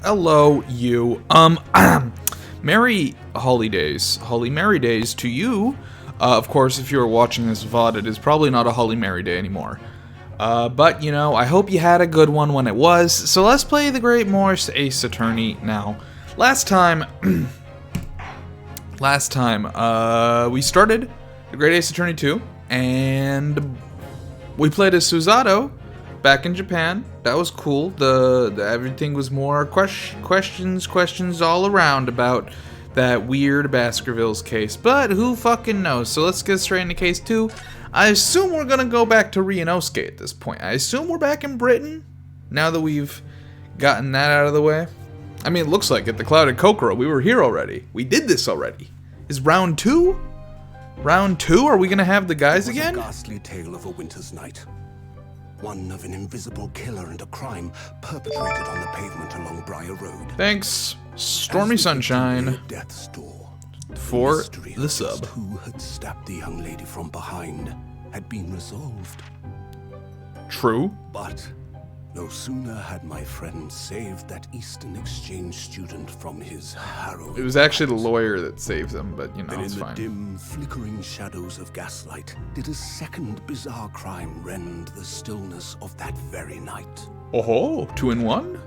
Hello, you. Merry holidays. Holly Merry days to you. Of course, if you are watching this VOD, it is probably not a Holly Merry day anymore. But, you know, I hope you had a good one when it was. So let's play the Great Morse Ace Attorney now. Last time, we started the Great Ace Attorney 2, and we played as Susato back in Japan. That was cool. The everything was more questions all around about that weird Baskervilles case. But who fucking knows? So let's get straight into case 2. I assume we're gonna go back to Ryunosuke at this point. I assume we're back in Britain now that we've gotten that out of the way. I mean, it looks like it. The Clouded Kokoro. We were here already. We did this already. Is round 2? Round 2? Are we gonna have the guys again? A ghastly tale of a winter's night. One of an invisible killer and a crime perpetrated on the pavement along Briar Road. Thanks, Stormy Sunshine, Death's door. for Mystery the of sub. just who had stabbed the young lady from behind had been resolved. True. But no sooner had my friend saved that Eastern Exchange student from his harrowing. It was actually the lawyer that saved them, but you know, Then it's in the fine. dim, flickering shadows of gaslight, did a second bizarre crime rend the stillness of that very night. Oh, 2 in 1?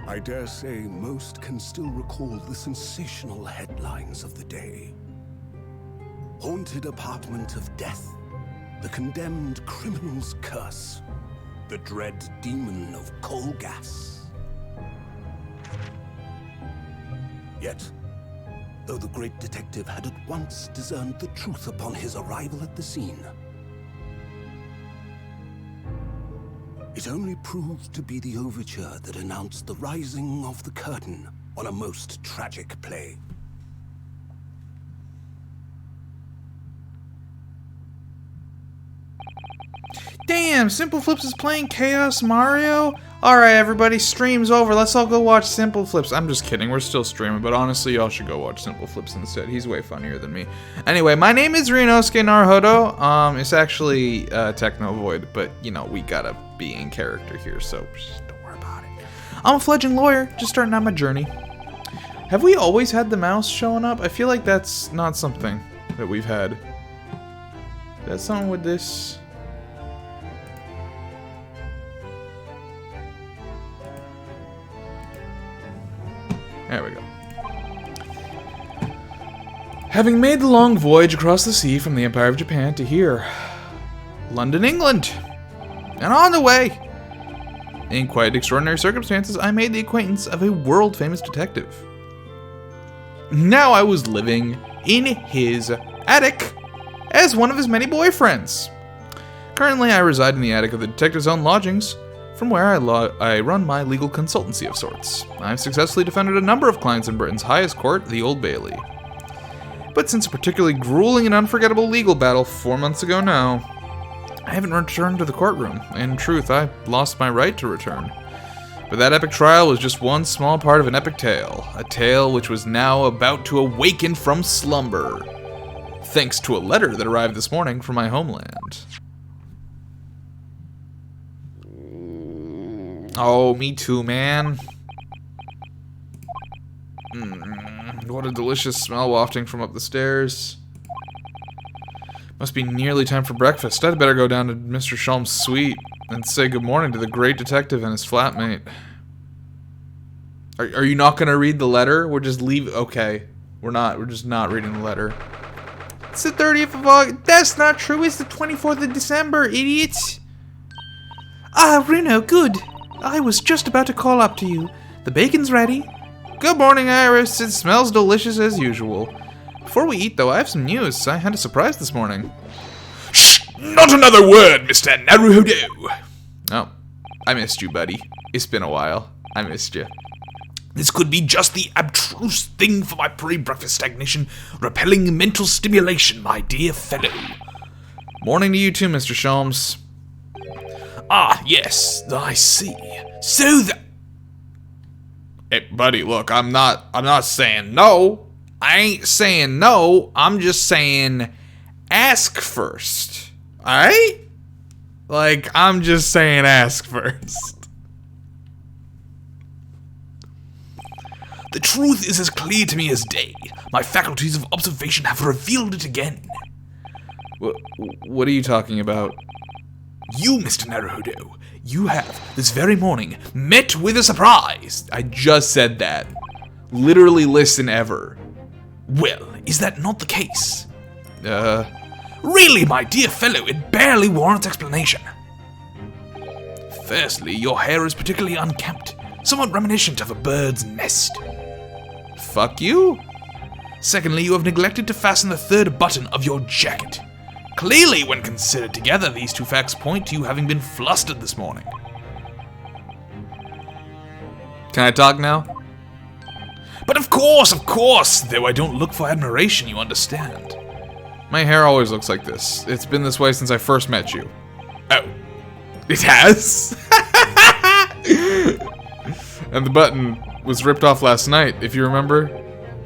I dare say most can still recall the sensational headlines of the day. Haunted apartment of death, the condemned criminal's curse, the dread demon of coal gas. Yet, though the great detective had at once discerned the truth upon his arrival at the scene, it only proved to be the overture that announced the rising of the curtain on a most tragic play. Damn, Simple Flips is playing Chaos Mario? Alright, everybody, stream's over. Let's all go watch Simple Flips. I'm just kidding, we're still streaming, but honestly, y'all should go watch Simple Flips instead. He's way funnier than me. Anyway, my name is Ryunosuke Naruhodo. It's actually Technovoid, but, you know, we gotta be in character here, so just don't worry about it. I'm a fledgling lawyer, just starting out my journey. Have we always had the mouse showing up? I feel like that's not something that we've had. That's something with this. There we go. Having made the long voyage across the sea from the Empire of Japan to here, London, England, and on the way, in quite extraordinary circumstances, I made the acquaintance of a world-famous detective. Now I was living in his attic as one of his many boyfriends. Currently, I reside in the attic of the detective's own lodgings, from where I run my legal consultancy of sorts. I've successfully defended a number of clients in Britain's highest court, the Old Bailey. But since a particularly grueling and unforgettable legal battle 4 months ago now, I haven't returned to the courtroom. In truth, I lost my right to return. But that epic trial was just one small part of an epic tale, a tale which was now about to awaken from slumber, thanks to a letter that arrived this morning from my homeland. Oh, me too, man. What a delicious smell wafting from up the stairs. Must be nearly time for breakfast. I'd better go down to Mr. Shalm's suite and say good morning to the great detective and his flatmate. Are you not gonna read the letter? We're just okay. We're just not reading the letter. It's the 30th of August. That's not true. It's the 24th of December, idiots. Ah, Reno, good. I was just about to call up to you. The bacon's ready. Good morning, Iris. It smells delicious as usual. Before we eat, though, I have some news. I had a surprise this morning. Shh! Not another word, Mr. Naruhodo! Oh, I missed you, buddy. It's been a while. I missed you. This could be just the abstruse thing for my pre-breakfast stagnation, repelling mental stimulation, my dear fellow. Morning to you too, Mr. Sholmes. Ah, yes, I see. So that... Hey, buddy, look, I'm not saying no. I ain't saying no. I'm just saying ask first. Alright? Like, I'm just saying ask first. The truth is as clear to me as day. My faculties of observation have revealed it again. What are you talking about? You, Mr. Naruhodo, you have, this very morning, met with a surprise. I just said that. Literally listen ever. Well, is that not the case? Really, my dear fellow, it barely warrants explanation. Firstly, your hair is particularly unkempt, somewhat reminiscent of a bird's nest. Fuck you? Secondly, you have neglected to fasten the third button of your jacket. Clearly, when considered together, these two facts point to you having been flustered this morning. Can I talk now? But of course, though I don't look for admiration, you understand. My hair always looks like this. It's been this way since I first met you. Oh. It has? And the button was ripped off last night, if you remember.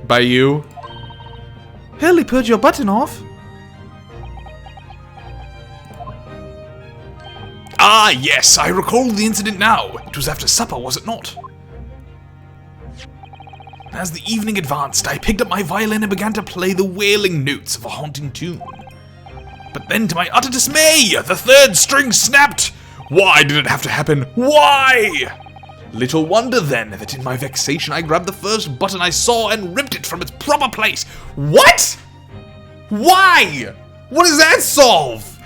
By you. Hell, he pulled your button off. Ah, yes, I recall the incident now. It was after supper, was it not? As the evening advanced, I picked up my violin and began to play the wailing notes of a haunting tune. But then, to my utter dismay, the third string snapped! Why did it have to happen? Why? Little wonder, then, that in my vexation I grabbed the first button I saw and ripped it from its proper place. What? Why? What does that solve?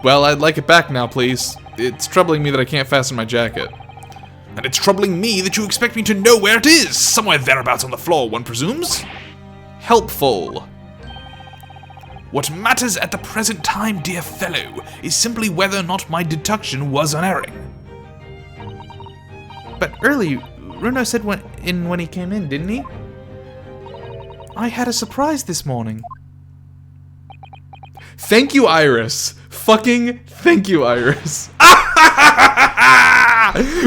Well, I'd like it back now, please. It's troubling me that I can't fasten my jacket. And it's troubling me that you expect me to know where it is. Somewhere thereabouts on the floor, one presumes. Helpful. What matters at the present time, dear fellow, is simply whether or not my deduction was unerring. But early, Runo said when he came in, didn't he? I had a surprise this morning. Thank you, Iris. Fucking thank you, Iris.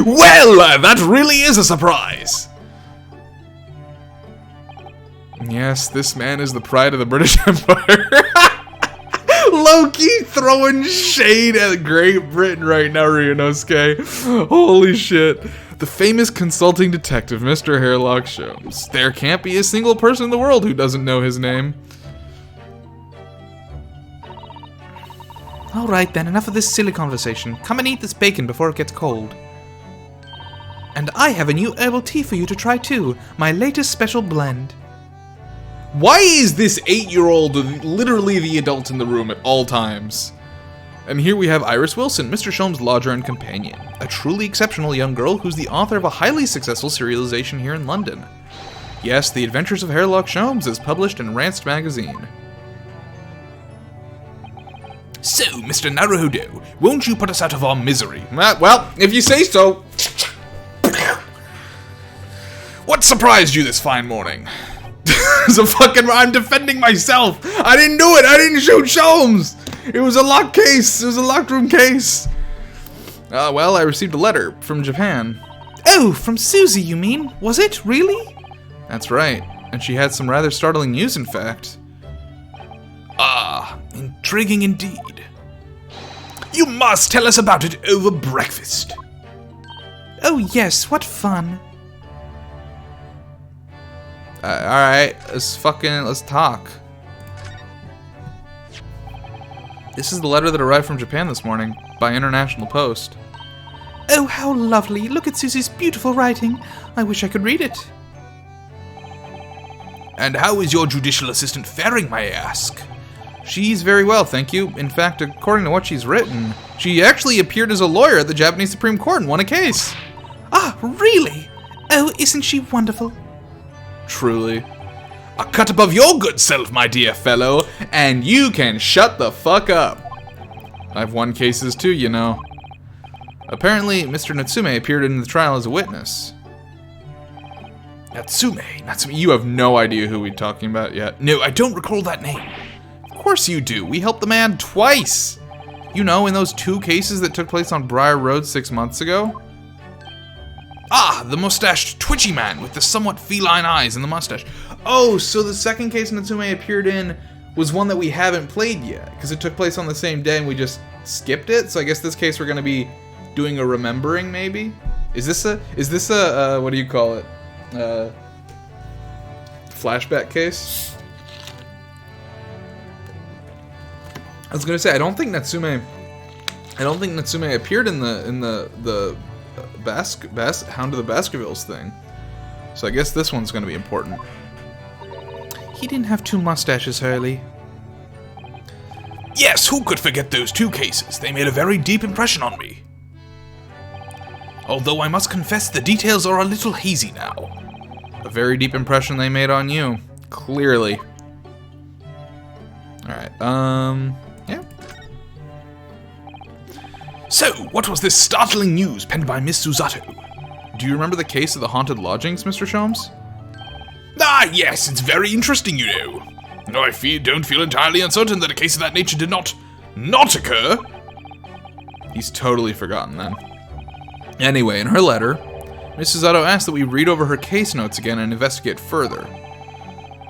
Well, that really is a surprise. Yes, this man is the pride of the British Empire. Low-key throwing shade at Great Britain right now, Ryunosuke. Holy shit. The famous consulting detective, Mr. Hairlock Sholmes. There can't be a single person in the world who doesn't know his name. Alright then, enough of this silly conversation. Come and eat this bacon before it gets cold. And I have a new herbal tea for you to try too. My latest special blend. Why is this 8-year-old literally the adult in the room at all times? And here we have Iris Wilson, Mr. Sholmes' lodger and companion. A truly exceptional young girl who's the author of a highly successful serialization here in London. Yes, The Adventures of Hairlock Sholmes is published in Ranced magazine. So, Mr. Naruhodo, won't you put us out of our misery? Well, if you say so. What surprised you this fine morning? I'm defending myself. I didn't do it. I didn't shoot Sholmes. It was a locked case. It was a locked room case. Well, I received a letter from Japan. Oh, from Susie, you mean? Was it? Really? That's right. And she had some rather startling news, in fact. Ah, intriguing indeed. You must tell us about it over breakfast. Oh yes, what fun. Alright, let's talk. This is the letter that arrived from Japan this morning, by international post. Oh, how lovely. Look at Susie's beautiful writing. I wish I could read it. And how is your judicial assistant faring, may I ask? She's very well, thank you. In fact, according to what she's written, she actually appeared as a lawyer at the Japanese Supreme Court and won a case. Ah, really? Oh, isn't she wonderful? Truly. A cut above your good self, my dear fellow, and you can shut the fuck up. I've won cases too, you know. Apparently, Mr. Natsume appeared in the trial as a witness. Natsume, you have no idea who we're talking about yet. No, I don't recall that name. Of course you do. We helped the man twice. You know, in those 2 cases that took place on Briar Road 6 months ago. Ah, the mustached, twitchy man with the somewhat feline eyes and the mustache. Oh, so the second case Natsume appeared in was one that we haven't played yet, because it took place on the same day and we just skipped it. So I guess this case we're going to be doing a remembering, maybe? Is this a what do you call it? Flashback case? I was going to say, I don't think Natsume appeared in the Hound of the Baskervilles thing. So I guess this one's going to be important. He didn't have 2 mustaches, Hurley. Yes, who could forget those 2 cases? They made a very deep impression on me. Although I must confess the details are a little hazy now. A very deep impression they made on you. Clearly. Alright, yeah. So, what was this startling news penned by Miss Susato? Do you remember the case of the haunted lodgings, Mr. Sholmes? Ah, yes, it's very interesting, you know. No, I don't feel entirely uncertain that a case of that nature did not occur. He's totally forgotten then. Anyway, in her letter, Miss Susato asked that we read over her case notes again and investigate further.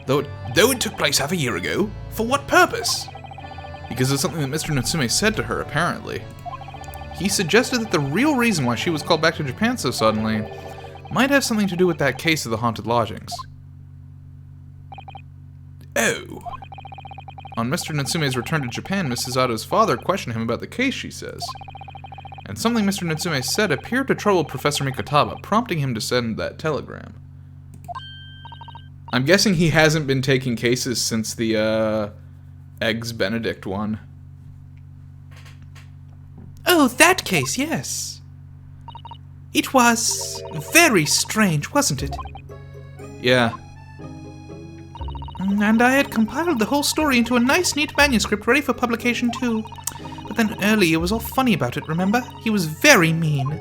Though it took place half a year ago, for what purpose? Because of something that Mr. Natsume said to her, apparently. He suggested that the real reason why she was called back to Japan so suddenly might have something to do with that case of the haunted lodgings. Oh. On Mr. Natsume's return to Japan, Miss Susato's father questioned him about the case, she says. And something Mr. Natsume said appeared to trouble Professor Mikotaba, prompting him to send that telegram. I'm guessing he hasn't been taking cases since the, Eggs Benedict one. Oh, that case, yes. It was very strange, wasn't it? Yeah. And I had compiled the whole story into a nice, neat manuscript ready for publication, too. But then early was all funny about it, remember? He was very mean.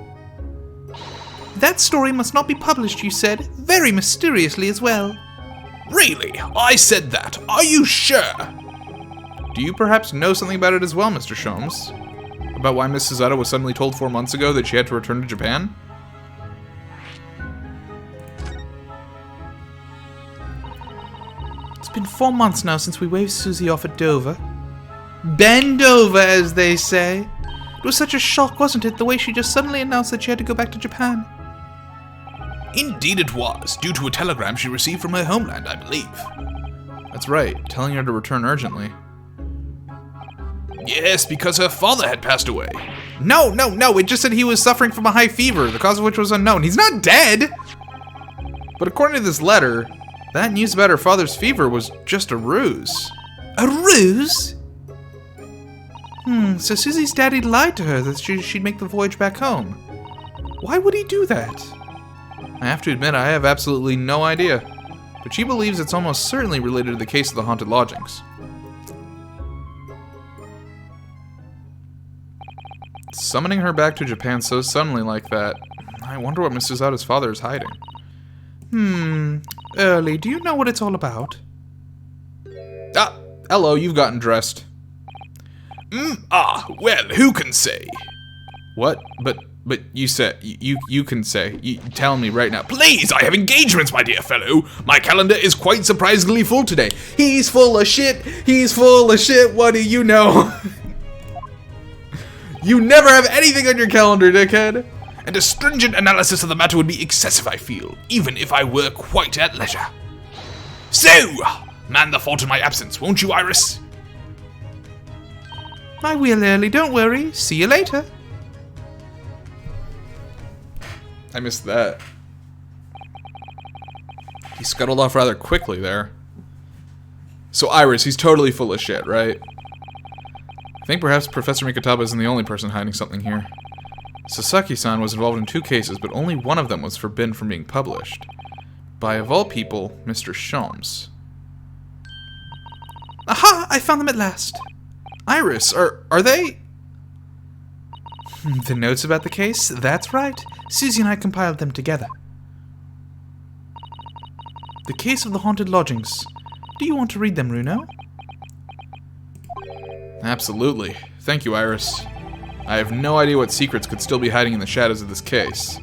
That story must not be published, you said, very mysteriously as well. Really? I said that. Are you sure? Do you perhaps know something about it as well, Mr. Sholmes? About why Miss Susato was suddenly told 4 months ago that she had to return to Japan? It's been 4 months now since we waved Susie off at Dover. Bend over, as they say. It was such a shock, wasn't it, the way she just suddenly announced that she had to go back to Japan? Indeed it was, due to a telegram she received from her homeland, I believe. That's right, telling her to return urgently. Yes, because her father had passed away. No, it just said he was suffering from a high fever, the cause of which was unknown. He's not dead! But according to this letter, that news about her father's fever was just a ruse. A ruse? So Susie's daddy lied to her that she'd make the voyage back home. Why would he do that? I have to admit, I have absolutely no idea. But she believes it's almost certainly related to the case of the haunted lodgings. Summoning her back to Japan so suddenly like that, I wonder what Miss Susato's father is hiding. Early, do you know what it's all about? Ah, hello, you've gotten dressed. Well, who can say? What? But you said, you can say. You tell me right now. Please, I have engagements, my dear fellow. My calendar is quite surprisingly full today. He's full of shit, what do you know? You never have anything on your calendar, dickhead. And a stringent analysis of the matter would be excessive, I feel, even if I were quite at leisure. So, man the fault in my absence, won't you, Iris? I will, Early, don't worry. See you later. I missed that. He scuttled off rather quickly there. So Iris, he's totally full of shit, right? I think perhaps Professor Mikotaba isn't the only person hiding something here. Sasaki-san was involved in 2 cases, but only one of them was forbidden from being published. By, of all people, Mr. Sholmes. Aha! I found them at last. Iris, are they... The notes about the case? That's right. Susie and I compiled them together. The case of the haunted lodgings. Do you want to read them, Runo? Absolutely. Thank you, Iris. I have no idea what secrets could still be hiding in the shadows of this case.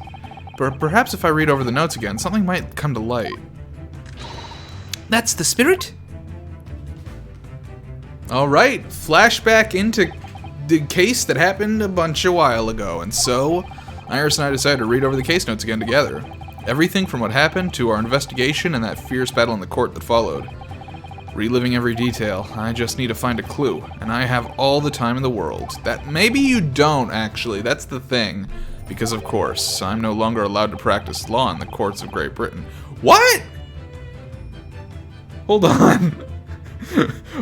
But perhaps if I read over the notes again, something might come to light. That's the spirit? Alright, flashback into the case that happened a bunch a while ago, and so Iris and I decided to read over the case notes again together. Everything from what happened to our investigation and that fierce battle in the court that followed. Reliving every detail, I just need to find a clue, and I have all the time in the world. That maybe you don't, actually, that's the thing. Because of course, I'm no longer allowed to practice law in the courts of Great Britain. What?! Hold on.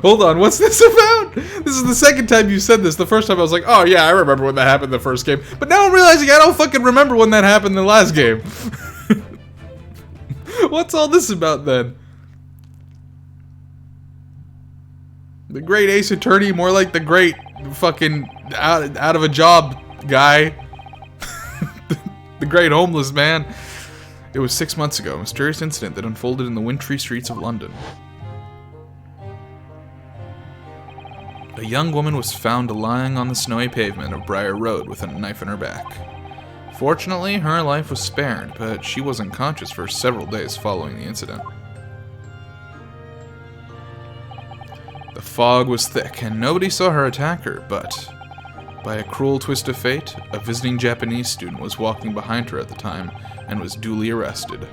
Hold on, what's this about? This is the second time you said this. The first time I was like, oh yeah, I remember when that happened in the first game. But now I'm realizing I don't fucking remember when that happened in the last game. What's all this about then? The great ace attorney, more like the great fucking out of a job guy. The great homeless man. It was 6 months ago, a mysterious incident that unfolded in the wintry streets of London. A young woman was found lying on the snowy pavement of Briar Road with a knife in her back. Fortunately, her life was spared, but she wasn't conscious for several days following the incident. The fog was thick, and nobody saw her attack her, but by a cruel twist of fate, a visiting Japanese student was walking behind her at the time and was duly arrested.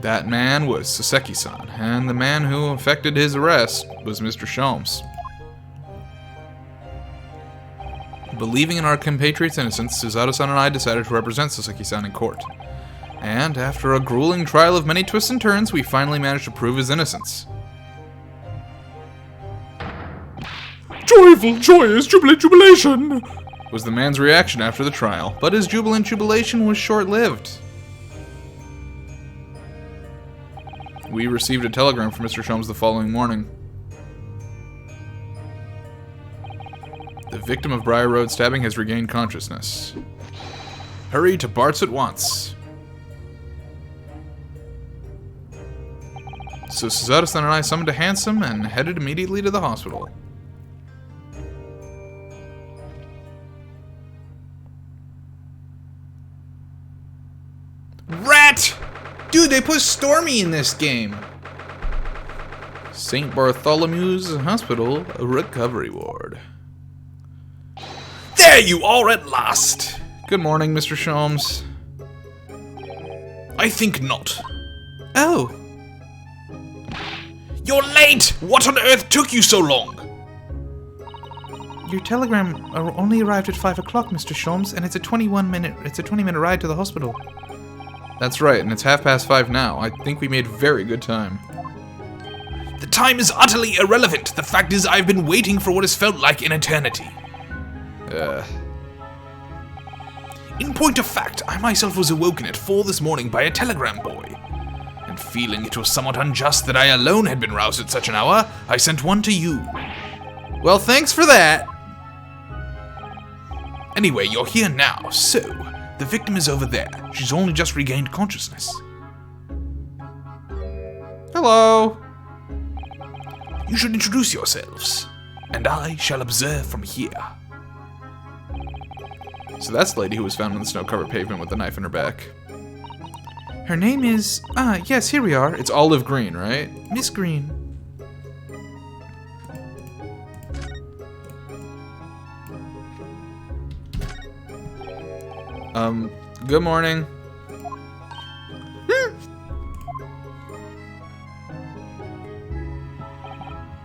That man was Saseki-san, and the man who effected his arrest was Mr. Sholmes. Believing in our compatriot's innocence, Suzato-san and I decided to represent Saseki-san in court. And after a grueling trial of many twists and turns, we finally managed to prove his innocence. Joyful, joyous, jubilant jubilation! Was the man's reaction after the trial, but his jubilant jubilation was short-lived. We received a telegram from Mr. Sholmes the following morning. The victim of Briar Road stabbing has regained consciousness. Hurry to Bart's at once. So Suzato-san and I summoned a hansom and headed immediately to the hospital. Rat! Dude, they put Stormy in this game. St. Bartholomew's Hospital Recovery Ward. There you are at last! Good morning, Mr. Sholmes. I think not. Oh. You're late! What on earth took you so long? Your telegram only arrived at 5 o'clock, Mr. Sholmes, and it's a 20-minute ride to the hospital. That's right, and it's 5:30 now. I think we made very good time. The time is utterly irrelevant. The fact is I've been waiting for what has felt like an eternity. In point of fact, I myself was awoken at 4 this morning by a telegram boy. And feeling it was somewhat unjust that I alone had been roused at such an hour, I sent one to you. Well, thanks for that. Anyway, you're here now, so the victim is over there. She's only just regained consciousness. Hello. You should introduce yourselves, and I shall observe from here. So that's the lady who was found on the snow-covered pavement with a knife in her back. Her name is... yes, here we are. It's Olive Green, right? Miss Green. Good morning.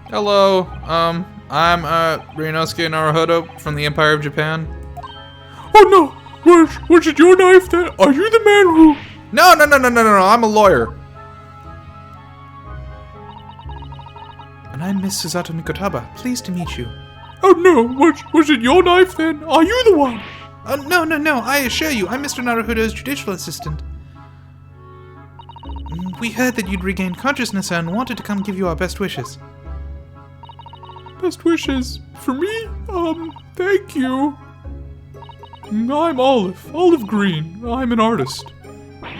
Hello, I'm, Ryunosuke Naruhodo from the Empire of Japan. Oh no! Was it your knife then? Are you the man who... No, I'm a lawyer. And I'm Miss Suzato Mikotaba. Pleased to meet you. Oh no, was it your knife then? Are you the one? Oh, no, I assure you, I'm Mr. Naruhodo's judicial assistant. We heard that you'd regained consciousness and wanted to come give you our best wishes. Best wishes? For me? Thank you. I'm Olive Green. I'm an artist.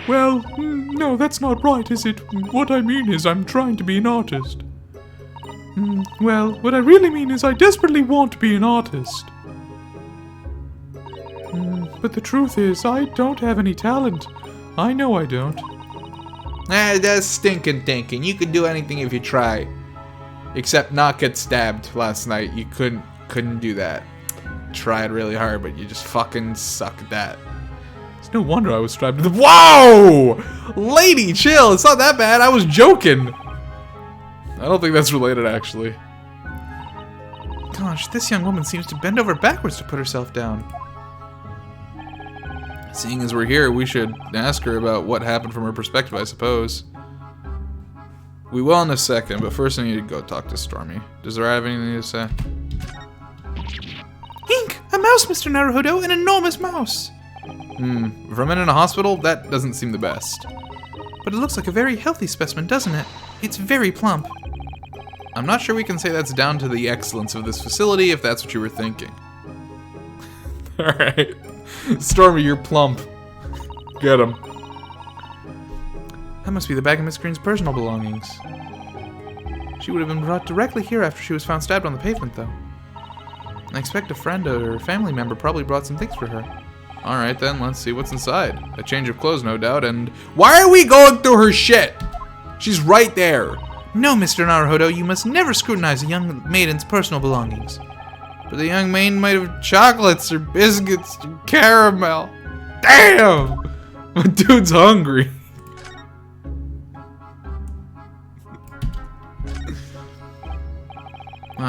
Well, no, that's not right, is it? What I mean is I'm trying to be an artist. Well, what I really mean is I desperately want to be an artist. But the truth is, I don't have any talent. I know I don't. That's stinking thinking. You can do anything if you try. Except not get stabbed last night. You couldn't do that. Tried really hard, but you just fucking suck at that. It's no wonder I was stabbed to the— Whoa! Lady, chill. It's not that bad. I was joking. I don't think that's related, actually. Gosh, this young woman seems to bend over backwards to put herself down. Seeing as we're here, we should ask her about what happened from her perspective, I suppose. We will in a second, but first I need to go talk to Stormy. Does her have anything to say? Ink! A mouse, Mr. Naruhodo! An enormous mouse! From in a hospital? That doesn't seem the best. But it looks like a very healthy specimen, doesn't it? It's very plump. I'm not sure we can say that's down to the excellence of this facility, if that's what you were thinking. Alright. Stormy, you're plump. Get him. That must be the bag of Miss Green's personal belongings. She would have been brought directly here after she was found stabbed on the pavement, though. I expect a friend or family member probably brought some things for her. Alright then, let's see what's inside. A change of clothes, no doubt, and— Why are we going through her shit? She's right there. No, Mr. Naruhodo, you must never scrutinize a young maiden's personal belongings. But the young maiden might have chocolates or biscuits or caramel. Damn! My dude's hungry.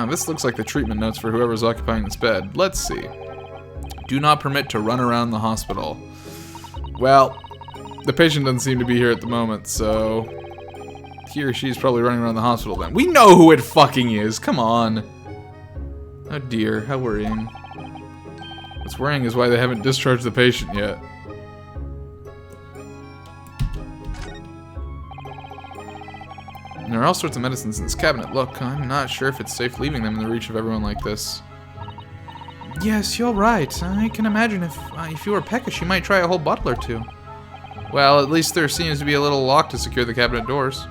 This looks like the treatment notes for whoever's occupying this bed. Let's see. Do not permit to run around the hospital. Well, the patient doesn't seem to be here at the moment, so he or she's probably running around the hospital then. We know who it fucking is. Come on. Oh dear, how worrying. What's worrying is why they haven't discharged the patient yet. And there are all sorts of medicines in this cabinet. Look, I'm not sure if it's safe leaving them in the reach of everyone like this. Yes, you're right. I can imagine if you were peckish, you might try a whole bottle or two. Well, at least there seems to be a little lock to secure the cabinet doors.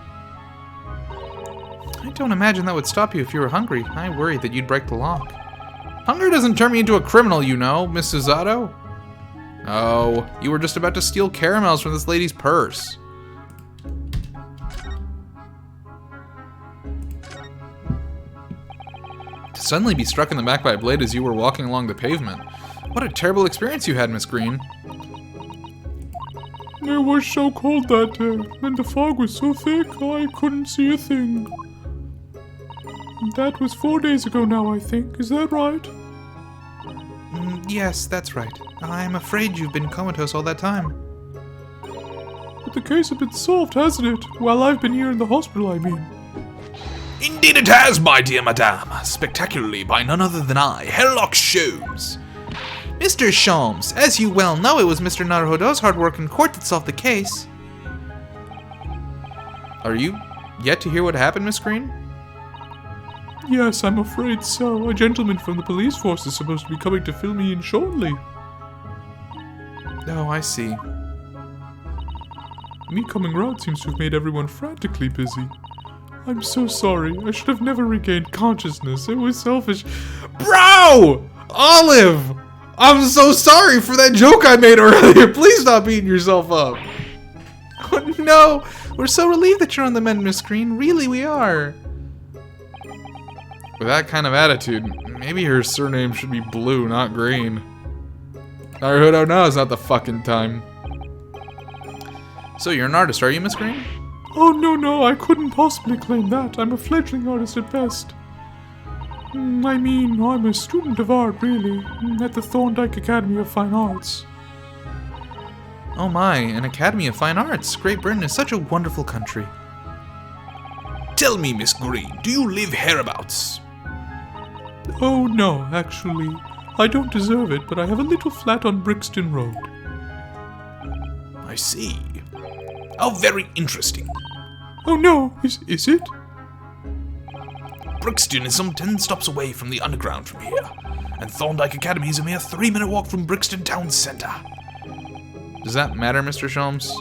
I don't imagine that would stop you if you were hungry. I worry that you'd break the lock. Hunger doesn't turn me into a criminal, you know, Miss Susato. Oh, you were just about to steal caramels from this lady's purse. To suddenly be struck in the back by a blade as you were walking along the pavement. What a terrible experience you had, Miss Green. It was so cold that day, and the fog was so thick I couldn't see a thing. That was 4 days ago now, I think. Is that right? Yes, that's right. I'm afraid you've been comatose all that time. But the case has been solved, hasn't it? While I've been here in the hospital, I mean. Indeed it has, my dear madame. Spectacularly by none other than I, Herlock Sholmes. Mr. Sholmes, as you well know, it was Mr. Naruhodo's hard work in court that solved the case. Are you yet to hear what happened, Miss Green? Yes, I'm afraid so. A gentleman from the police force is supposed to be coming to fill me in shortly. Oh, I see. Me coming round seems to have made everyone frantically busy. I'm so sorry. I should have never regained consciousness. It was selfish. Bro! Olive! I'm so sorry for that joke I made earlier. Please stop beating yourself up. Oh no! We're so relieved that you're on the mend, Miss Green. Really, we are. With that kind of attitude, maybe her surname should be Blue, not Green. Naruhodo, now is not the fucking time. So you're an artist, are you, Miss Green? Oh, no, I couldn't possibly claim that. I'm a fledgling artist at best. I mean, I'm a student of art, really, at the Thorndike Academy of Fine Arts. Oh my, an Academy of Fine Arts. Great Britain is such a wonderful country. Tell me, Miss Green, do you live hereabouts? Oh, no, actually. I don't deserve it, but I have a little flat on Brixton Road. I see. How very interesting. Oh no, is it? Brixton is some 10 stops away from the underground from here, and Thorndike Academy is a mere 3-minute walk from Brixton town centre. Does that matter, Mr. Sholmes?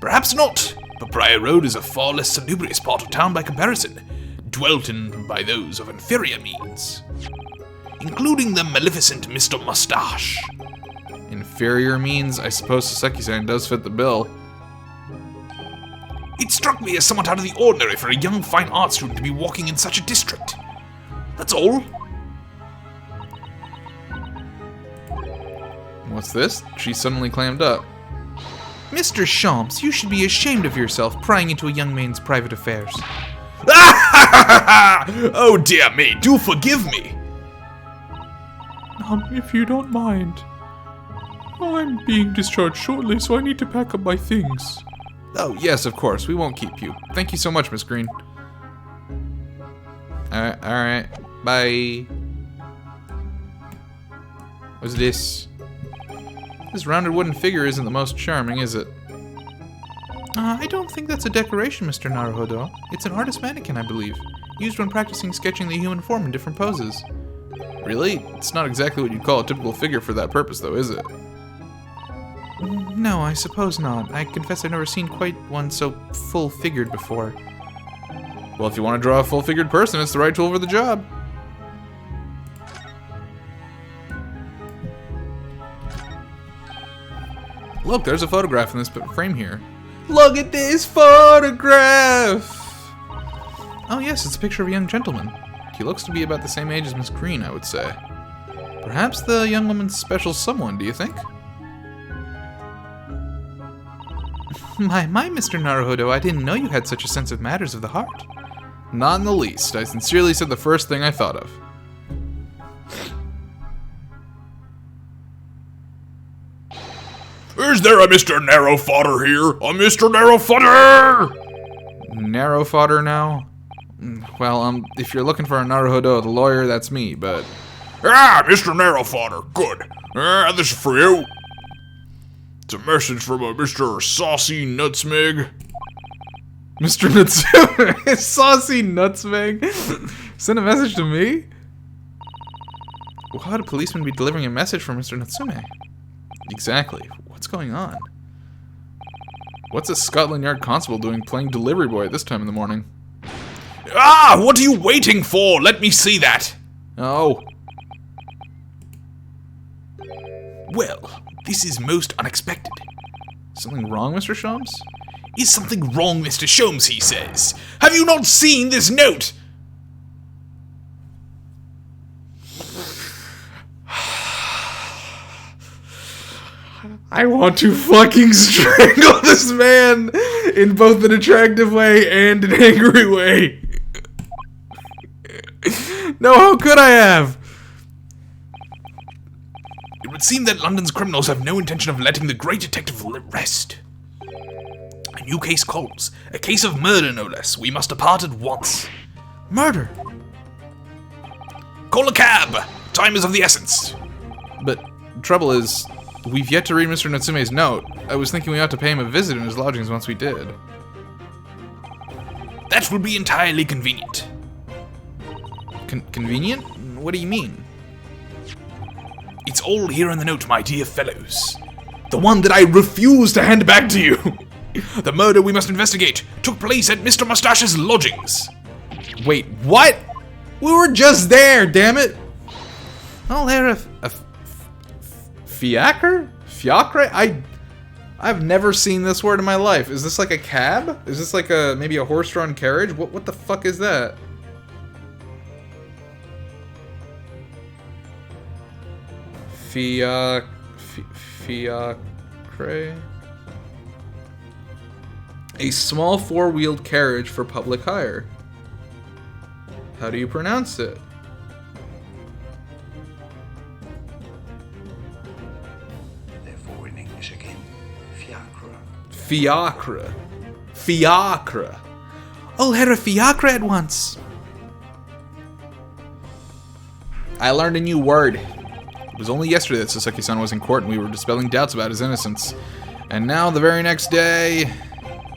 Perhaps not, but Briar Road is a far less salubrious part of town by comparison, dwelt in by those of inferior means, including the maleficent Mr. Mustache. Inferior means? I suppose Saseki-san does fit the bill. It struck me as somewhat out of the ordinary for a young fine art student to be walking in such a district. That's all. What's this? She suddenly clammed up. Mr. Shomps, you should be ashamed of yourself prying into a young man's private affairs. Oh dear me, do forgive me. If you don't mind. I'm being discharged shortly, so I need to pack up my things. Oh, yes, of course. We won't keep you. Thank you so much, Miss Green. Alright. Bye. What's this? This rounded wooden figure isn't the most charming, is it? I don't think that's a decoration, Mr. Naruhodo. It's an artist mannequin, I believe. Used when practicing sketching the human form in different poses. Really? It's not exactly what you'd call a typical figure for that purpose, though, is it? No, I suppose not. I confess I've never seen quite one so full-figured before. Well, if you want to draw a full-figured person, it's the right tool for the job. Look, there's a photograph in this frame here. Look at this photograph! Oh yes, it's a picture of a young gentleman. He looks to be about the same age as Miss Green, I would say. Perhaps the young woman's special someone, do you think? My, Mr. Naruhodo, I didn't know you had such a sense of matters of the heart. Not in the least. I sincerely said the first thing I thought of. Is there a Mr. Narrow Fodder here? A Mr. Narrow Fodder! Narrow fodder now? Well, if you're looking for a Naruhodo, the lawyer, that's me, but... Ah, Mr. Narrow Fodder, good. This is for you. It's a message from a Mr. Saucy Nutsmeg. Mr. Natsume? Saucy Nutsmeg? Send a message to me? Why would a policeman be delivering a message from Mr. Natsume? Exactly. What's going on? What's a Scotland Yard constable doing playing delivery boy at this time in the morning? Ah, what are you waiting for? Let me see that. Oh. Well, this is most unexpected. Something wrong, Mr. Shomps? Is something wrong, Mr. Sholmes, he says. Have you not seen this note? I want to fucking strangle this man in both an attractive way and an angry way. No, how could I have? It would seem that London's criminals have no intention of letting the great detective rest. A new case calls. A case of murder, no less. We must depart at once. Murder? Call a cab! Time is of the essence. But the trouble is, we've yet to read Mr. Natsume's note. I was thinking we ought to pay him a visit in his lodgings once we did. That would be entirely convenient. Convenient? What do you mean? It's all here in the note, my dear fellows. The one that I refuse to hand back to you. The murder we must investigate took place at Mr. Mustache's lodgings. Wait, what? We were just there, damn it! Oh, they're a Fiacre? Fiacre? I've never seen this word in my life. Is this like a cab? Is this like maybe a horse-drawn carriage? What the fuck is that? Fiacre? A small four-wheeled carriage for public hire. How do you pronounce it? Therefore, in English again, fiacre. Fiacre. Fiacre. I'll have a fiacre at once. I learned a new word. It was only yesterday that Sasaki-san was in court and we were dispelling doubts about his innocence. And now, the very next day,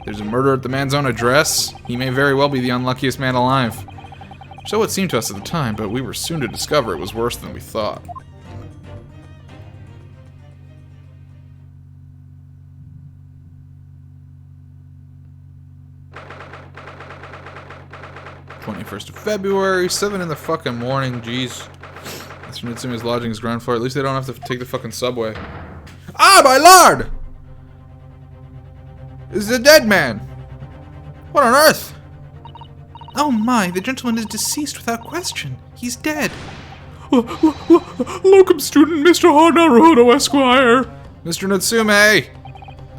there's a murder at the man's own address. He may very well be the unluckiest man alive. So it seemed to us at the time, but we were soon to discover it was worse than we thought. #21st of February, 7 in the fucking morning, jeez. Mr. Natsume's lodging is ground floor. At least they don't have to take the fucking subway. Ah, my lord! This is a dead man! What on earth? Oh my, the gentleman is deceased without question. He's dead. Locum student Mr. Naruhodo, Esquire. Mr. Natsume!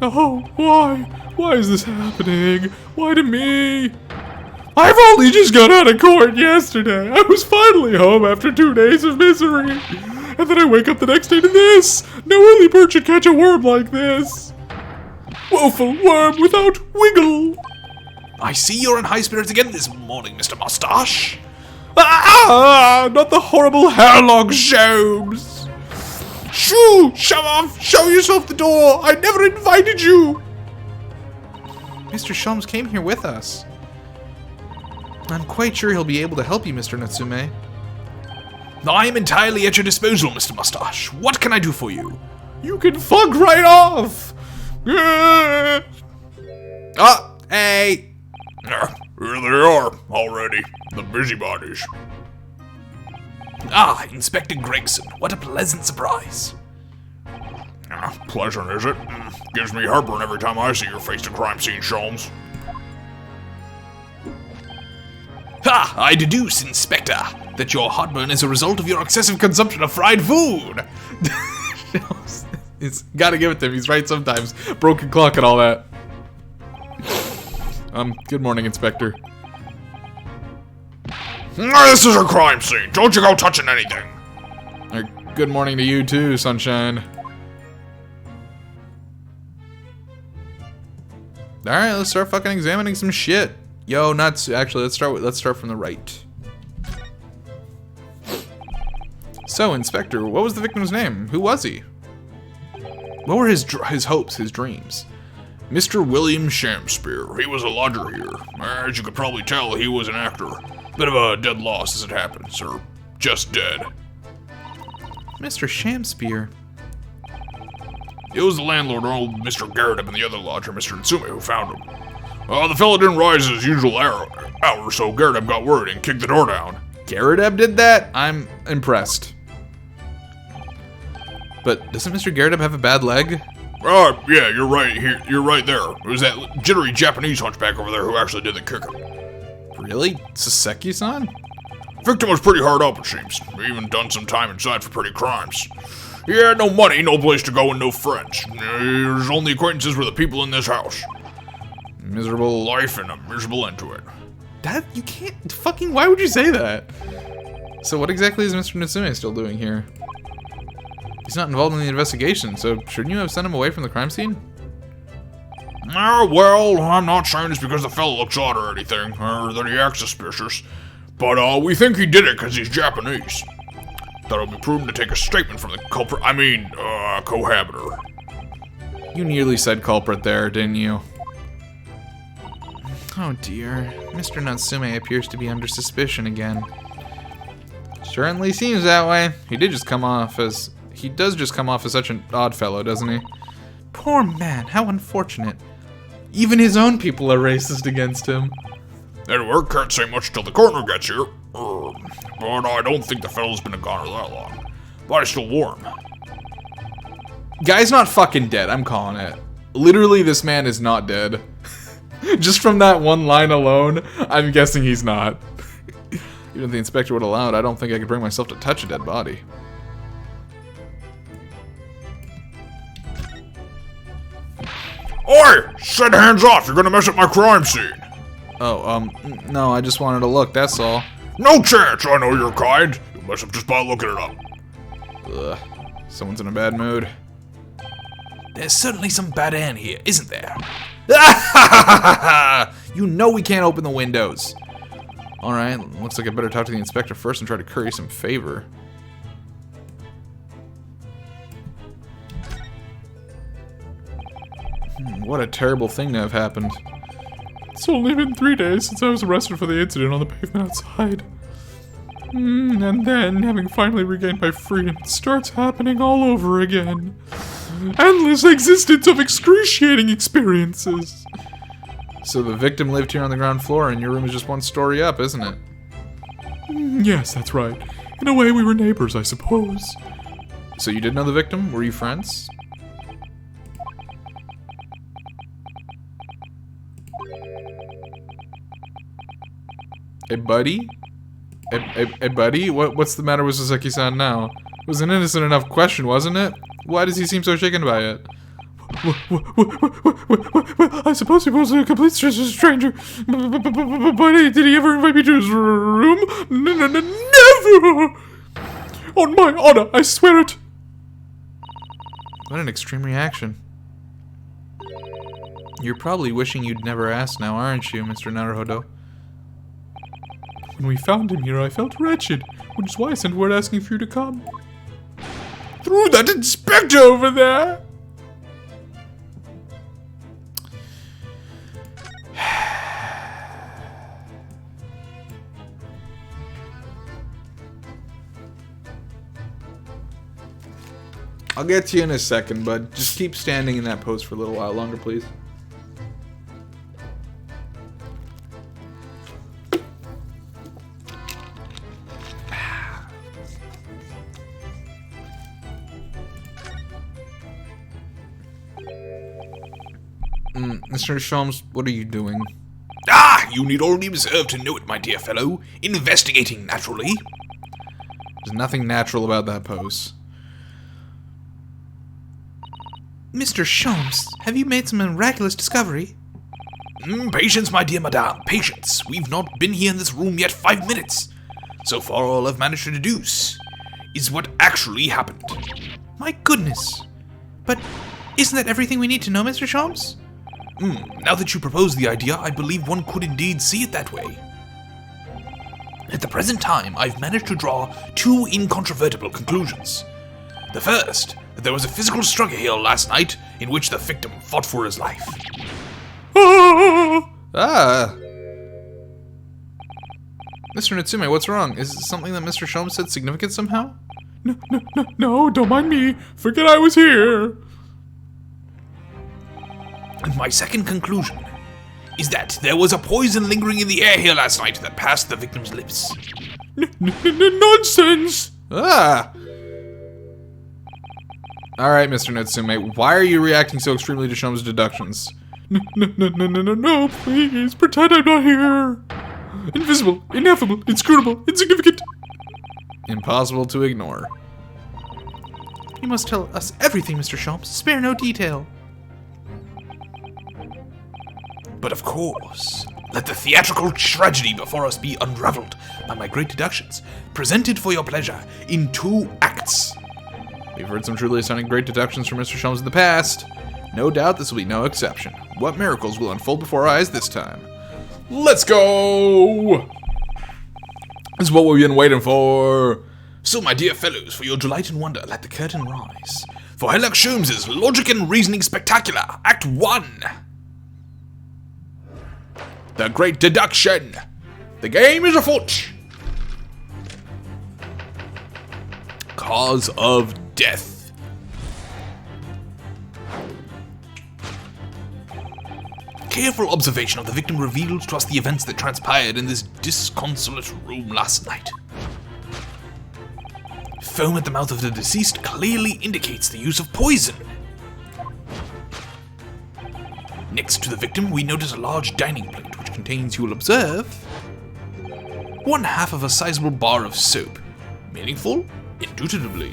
Oh, why? Why is this happening? Why to me? I've only just got out of court yesterday. I was finally home after 2 days of misery. And then I wake up the next day to this. No early bird should catch a worm like this. Woeful worm without wiggle. I see you're in high spirits again this morning, Mr. Mustache. Ah! Not the horrible hairlock Sholmes. Shoo! Shove off! Show yourself the door! I never invited you! Mr. Sholmes came here with us. I'm quite sure he'll be able to help you, Mr. Natsume. I am entirely at your disposal, Mr. Mustache. What can I do for you? You can fuck right off! Oh, hey! Here they are, already. The busybodies. Ah, Inspector Gregson. What a pleasant surprise. Pleasant, is it? Gives me heartburn every time I see your face at crime scene, Sholmes. Ha! I deduce, Inspector, that your heartburn is a result of your excessive consumption of fried food. It's gotta give it to him. He's right sometimes. Broken clock and all that. Good morning, Inspector. This is a crime scene. Don't you go touching anything. Good morning to you too, Sunshine. Alright, let's start fucking examining some shit. Yo, nuts. Actually, let's start from the right. So, Inspector, what was the victim's name? Who was he? What were his hopes, his dreams? Mr. William Shamspeare. He was a lodger here. As you could probably tell, he was an actor. Bit of a dead loss as it happens, or just dead. Mr. Shamspeare. It was the landlord, old Mr. Garrett, and the other lodger, Mr. Natsume, who found him. The fellow didn't rise his usual hour, so Garrett got worried and kicked the door down. Garrett did that? I'm impressed. But doesn't Mr. Garrett have a bad leg? Yeah, you're right here. You're right there. It was that jittery Japanese hunchback over there who actually did the kicking. Really? Saseki-san? Victim was pretty hard up, it seems. He even done some time inside for petty crimes. He had no money, no place to go, and no friends. His only acquaintances were the people in this house. Miserable life and a miserable end to it. That, you can't fucking, why would you say that? So what exactly is Mr. Natsume still doing here? He's not involved in the investigation, so shouldn't you have sent him away from the crime scene? Well, I'm not saying it's because the fellow looks odd or anything, or that he acts suspicious. But, we think he did it because he's Japanese. Thought it would be prudent to take a statement from the cohabiter. You nearly said culprit there, didn't you? Oh dear. Mr. Natsume appears to be under suspicion again. Certainly seems that way. He does just come off as such an odd fellow, doesn't he? Poor man, how unfortunate. Even his own people are racist against him. Anyway, can't say much till the coroner gets here. But I don't think the fellow's been a goner that long. Body's still warm. Guy's not fucking dead, I'm calling it. Literally, this man is not dead. Just from that one line alone, I'm guessing he's not. Even if the inspector would allow it, I don't think I could bring myself to touch a dead body. Oi! Set hands off, you're gonna mess up my crime scene. Oh, no, I just wanted to look, that's all. No chance, I know you're kind. You mess up just by looking it up. Ugh, someone's in a bad mood. There's certainly some bad air in here, isn't there? You know we can't open the windows. Alright, looks like I better talk to the inspector first and try to curry some favor. What a terrible thing to have happened. It's only been 3 days since I was arrested for the incident on the pavement outside. And then, having finally regained my freedom, it starts happening all over again. Endless existence of excruciating experiences. So the victim lived here on the ground floor and your room is just one story up, isn't it? Yes, that's right. In a way, we were neighbors, I suppose. So you did know the victim? Were you friends? Hey, buddy? Hey, buddy? What's the matter with Saseki-san now? It was an innocent enough question, wasn't it? Why does he seem so shaken by it? Well, I suppose he was a complete stranger. But did he ever invite me to his room? Never! On my honor, I swear it. What an extreme reaction. You're probably wishing you'd never asked now, aren't you, Mr. Naruhodo? When we found him here, I felt wretched, which is why I sent word asking for you to come. Through that inspector over there! I'll get to you in a second, bud. Just keep standing in that pose for a little while longer, please. Mr. Sholmes, what are you doing? Ah, you need only observe to know it, my dear fellow. Investigating, naturally. There's nothing natural about that pose. Mr. Sholmes, have you made some miraculous discovery? Patience, my dear madame, patience. We've not been here in this room yet 5 minutes. So far, all I've managed to deduce is what actually happened. My goodness. But isn't that everything we need to know, Mr. Sholmes? Now that you propose the idea, I believe one could indeed see it that way. At the present time, I've managed to draw 2 incontrovertible conclusions. The first, that there was a physical struggle here last night in which the victim fought for his life. Ah! Mr. Natsume, what's wrong? Is it something that Mr. Sholmes said significant somehow? No, don't mind me. Forget I was here. And my second conclusion is that there was a poison lingering in the air here last night that passed the victim's lips. Nonsense! Ah! Alright, Mr. Natsume, why are you reacting so extremely to Sholmes' deductions? No, please, pretend I'm not here. Invisible, ineffable, inscrutable, insignificant. Impossible to ignore. You must tell us everything, Mr. Sholmes. Spare no detail. But of course, let the theatrical tragedy before us be unraveled by my great deductions, presented for your pleasure in 2 acts. We've heard some truly astounding great deductions from Mr. Sholmes in the past. No doubt this will be no exception. What miracles will unfold before our eyes this time? Let's go! This is what we've been waiting for. So, my dear fellows, for your delight and wonder, let the curtain rise. For Sherlock Sholmes' Logic and Reasoning Spectacular, Act 1. The Great Deduction. The game is afoot. Cause of death. Careful observation of the victim reveals to us the events that transpired in this disconsolate room last night. Foam at the mouth of the deceased clearly indicates the use of poison. Next to the victim, we notice a large dining plate which contains, you will observe, 1/2 of a sizable bar of soap. Meaningful? Indubitably.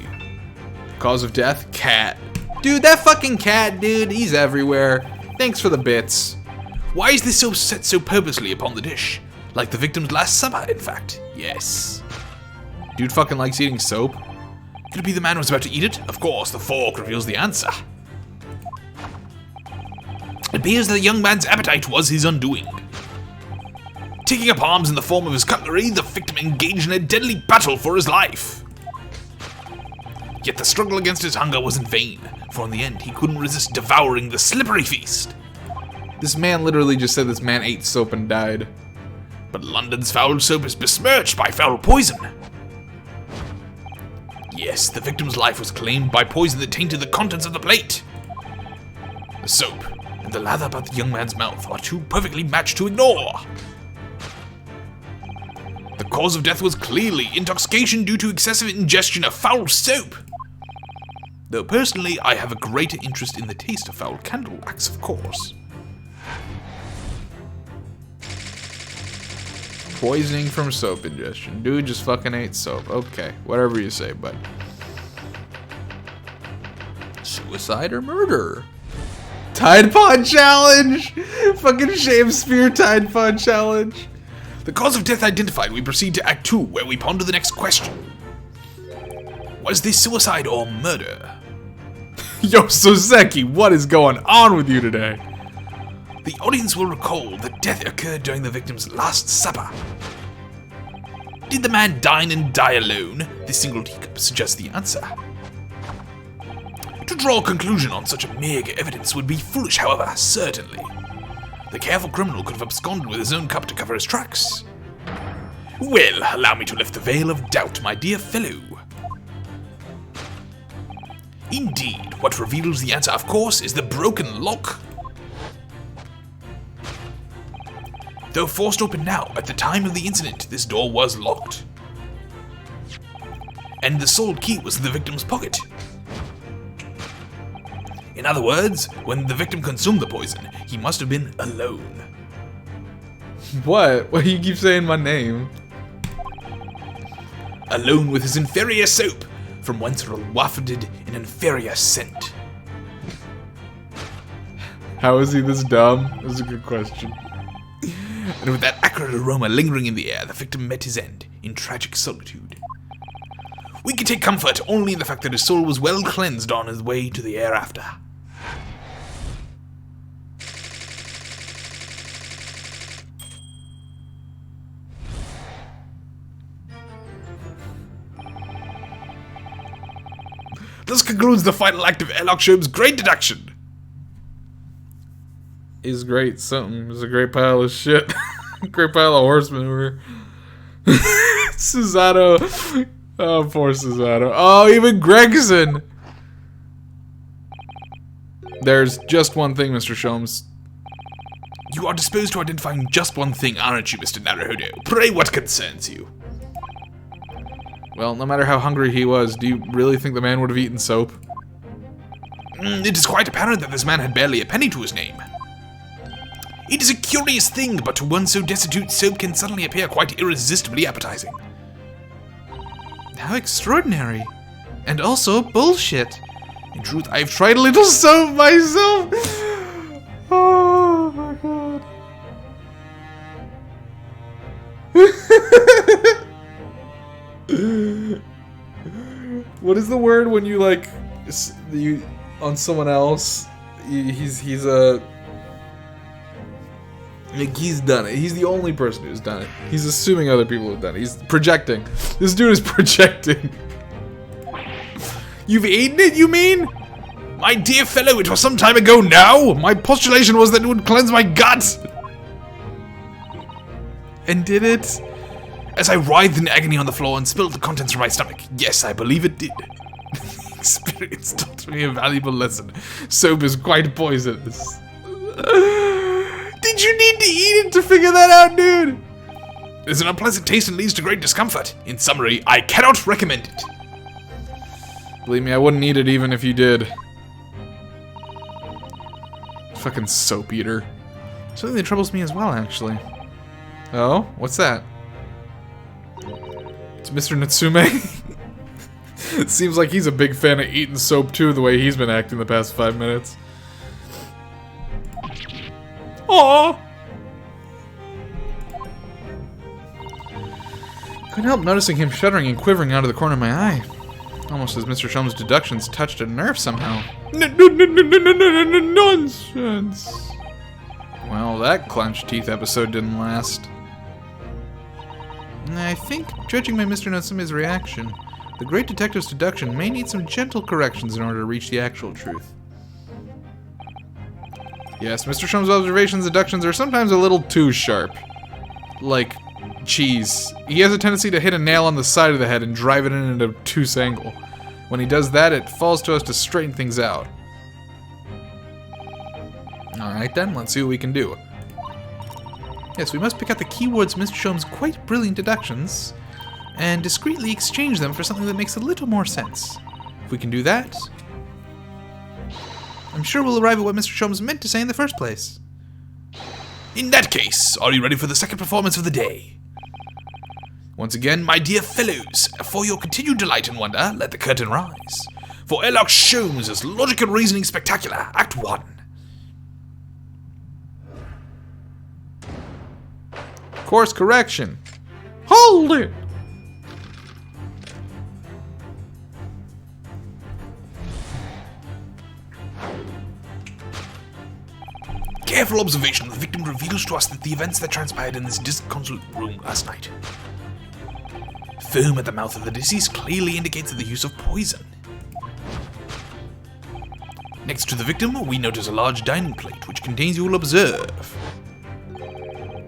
Cause of death? Cat. Dude, that fucking cat, dude, he's everywhere. Thanks for the bits. Why is this soap set so purposely upon the dish? Like the victim's last supper, in fact. Yes. Dude fucking likes eating soap. Could it be the man who was about to eat it? Of course, the fork reveals the answer. It appears that the young man's appetite was his undoing. Taking up arms in the form of his cutlery, the victim engaged in a deadly battle for his life. Yet the struggle against his hunger was in vain, for in the end he couldn't resist devouring the slippery feast. This man literally just said this man ate soap and died. But London's foul soap is besmirched by foul poison. Yes, the victim's life was claimed by poison that tainted the contents of the plate. The soap and the lather about the young man's mouth are too perfectly matched to ignore. The cause of death was clearly intoxication due to excessive ingestion of foul soap. Though personally, I have a greater interest in the taste of foul candle wax, of course. Poisoning from soap ingestion. Dude just fucking ate soap. Okay, whatever you say, bud. Suicide or murder? Tide Pod Challenge! Fucking Shakespeare Tide Pod Challenge. The cause of death identified, we proceed to Act 2, where we ponder the next question. Was this suicide or murder? Yo, Soseki, what is going on with you today? The audience will recall that death occurred during the victim's last supper. Did the man dine and die alone? This single teacup suggests the answer. To draw a conclusion on such a meagre evidence would be foolish, however, certainly. The careful criminal could have absconded with his own cup to cover his tracks. Well, allow me to lift the veil of doubt, my dear fellow. Indeed, what reveals the answer, of course, is the broken lock. Though forced open now, at the time of the incident, this door was locked. And the sold key was in the victim's pocket. In other words, when the victim consumed the poison, he must have been alone. What? Why do you keep saying my name? Alone with his inferior soap, from whence it wafted an inferior scent. How is he this dumb? That's a good question. And with that acrid aroma lingering in the air, the victim met his end in tragic solitude. We can take comfort only in the fact that his soul was well cleansed on his way to the hereafter. This concludes the final act of Airlock Shope's great deduction. Is great something. It's a great pile of shit. Great pile of horse manure. Susato. Oh, poor Susato. Oh, even Gregson. There's just one thing, Mr. Sholmes. You are disposed to identifying just one thing, aren't you, Mr. Naruhodo? Pray, what concerns you? Well, no matter how hungry he was, do you really think the man would have eaten soap? It is quite apparent that this man had barely a penny to his name. It is a curious thing, but to one so destitute, soap can suddenly appear quite irresistibly appetizing. How extraordinary. And also bullshit. In truth, I've tried a little soap myself. Oh my god. What is the word when you like you on someone else? He's a like he's done it. He's the only person who's done it. He's assuming other people have done it. He's projecting. This dude is projecting. You've eaten it, you mean? My dear fellow, it was some time ago now. My postulation was that it would cleanse my gut. And did it? As I writhed in agony on the floor and spilled the contents from my stomach. Yes, I believe it did. Experience taught me a valuable lesson. Soap is quite poisonous. Did you need to eat it to figure that out, dude? There's an unpleasant taste and leads to great discomfort. In summary, I cannot recommend it. Believe me, I wouldn't eat it even if you did. Fucking soap eater. Something that troubles me as well, actually. Oh? What's that? It's Mr. Natsume. It seems like he's a big fan of eating soap too, the way he's been acting the past 5 minutes. Aww! Couldn't help noticing him shuddering and quivering out of the corner of my eye. Almost as Mr. Shum's deductions touched a nerve somehow. Nonsense! Well, that clenched teeth episode didn't last. I think, judging by Mr. Natsume's reaction, the great detective's deduction may need some gentle corrections in order to reach the actual truth. Yes, Mr. Shum's observations and deductions are sometimes a little too sharp. Like cheese. He has a tendency to hit a nail on the side of the head and drive it in at an obtuse angle. When he does that, it falls to us to straighten things out. Alright then, let's see what we can do. Yes, we must pick out the keywords Mr. Shum's quite brilliant deductions and discreetly exchange them for something that makes a little more sense. If we can do that, I'm sure we'll arrive at what Mr. Shum's meant to say in the first place. In that case, are you ready for the second performance of the day? Once again, my dear fellows, for your continued delight and wonder, let the curtain rise. For Airlock Sholmes' Logic and Reasoning Spectacular, Act 1. Course correction. Hold it! Careful observation of the victim reveals to us that the events that transpired in this disconsolate room last night. Foam at the mouth of the deceased clearly indicates the use of poison. Next to the victim, we notice a large dining plate, which contains, you will observe,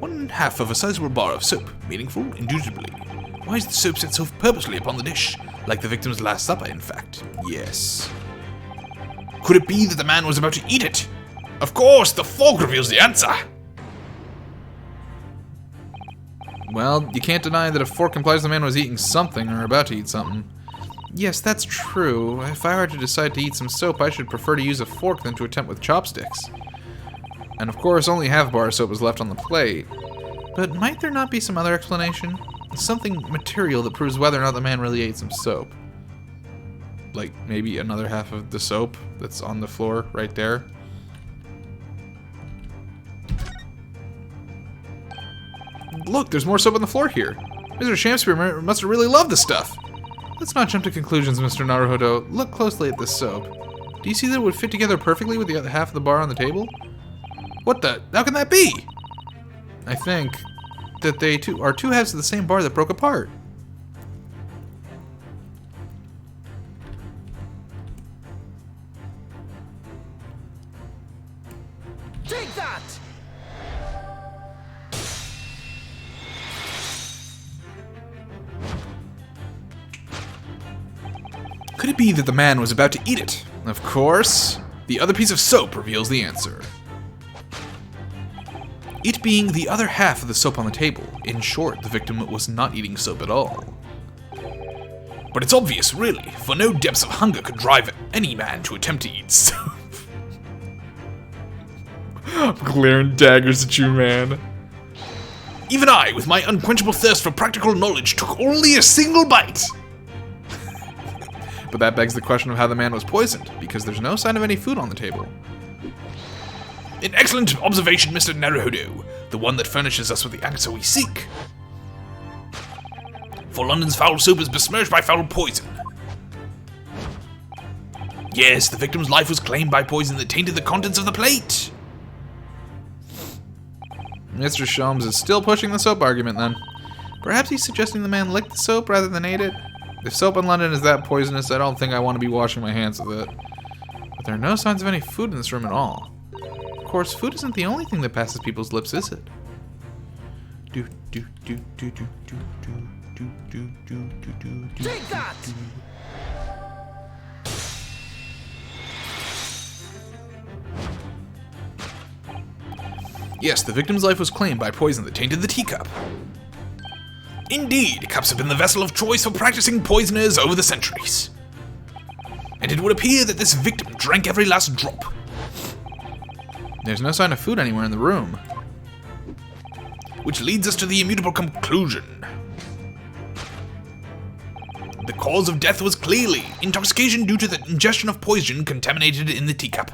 1/2 of a sizable bar of soap, meaningful, indubitably. Why is the soap set so purposely upon the dish? Like the victim's last supper, in fact. Yes. Could it be that the man was about to eat it? Of course, the fork reveals the answer. Well, you can't deny that a fork implies the man was eating something or about to eat something. Yes, that's true. If I were to decide to eat some soap, I should prefer to use a fork than to attempt with chopsticks. And of course, only half bar of soap was left on the plate. But might there not be some other explanation? Something material that proves whether or not the man really ate some soap. Like, maybe another half of the soap that's on the floor right there. Look, there's more soap on the floor here. Mr. Shakespeare must have really loved this stuff. Let's not jump to conclusions, Mr. Naruhodo. Look closely at this soap. Do you see that it would fit together perfectly with the other half of the bar on the table? What the? How can that be? I think that they are two halves of the same bar that broke apart. Take that! Could it be that the man was about to eat it? Of course. The other piece of soap reveals the answer. It being the other half of the soap on the table. In short, the victim was not eating soap at all. But it's obvious, really, for no depths of hunger could drive any man to attempt to eat soap. I'm glaring daggers at you, man. Even I, with my unquenchable thirst for practical knowledge, took only a single bite. But that begs the question of how the man was poisoned, because there's no sign of any food on the table. An excellent observation, Mr. Naruhodo, the one that furnishes us with the answer we seek. For London's foul soap is besmirched by foul poison. Yes, the victim's life was claimed by poison that tainted the contents of the plate. Mr. Sholmes is still pushing the soap argument, then. Perhaps he's suggesting the man licked the soap rather than ate it? If soap in London is that poisonous, I don't think I want to be washing my hands with it. But there are no signs of any food in this room at all. Of course, food isn't the only thing that passes people's lips, is it? Take that! Yes, the victim's life was claimed by poison that tainted the teacup. Indeed, cups have been the vessel of choice for practicing poisoners over the centuries. And it would appear that this victim drank every last drop. There's no sign of food anywhere in the room. Which leads us to the immutable conclusion. The cause of death was clearly intoxication due to the ingestion of poison contaminated in the teacup.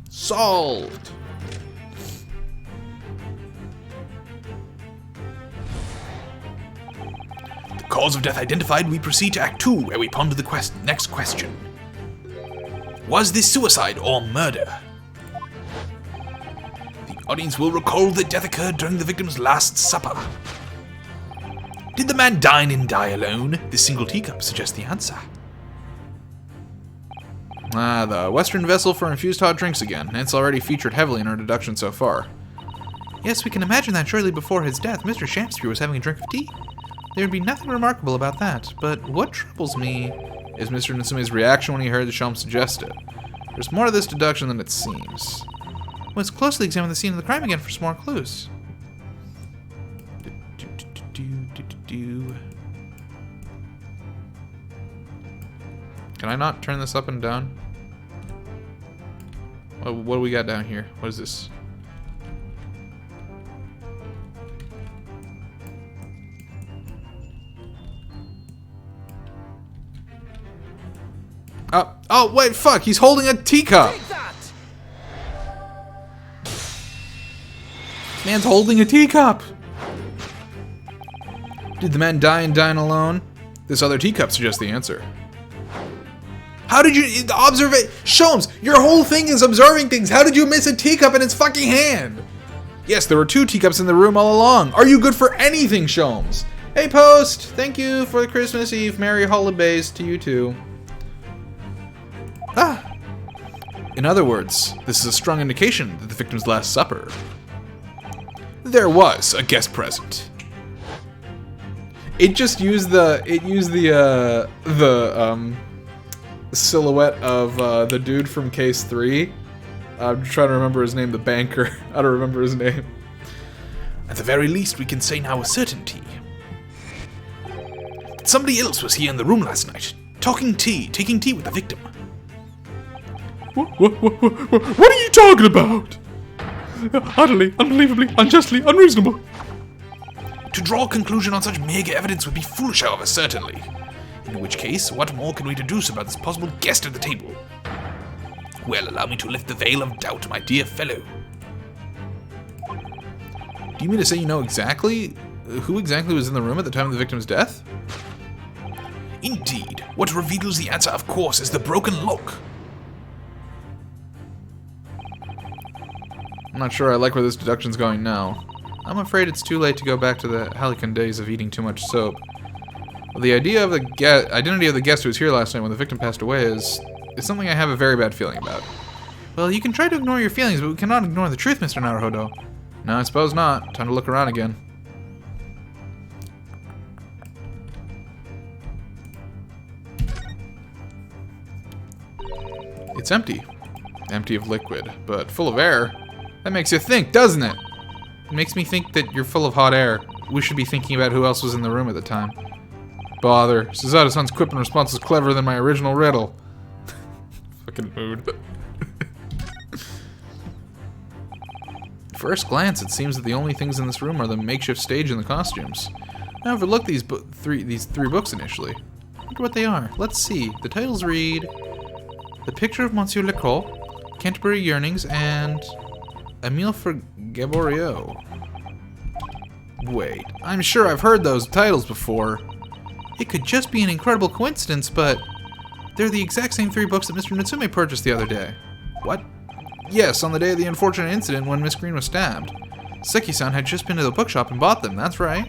Solved! The cause of death identified, we proceed to Act 2, where we ponder the next question. Was this suicide or murder? The audience will recall that death occurred during the victim's last supper. Did the man dine and die alone? This single teacup suggests the answer. Ah, the Western vessel for infused hot drinks again. It's already featured heavily in our deduction so far. Yes, we can imagine that shortly before his death, Mr. Shakespeare was having a drink of tea. There would be nothing remarkable about that, but what troubles me is Mr. Natsume's reaction when he heard the Sholmes suggest it. There's more to this deduction than it seems. Let's closely examine the scene of the crime again for some more clues. Can I not turn this up and down? What do we got down here? What is this? Oh, wait, fuck, he's holding a teacup. Man's holding a teacup. Did the man die and dine alone? This other teacup suggests the answer. How did you observe it? Sholmes, your whole thing is observing things. How did you miss a teacup in its fucking hand? Yes, there were 2 teacups in the room all along. Are you good for anything, Sholmes? Hey, Post, thank you for the Christmas Eve. Merry holidays to you too. Ah. In other words, this is a strong indication that the victim's last supper. There was a guest present. It just used the silhouette of the dude from Case 3. I'm trying to remember his name, the banker. I don't remember his name. At the very least, we can say now with certainty that somebody else was here in the room last night, taking tea with the victim. What are you talking about? Utterly, unbelievably, unjustly, unreasonable. To draw a conclusion on such meager evidence would be foolish, however, certainly. In which case, what more can we deduce about this possible guest at the table? Well, allow me to lift the veil of doubt, my dear fellow. Do you mean to say you know exactly who exactly was in the room at the time of the victim's death? Indeed. What reveals the answer, of course, is the broken lock. I'm not sure I like where this deduction's going now. I'm afraid it's too late to go back to the Halcyon days of eating too much soap. Well, the idea of the identity of the guest who was here last night when the victim passed away is something I have a very bad feeling about. Well, you can try to ignore your feelings, but we cannot ignore the truth, Mr. Naruhodo. No, I suppose not. Time to look around again. It's empty. Empty of liquid, but full of air. That makes you think, doesn't it? It makes me think that you're full of hot air. We should be thinking about who else was in the room at the time. Bother. Suzato-san's quip and response is cleverer than my original riddle. Fucking mood. First glance, it seems that the only things in this room are the makeshift stage and the costumes. I overlooked these three books initially. I wonder what they are. Let's see. The titles read The Picture of Monsieur Lecroix, Canterbury Yearnings, and A Meal for Gaboriau. Wait, I'm sure I've heard those titles before. It could just be an incredible coincidence, but they're the exact same 3 books that Mr. Natsume purchased the other day. What? Yes, on the day of the unfortunate incident when Miss Green was stabbed. Seki-san had just been to the bookshop and bought them, that's right.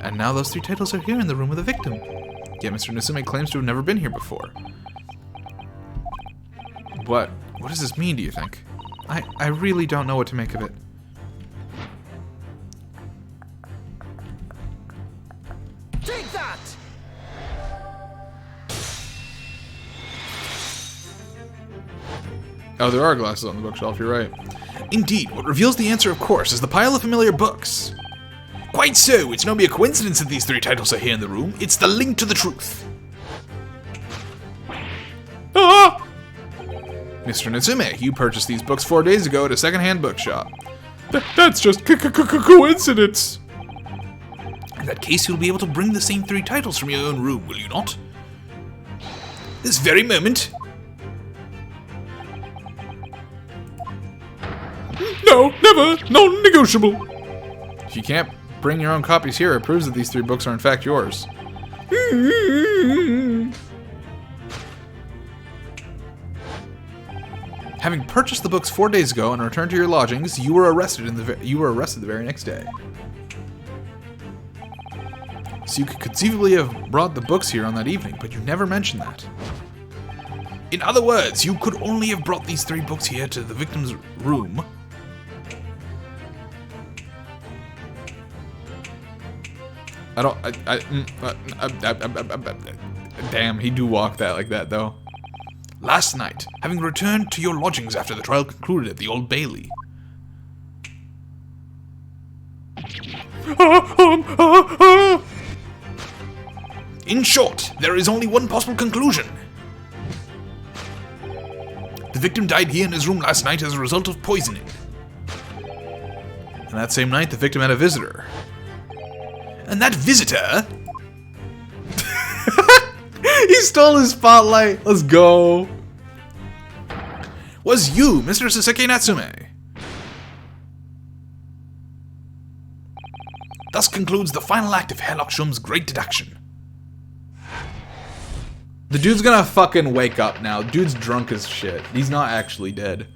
And now those 3 titles are here in the room of the victim. Yet Mr. Natsume claims to have never been here before. What does this mean, do you think? I really don't know what to make of it. Take that! Oh, there are glasses on the bookshelf, you're right. Indeed, what reveals the answer, of course, is the pile of familiar books. Quite so, it's no mere coincidence that these 3 titles are here in the room. It's the link to the truth. Ah! Mr. Natsume, you purchased these books 4 days ago at a second-hand bookshop. That's just coincidence. In that case, you'll be able to bring the same 3 titles from your own room, will you not? This very moment. No, never, non-negotiable. If you can't bring your own copies here, it proves that these 3 books are in fact yours. Having purchased the books 4 days ago and returned to your lodgings, you were arrested the very next day. So you could conceivably have brought the books here on that evening, but you never mentioned that. In other words, you could only have brought these 3 books here to the victim's room. Damn, he do walk that like that, though. Last night, having returned to your lodgings after the trial concluded at the Old Bailey. In short, there is only one possible conclusion. The victim died here in his room last night as a result of poisoning. And that same night, the victim had a visitor. And that visitor... He stole his spotlight. Let's go. was you, Mr. Saseki Natsume. Thus concludes the final act of Herlock Sholmes' great deduction. The dude's gonna fucking wake up now. Dude's drunk as shit. He's not actually dead.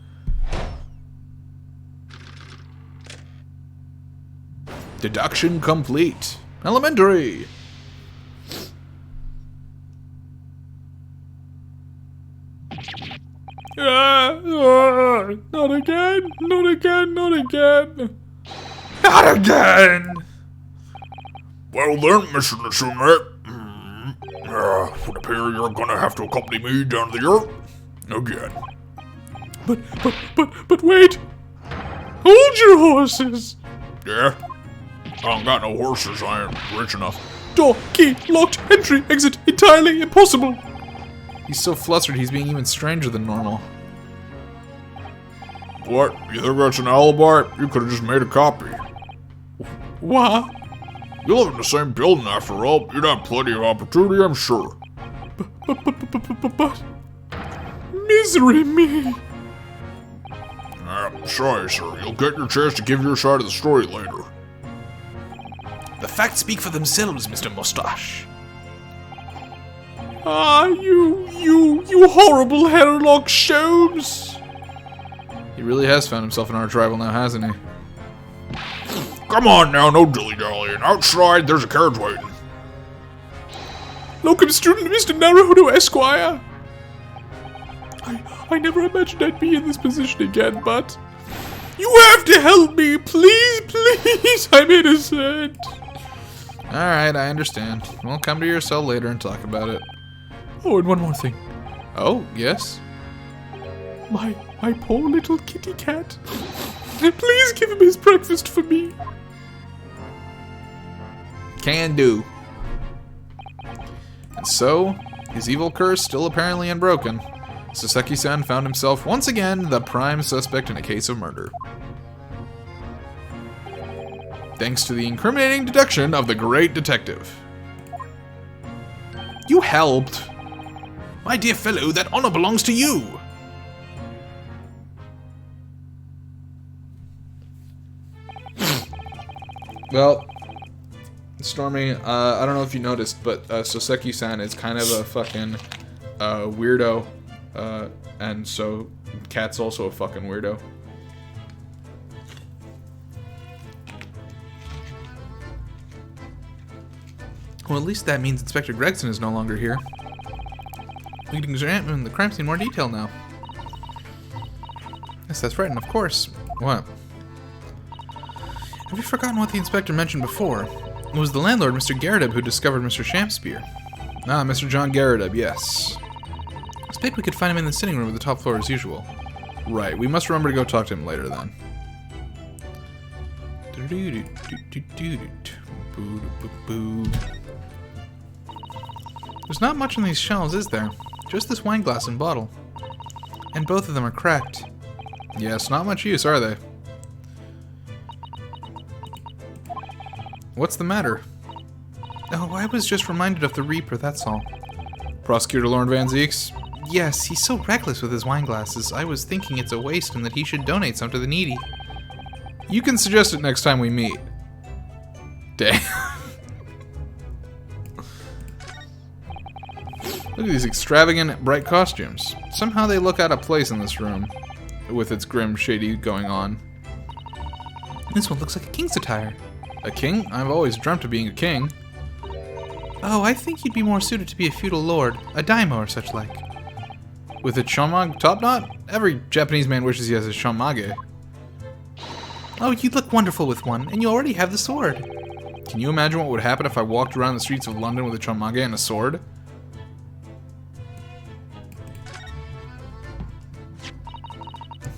Deduction complete. Elementary. Not again, not again, not again. Not again! Well then, Mr. Natsume, would appear you're gonna have to accompany me down the earth again. But wait. Hold your horses. Yeah? I don't got no horses, I ain't rich enough. Door, key, locked, entry, exit, entirely impossible. He's so flustered, he's being even stranger than normal. What? You think that's an alibi? You could've just made a copy. What? You live in the same building after all. You'd have plenty of opportunity, I'm sure. But misery me. Sorry, sir. You'll get your chance to give your side of the story later. The facts speak for themselves, Mr. Mustache. Ah, you horrible Herlock Sholmes. He really has found himself an arch rival now, hasn't he? Come on now, no dilly-dallying. Outside, there's a carriage waiting. Locum student Mr. Naruhodo, Esquire. I never imagined I'd be in this position again, but you have to help me, please, please. I'm innocent. Alright, I understand. We'll come to your cell later and talk about it. Oh, and one more thing. Oh, yes? My poor little kitty cat. Please give him his breakfast for me. Can do. And so, his evil curse still apparently unbroken, Saseki-san found himself once again the prime suspect in a case of murder. Thanks to the incriminating deduction of the great detective. You helped. My dear fellow, that honor belongs to you. Well, Stormy, I don't know if you noticed, but Soseki-san is kind of a fucking weirdo, and so Cat's also a fucking weirdo. Well, at least that means Inspector Gregson is no longer here. We can examine the crime scene in more detail now. Yes, that's right, and of course... What? Have you forgotten what the inspector mentioned before? It was the landlord, Mr. Garrideb, who discovered Mr. Shampspeare. Ah, Mr. John Garrideb, yes. I suspect we could find him in the sitting room of the top floor as usual. Right, we must remember to go talk to him later then. There's not much on these shelves, is there? Just this wine glass and bottle. And both of them are cracked. Yes, not much use, are they? What's the matter? Oh, I was just reminded of the Reaper, that's all. Prosecutor Lauren Van Zeeks? Yes, he's so reckless with his wine glasses. I was thinking it's a waste and that he should donate some to the needy. You can suggest it next time we meet. Damn. Look at these extravagant, bright costumes. Somehow they look out of place in this room, with its grim, shady going on. This one looks like a king's attire. A king? I've always dreamt of being a king. Oh, I think you'd be more suited to be a feudal lord, a daimyo or such like. With a chonmage top knot? Every Japanese man wishes he has a chonmage. Oh, you'd look wonderful with one, and you already have the sword. Can you imagine what would happen if I walked around the streets of London with a chonmage and a sword?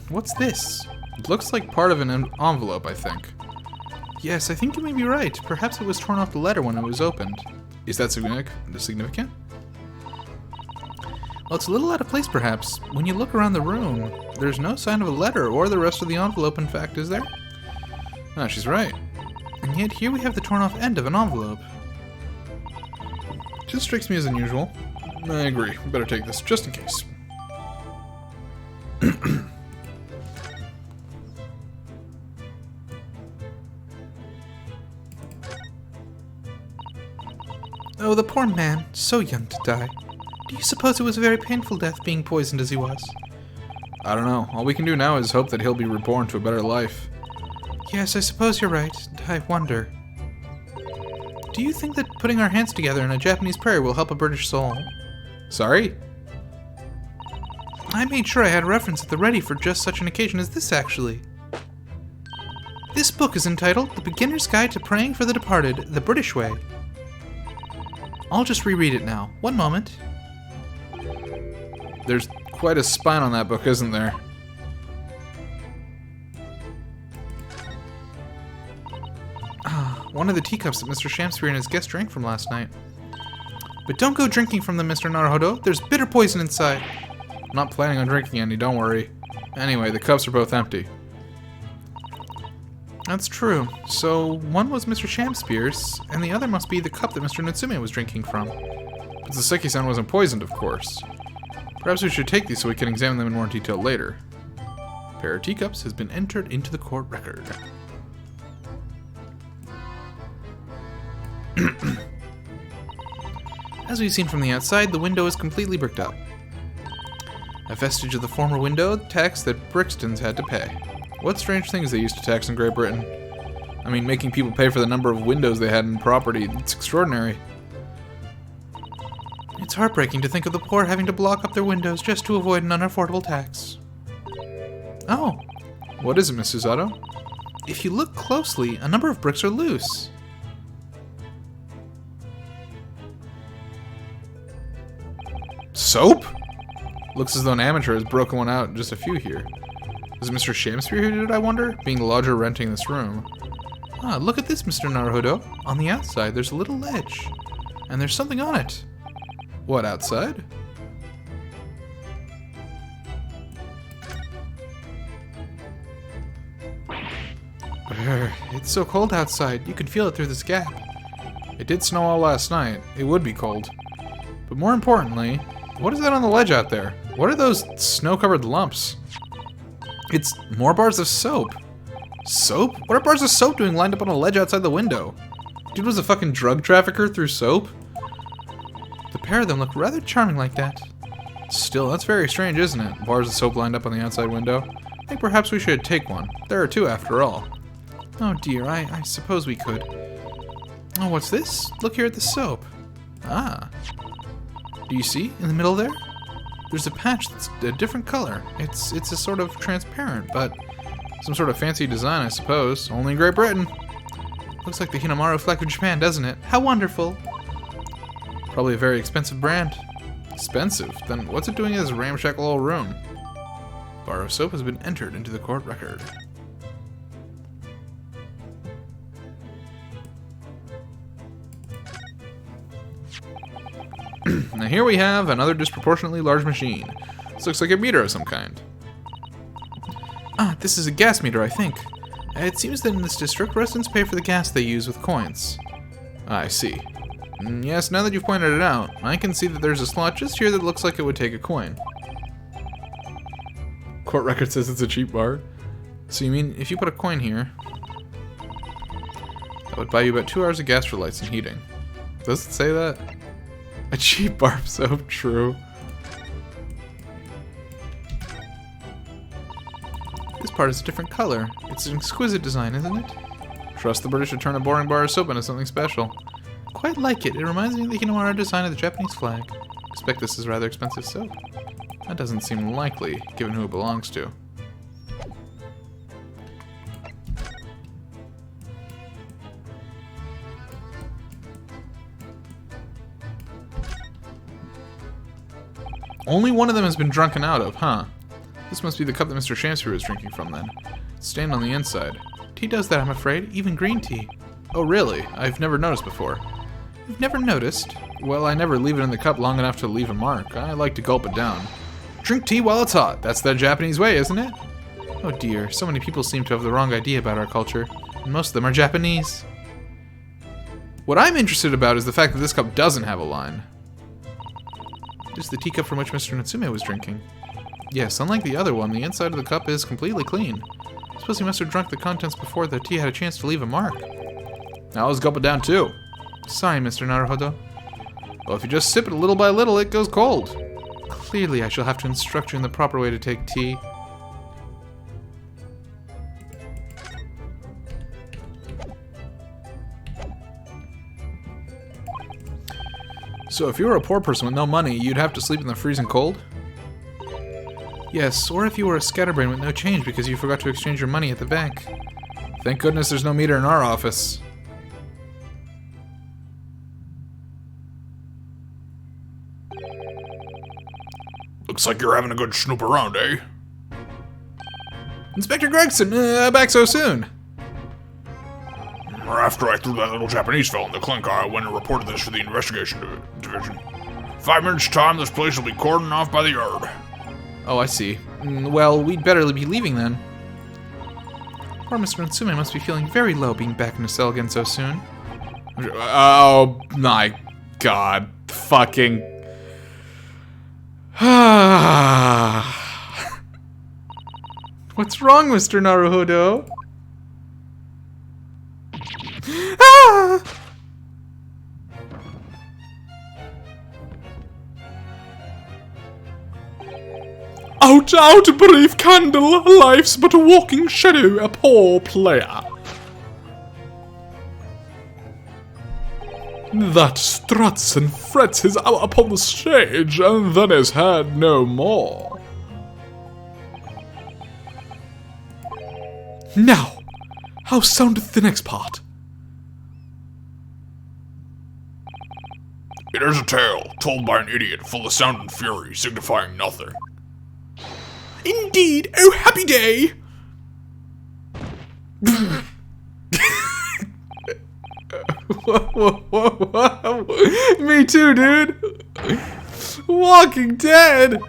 What's this? It looks like part of an envelope, I think. Yes, I think you may be right. Perhaps it was torn off the letter when it was opened. Is that significant? Well, it's a little out of place, perhaps. When you look around the room, there's no sign of a letter or the rest of the envelope, in fact, is there? Ah, she's right. And yet here we have the torn off end of an envelope. Just strikes me as unusual. I agree. We better take this, just in case. Oh, the poor man, so young to die. Do you suppose it was a very painful death, being poisoned as he was? I don't know. All we can do now is hope that he'll be reborn to a better life. Yes, I suppose you're right. I wonder. Do you think that putting our hands together in a Japanese prayer will help a British soul? Sorry? I made sure I had a reference at the ready for just such an occasion as this, actually. This book is entitled The Beginner's Guide to Praying for the Departed, the British Way. I'll just reread it now. One moment. There's quite a spine on that book, isn't there? Ah, one of the teacups that Mr. Shamspeare and his guest drank from last night. But don't go drinking from them, Mr. Naruhodo. There's bitter poison inside. I'm not planning on drinking any, don't worry. Anyway, the cups are both empty. That's true. So, one was Mr. Shamspeare's, and the other must be the cup that Mr. Natsume was drinking from. But Saseki-san wasn't poisoned, of course. Perhaps we should take these so we can examine them in more detail later. A pair of teacups has been entered into the court record. As we've seen from the outside, the window is completely bricked up. A vestige of the former window tax that Brixtons had to pay. What strange things they used to tax in Great Britain. I mean, making people pay for the number of windows they had in property. It's extraordinary. It's heartbreaking to think of the poor having to block up their windows just to avoid an unaffordable tax. Oh, What is it, Miss Susato? if you look closely, a number of bricks are loose. Soap? Looks as though an amateur has broken one out, just a few here. Is it Mr. Shamspeare who did it, I wonder? Being the lodger renting this room. Ah, look at this, Mr. Naruhodo. On the outside, there's a little ledge. And there's something on it. What, outside? It's so cold outside, you can feel it through this gap. It did snow all last night. It would be cold. But more importantly, what is that on the ledge out there? What are those snow-covered lumps? It's more bars of soap. Soap? What are bars of soap doing lined up on a ledge outside the window? Dude was a fucking drug trafficker through soap? The pair of them look rather charming like that. Still, that's very strange, isn't it? Bars of soap lined up on the outside window. I think perhaps we should take one. There are two after all. Oh dear, I suppose we could. Oh, what's this? Look here at the soap. Ah. Do you see, in the middle there? There's a patch that's a different color. It's a sort of transparent, but Some sort of fancy design, I suppose. Only in Great Britain. looks like the Hinamaru flag of Japan, doesn't it? How wonderful! Probably a very expensive brand. Expensive? Then what's it doing in this ramshackle old room? Bar of soap has been entered into the court record. Now here we have another disproportionately large machine. This looks like a meter of some kind. Ah, this is a gas meter, I think. It seems that in this district, residents pay for the gas they use with coins. I see. Yes, now that you've pointed it out, I can see that there's a slot just here that looks like it would take a coin. Court record says it's a cheap bar. So you mean if you put a coin here, that would buy you about 2 hours of gas for lights and heating. Does it say that? A cheap bar of soap, true. This part is a different color. It's an exquisite design, isn't it? Trust the British to turn a boring bar of soap into something special. Quite like it. It reminds me of the Hinamaru design of the Japanese flag. Expect this is rather expensive soap. That doesn't seem likely, given who it belongs to. Only one of them has been drunken out of, huh? This must be the cup that Mr. Shamspeare was drinking from, then. It's stained on the inside. Tea does that, I'm afraid. Even green tea. Oh, really? I've never noticed before. You've never noticed? Well, I never leave it in the cup long enough to leave a mark. I like to gulp it down. Drink tea while it's hot. That's the Japanese way, isn't it? Oh dear, so many people seem to have the wrong idea about our culture. And most of them are Japanese. What I'm interested about is the fact that this cup doesn't have a line. This is the teacup from which Mr. Natsume was drinking. Yes, unlike the other one, the inside of the cup is completely clean. I suppose he must have drunk the contents before the tea had a chance to leave a mark. Now let's gulp it down too. Sorry, Mr. Naruhodo. Well, if you just sip it little by little, it goes cold. Clearly, I shall have to instruct you in the proper way to take tea. So if you were a poor person with no money, you'd have to sleep in the freezing cold? Yes, or if you were a scatterbrain with no change because you forgot to exchange your money at the bank. Thank goodness there's no meter in our office. Looks like you're having a good snoop around, eh? Inspector Gregson, back so soon. After I threw that little Japanese fellow in the clink, I went and reported this for the investigation division. 5 minutes time, this place will be cordoned off by the yard. Oh, I see. Well, we'd better be leaving then. Poor Mr. Natsume must be feeling very low being back in a cell again so soon. Oh my god. Fucking... What's wrong, Mr. Naruhodo? Out, out, brief candle, life's but a walking shadow, a poor player. That struts and frets his hour upon the stage, and then is heard no more. Now, how soundeth the next part? It is a tale told by an idiot, full of sound and fury, signifying nothing. Indeed, oh happy day! Whoa. Me too, dude. Walking Dead.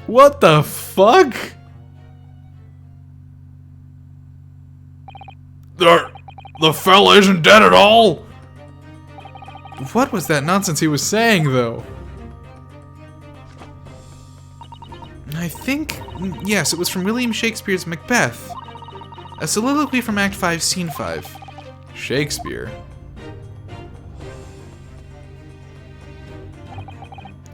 What the fuck? The fella isn't dead at all? What was that nonsense he was saying, though? I think, yes, it was from William Shakespeare's Macbeth. A soliloquy from Act 5, Scene 5. Shakespeare.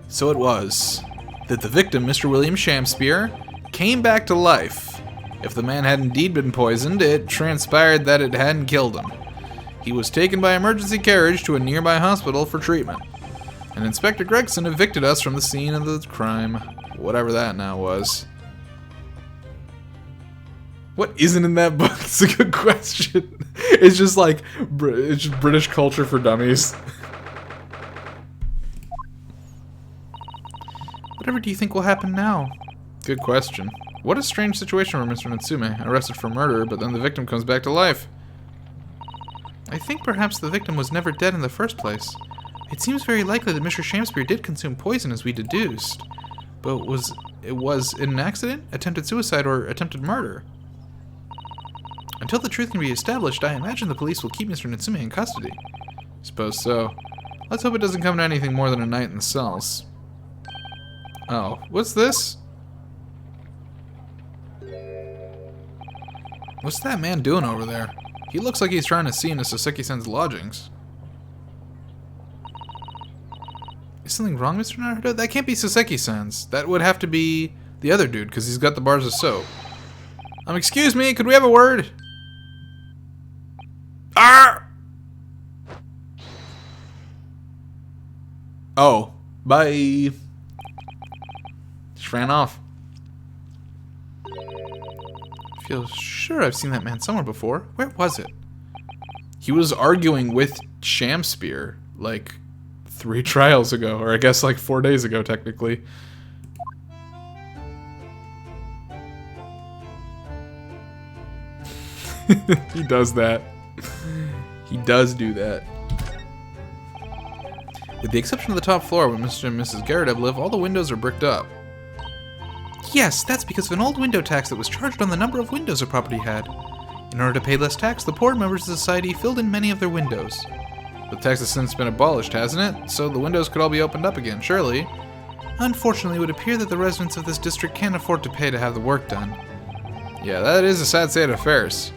So it was that the victim, Mr. William Shakespeare, came back to life. If the man had indeed been poisoned, it transpired that it hadn't killed him. He was taken by emergency carriage to a nearby hospital for treatment. And Inspector Gregson evicted us from the scene of the crime. Whatever that now was. What isn't in that book? It's a good question. It's just like, it's just British culture for dummies. Whatever do you think will happen now? Good question. What a strange situation for Mr. Natsume, arrested for murder, but then the victim comes back to life. I think perhaps the victim was never dead in the first place. It seems very likely that Mr. Shakespeare did consume poison as we deduced. But was it an accident, attempted suicide, or attempted murder? Until the truth can be established, I imagine the police will keep Mr. Natsume in custody. Suppose so. Let's hope it doesn't come to anything more than a night in the cells. Oh, what's this? What's that man doing over there? He looks like he's trying to see into Soseki-sen's lodgings. Is something wrong, Mr. Naruhodo? That can't be Soseki-sen's. That would have to be the other dude, because he's got the bars of soap. Excuse me, could we have a word? Ah! Oh, bye. Just ran off. I feel sure I've seen that man somewhere before. Where was it? He was arguing with Shakespeare, like 3 trials ago, or I guess like 4 days ago, technically. He does that. He does do that. With the exception of the top floor where Mr. and Mrs. Garrett live, all the windows are bricked up. Yes, that's because of an old window tax that was charged on the number of windows a property had. In order to pay less tax, the poor members of society filled in many of their windows. The tax has since been abolished, hasn't it? So the windows could all be opened up again, surely. Unfortunately, it would appear that the residents of this district can't afford to pay to have the work done. Yeah, that is a sad state of affairs.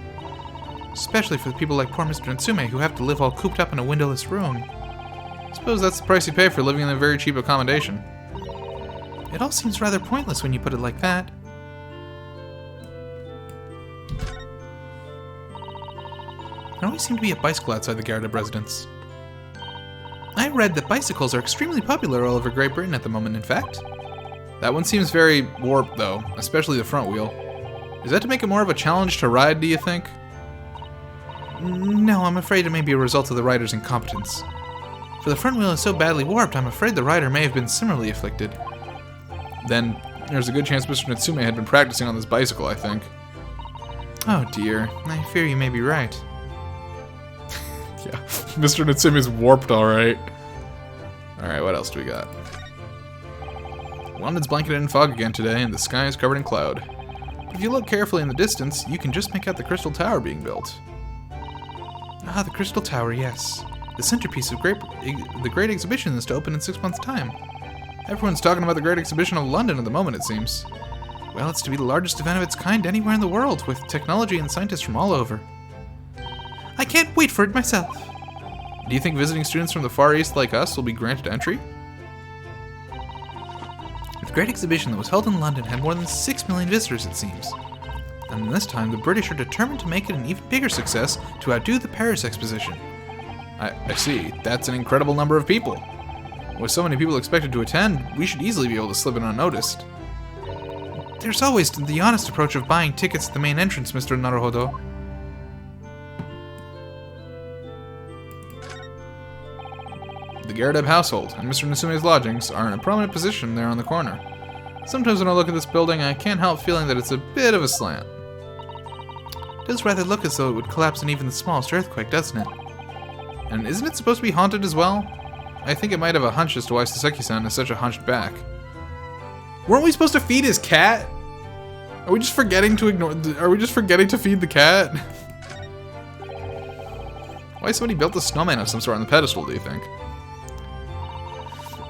Especially for the people like poor Mr. Natsume who have to live all cooped up in a windowless room. I suppose that's the price you pay for living in a very cheap accommodation. It all seems rather pointless when you put it like that. There always seemed to be a bicycle outside the Garrett residence. I read that bicycles are extremely popular all over Great Britain at the moment, in fact. That one seems very warped, though, especially the front wheel. Is that to make it more of a challenge to ride, do you think? No, I'm afraid it may be a result of the rider's incompetence. For the front wheel is so badly warped, I'm afraid the rider may have been similarly afflicted. Then there's a good chance Mr. Natsume had been practicing on this bicycle, I think. Oh dear, I fear you may be right. Yeah, Mr. Natsume is warped, alright. Alright, what else do we got? London's blanketed in fog again today, and the sky is covered in cloud. But if you look carefully in the distance, you can just make out the Crystal Tower being built. Ah, the Crystal Tower, yes. The centerpiece of the Great Exhibition is to open in 6 months' time. Everyone's talking about the Great Exhibition of London at the moment, it seems. Well, it's to be the largest event of its kind anywhere in the world, with technology and scientists from all over. I can't wait for it myself. Do you think visiting students from the Far East like us will be granted entry? The Great Exhibition that was held in London had more than 6 million visitors, it seems. And this time, the British are determined to make it an even bigger success to outdo the Paris Exposition. I see. That's an incredible number of people. With so many people expected to attend, we should easily be able to slip in unnoticed. There's always the honest approach of buying tickets at the main entrance, Mr. Naruhodo. The Garrett household and Mr. Natsume's lodgings are in a prominent position there on the corner. Sometimes when I look at this building, I can't help feeling that it's a bit of a slant. It does rather look as though it would collapse in even the smallest earthquake, doesn't it? And isn't it supposed to be haunted as well? I think it might have a hunch as to why Saseki-san has such a hunched back. Weren't we supposed to feed his cat? Are we just forgetting to feed the cat? Why somebody built a snowman of some sort on the pedestal, do you think?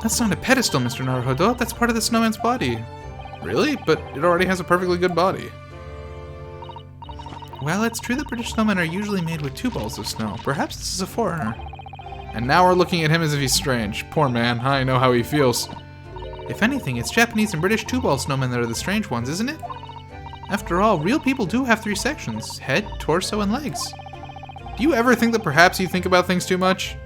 That's not a pedestal, Mr. Naruhodo. That's part of the snowman's body. Really? But it already has a perfectly good body. Well, it's true that British snowmen are usually made with 2 balls of snow. Perhaps this is a foreigner. And now we're looking at him as if he's strange. Poor man, I know how he feels. If anything, it's Japanese and British 2-ball snowmen that are the strange ones, isn't it? After all, real people do have 3 sections: head, torso, and legs. Do you ever think that perhaps you think about things too much?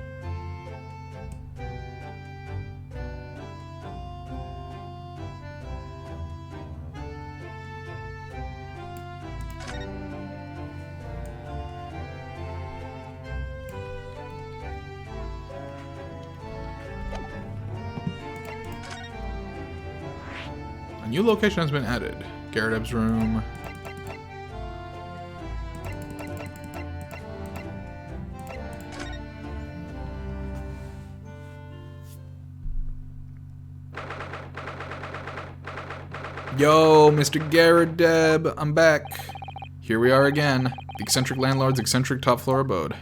A new location has been added. Garrett's room. Yo, Mr. Garrett, I'm back. Here we are again. The eccentric landlord's eccentric top floor abode.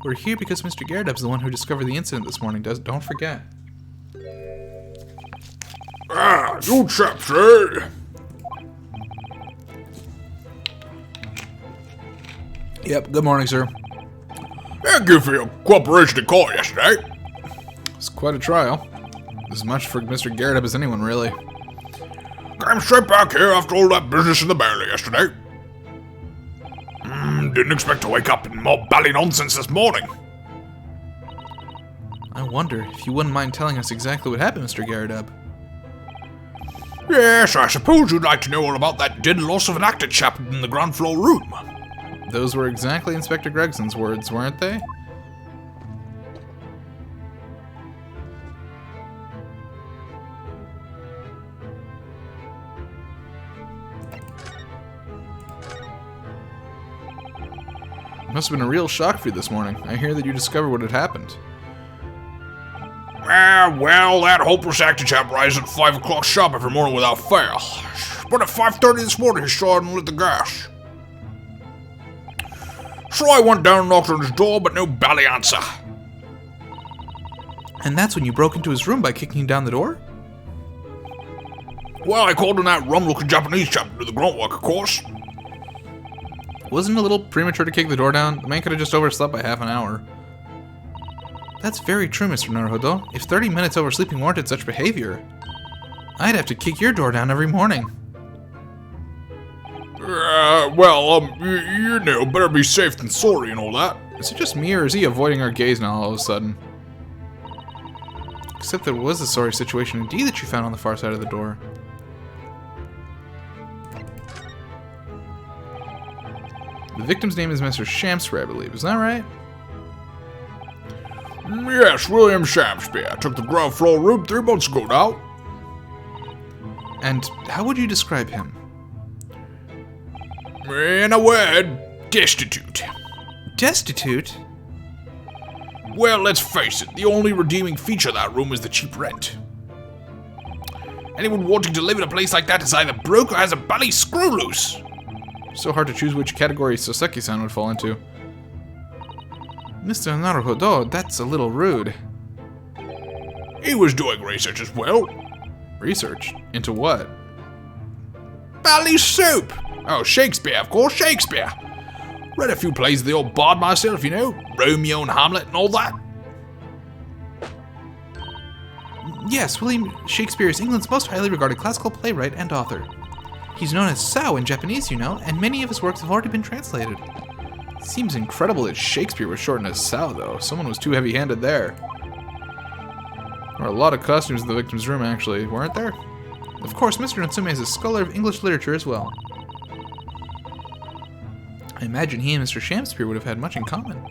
We're here because Mr. Garrett is the one who discovered the incident this morning. Don't forget. Ah, you chaps, eh? Yep, good morning, sir. Thank you for your cooperation in court yesterday. It's quite a trial. As much for Mr. Garrett as anyone, really. Came straight back here after all that business in the barley yesterday. Didn't expect to wake up in more bally nonsense this morning. I wonder if you wouldn't mind telling us exactly what happened, Mr. Garrett. Yes, I suppose you'd like to know all about that dead loss of an actor chap in the ground floor room. Those were exactly Inspector Gregson's words, weren't they? Must have been a real shock for you this morning. I hear that you discovered what had happened. Well, that hopeless actor chap rises at 5 o'clock sharp every morning without fail. But at 5:30 this morning, he saw it and lit the gas. So I went down and knocked on his door, but no bally answer. And that's when you broke into his room by kicking down the door? Well, I called on that rum-looking Japanese chap to do the grunt work, of course. Wasn't it a little premature to kick the door down? The man could have just overslept by half an hour. That's very true, Mr. Naruhodo. If 30 minutes oversleeping warranted such behavior, I'd have to kick your door down every morning. You know, better be safe than sorry and all that. Is it just me, or is he avoiding our gaze now all of a sudden? Except there was a sorry situation indeed that you found on the far side of the door. The victim's name is Mr. Shamsbury, I believe. Is that right? Yes, William Shamsbury. I took the ground floor room 3 months ago now. And how would you describe him? In a word, destitute. Destitute? Well, let's face it, the only redeeming feature of that room is the cheap rent. Anyone wanting to live in a place like that is either broke or has a bally screw loose. So hard to choose which category Soseki-san would fall into. Mr. Naruhodo, that's a little rude. He was doing research as well. Research? Into what? Bally soup! Oh, Shakespeare, of course, Shakespeare. Read a few plays of the old bard myself, you know. Romeo and Hamlet and all that. Yes, William Shakespeare is England's most highly regarded classical playwright and author. He's known as Sao in Japanese, you know, and many of his works have already been translated. Seems incredible that Shakespeare was shortened as Sao, though. Someone was too heavy-handed there. There were a lot of costumes in the victim's room, actually, weren't there? Of course, Mr. Natsume is a scholar of English literature as well. I imagine he and Mr. Shamsbury would have had much in common.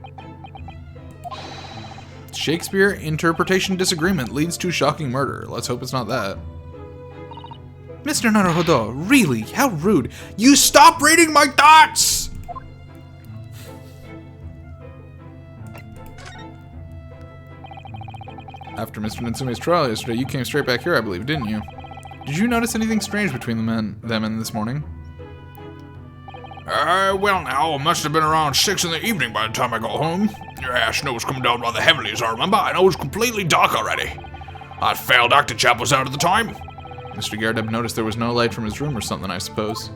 Shakespeare interpretation disagreement leads to shocking murder. Let's hope it's not that. Mr. Naruhodo, really? How rude. You stop reading my thoughts! After Mr. Natsume's trial yesterday, you came straight back here, I believe, didn't you? Did you notice anything strange between them and this morning? Well now, it must have been around 6 in the evening by the time I got home. Yeah, snow was coming down rather heavily as I remember, and it was completely dark already. That failed actor chap was out at the time. Mr. Garrett noticed there was no light from his room or something, I suppose.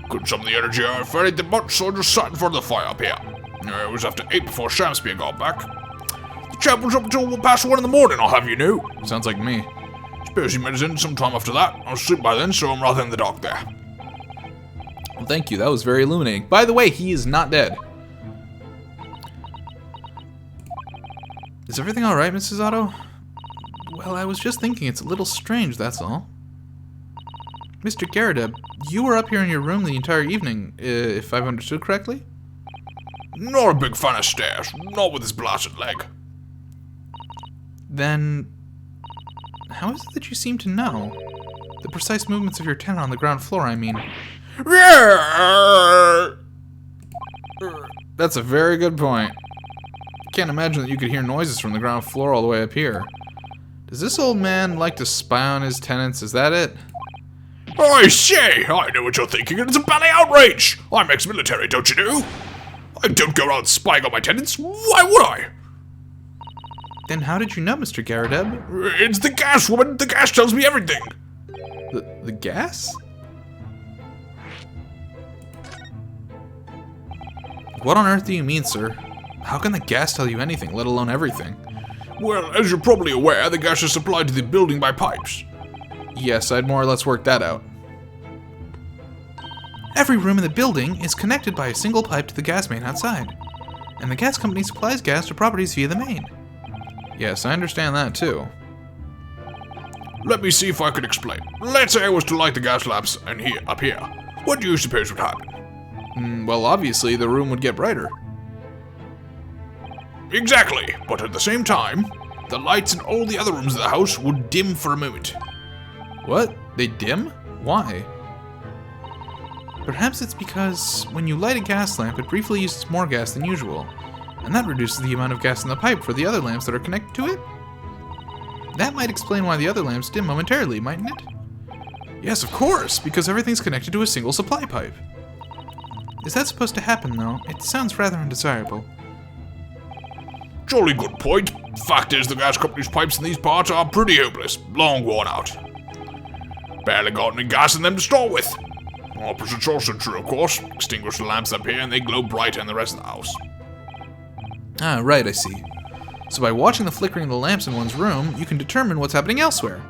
Couldn't summon the energy out for anything much, so I just sat in front of the fire up here. It was after 8 before Shamsbury got back. The chap was up until past 1 in the morning, I'll have you know. Sounds like me. Suppose he met us in sometime after that. I was asleep by then, so I'm rather in the dark there. Well, thank you. That was very illuminating. By the way, he is not dead. Is everything alright, Mrs. Otto? Well, I was just thinking it's a little strange, that's all. Mr. Garrett, you were up here in your room the entire evening, if I've understood correctly? Not a big fan of stairs. Not with his blasted leg. Then, how is it that you seem to know? The precise movements of your tenant on the ground floor, I mean. That's a very good point. Can't imagine that you could hear noises from the ground floor all the way up here. Does this old man like to spy on his tenants? Is that it? I say, I know what you're thinking, and it's a bally outrage. I'm ex-military, don't you know? I don't go around spying on my tenants. Why would I? Then how did you know, Mr. Garradeb? It's the gas, woman. The gas tells me everything. The gas? What on earth do you mean, sir? How can the gas tell you anything, let alone everything? Well, as you're probably aware, the gas is supplied to the building by pipes. Yes, I'd more or less worked that out. Every room in the building is connected by a single pipe to the gas main outside, and the gas company supplies gas to properties via the main. Yes, I understand that too. Let me see if I can explain. Let's say I was to light the gas lamps and up here. What do you suppose would happen? Well, obviously, the room would get brighter. Exactly, but at the same time, the lights in all the other rooms of the house would dim for a moment. What? They dim? Why? Perhaps it's because when you light a gas lamp, it briefly uses more gas than usual, and that reduces the amount of gas in the pipe for the other lamps that are connected to it. That might explain why the other lamps dim momentarily, mightn't it? Yes, of course, because everything's connected to a single supply pipe. Is that supposed to happen, though? It sounds rather undesirable. Jolly good point. Fact is, the gas company's pipes in these parts are pretty hopeless, long worn out. Barely got any gas in them to start with. Opposite's also true, of course. Extinguish the lamps up here and they glow brighter in the rest of the house. Ah, right, I see. So by watching the flickering of the lamps in one's room, you can determine what's happening elsewhere.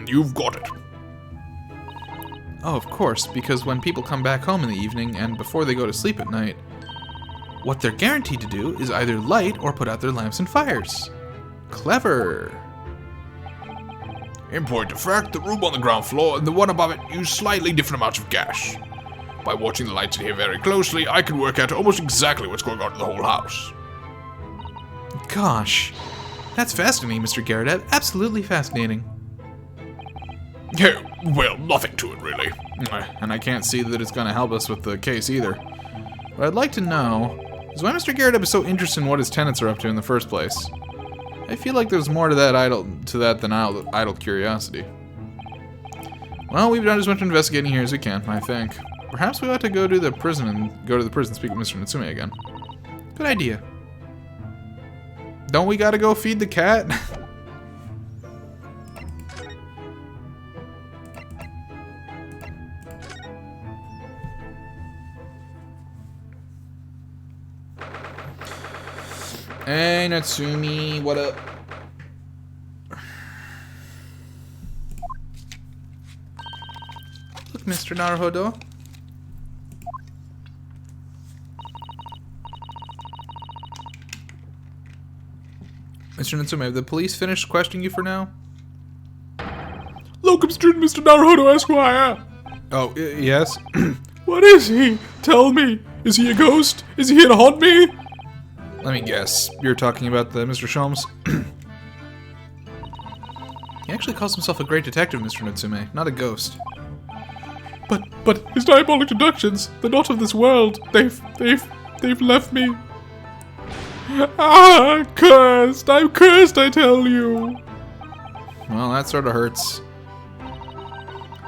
You've got it. Oh, of course, because when people come back home in the evening and before they go to sleep at night, what they're guaranteed to do is either light or put out their lamps and fires. Clever. In point of fact, the room on the ground floor and the one above it use slightly different amounts of gas. By watching the lights in here very closely, I can work out almost exactly what's going on in the whole house. Gosh, that's fascinating, Mr. Garrett. Absolutely fascinating. Yeah, well, nothing to it, really. And I can't see that it's going to help us with the case either. What I'd like to know is why Mr. Garrett is so interested in what his tenants are up to in the first place. I feel like there's more to that than idle curiosity. Well, we've done as much investigating here as we can, I think. Perhaps we ought to go to the prison and speak with Mr. Natsume again. Good idea. Don't we gotta go feed the cat? Hey, Natsumi, what up? Look, Mr. Naruhodo. Mr. Natsume, have the police finished questioning you for now? Locum student Mr. Naruhodo, Esquire. Oh, yes? What is he? Tell me. Is he a ghost? Is he here to haunt me? Let me guess. You're talking about the Mr. Sholmes? He actually calls himself a great detective, Mr. Natsume, not a ghost. But his diabolic deductions, they're not of this world. They've left me. Ah, cursed! I'm cursed, I tell you. Well, that sort of hurts.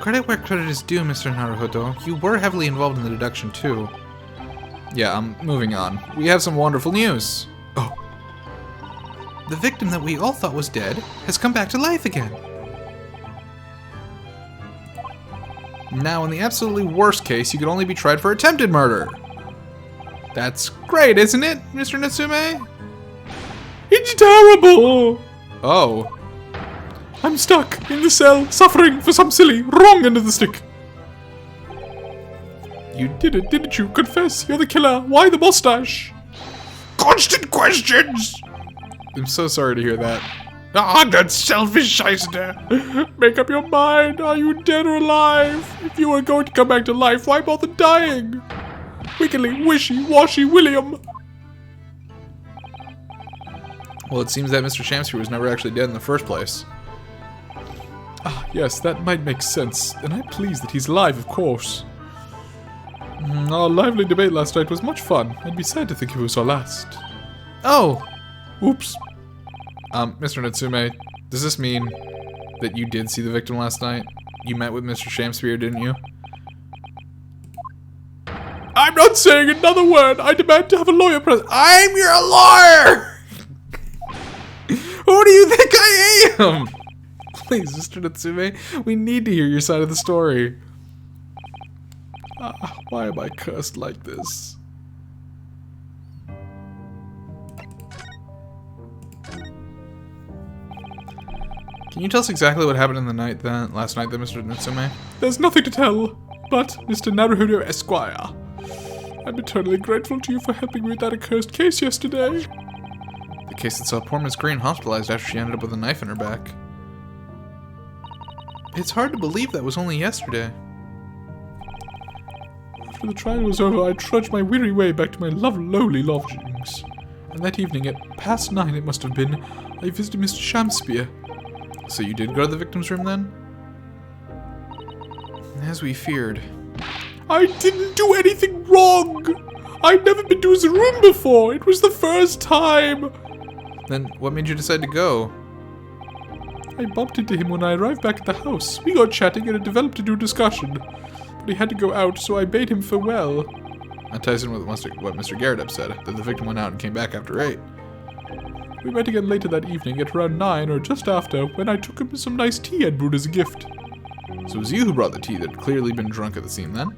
Credit where credit is due, Mr. Naruhodo. You were heavily involved in the deduction, too. Yeah, moving on. We have some wonderful news. Oh. The victim that we all thought was dead has come back to life again. Now, in the absolutely worst case, you could only be tried for attempted murder. That's great, isn't it, Mr. Natsume? It's terrible! Oh. I'm stuck in the cell, suffering for some silly wrong end of the stick. You did it, didn't you? Confess, you're the killer. Why the mustache? Constant questions! I'm so sorry to hear that. Ah, that selfish shyster. Make up your mind. Are you dead or alive? If you were going to come back to life, why bother dying? Wiggly, wishy-washy William. Well, it seems that Mr. Shamsbury was never actually dead in the first place. Ah, yes, that might make sense. And I'm pleased that he's alive, of course. Our lively debate last night was much fun. I'd be sad to think it was our last. Oh! Oops. Mr. Natsume, does this mean that you did see the victim last night? You met with Mr. Shamsbury, didn't you? I'm not saying another word. I demand to have a lawyer present. I'm your lawyer! Who do you think I am? Please, Mr. Natsume, we need to hear your side of the story. Why am I cursed like this? Can you tell us exactly what happened in the night then, last night then, Mr. Natsume? There's nothing to tell, but Mr. Naruhodo Esquire, I'm eternally grateful to you for helping me with that accursed case yesterday. The case that saw poor Miss Green hospitalized after she ended up with a knife in her back. It's hard to believe that was only yesterday. After the trial was over, I trudged my weary way back to my lowly lodgings. And that evening, at 9:30 it must have been, I visited Mr. Shamsbury. So you did go to the victim's room then? As we feared. I didn't do anything wrong! I'd never been to his room before! It was the first time! Then what made you decide to go? I bumped into him when I arrived back at the house. We got chatting and it developed into a discussion. But he had to go out, so I bade him farewell. That ties in with what Mr. Garrett said, that the victim went out and came back after 8. We met again later that evening at around 9 or just after, when I took him some nice tea I'd brewed as a gift. So it was you who brought the tea that had clearly been drunk at the scene then?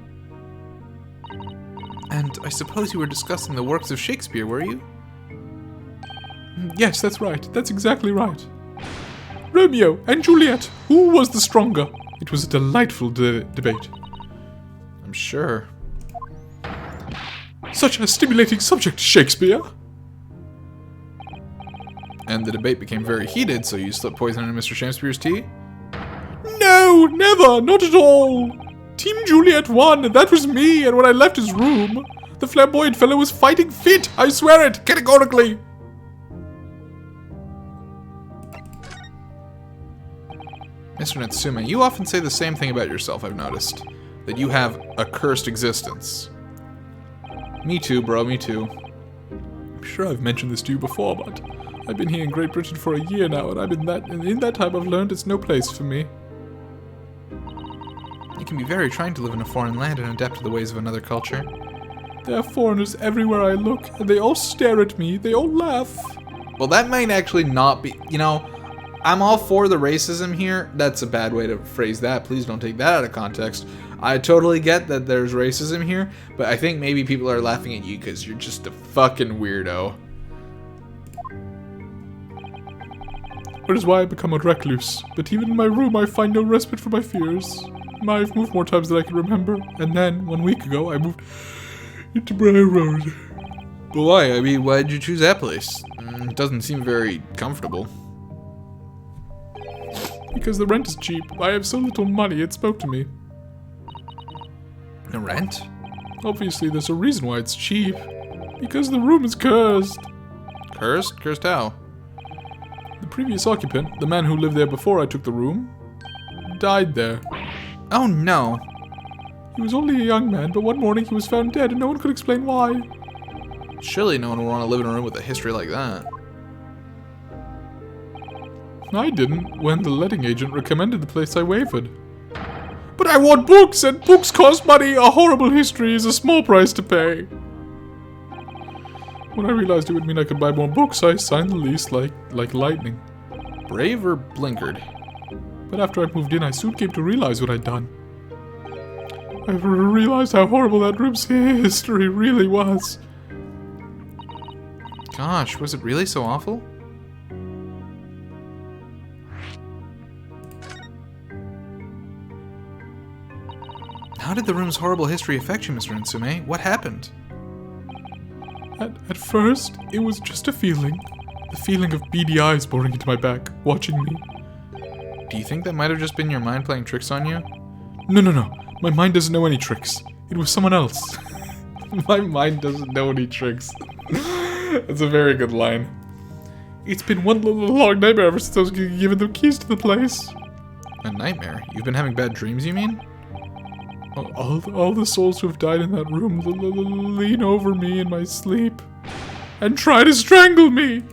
And I suppose you were discussing the works of Shakespeare, were you? Yes, that's right. That's exactly right. Romeo and Juliet, who was the stronger? It was a delightful debate. I'm sure. Such a stimulating subject, Shakespeare! And the debate became very heated, so you slipped poison into Mr. Shakespeare's tea? No, never, not at all. Team Juliet won, and that was me, and when I left his room, the flamboyant fellow was fighting fit, I swear it, categorically. Mr. Natsume, you often say the same thing about yourself, I've noticed. That you have a cursed existence. Me too, bro, me too. I'm sure I've mentioned this to you before, but I've been here in Great Britain for a year now, and in that time I've learned it's no place for me. It can be very trying to live in a foreign land and adapt to the ways of another culture. There are foreigners everywhere I look, and they all stare at me, they all laugh. Well, that might actually not be, you know, I'm all for the racism here. That's a bad way to phrase that. Please don't take that out of context. I totally get that there's racism here, but I think maybe people are laughing at you because you're just a fucking weirdo. That is why I've become a recluse, but even in my room I find no respite for my fears. I've moved more times than I can remember, and then, 1 week ago, I moved into Briar Road. But why? I mean, why did you choose that place? It doesn't seem very comfortable. Because the rent is cheap. I have so little money, it spoke to me. The rent? Obviously, there's a reason why it's cheap. Because the room is cursed. Cursed? Cursed how? The previous occupant, the man who lived there before I took the room, died there. Oh no. He was only a young man, but one morning he was found dead and no one could explain why. Surely no one would want to live in a room with a history like that. I didn't, when the letting agent recommended the place I wavered. But I want books, and books cost money. A horrible history is a small price to pay. When I realized it would mean I could buy more books, I signed the lease like lightning. Brave or blinkered? But after I moved in, I soon came to realize what I'd done. I realized how horrible that room's history really was. Gosh, was it really so awful? How did the room's horrible history affect you, Mr. Natsume? What happened? At first, it was just a feeling. The feeling of beady eyes boring into my back, watching me. Do you think that might have just been your mind playing tricks on you? No. My mind doesn't know any tricks. It was someone else. My mind doesn't know any tricks. That's a very good line. It's been one long nightmare ever since I was given the keys to the place. A nightmare? You've been having bad dreams, you mean? All the souls who have died in that room lean over me in my sleep and try to strangle me.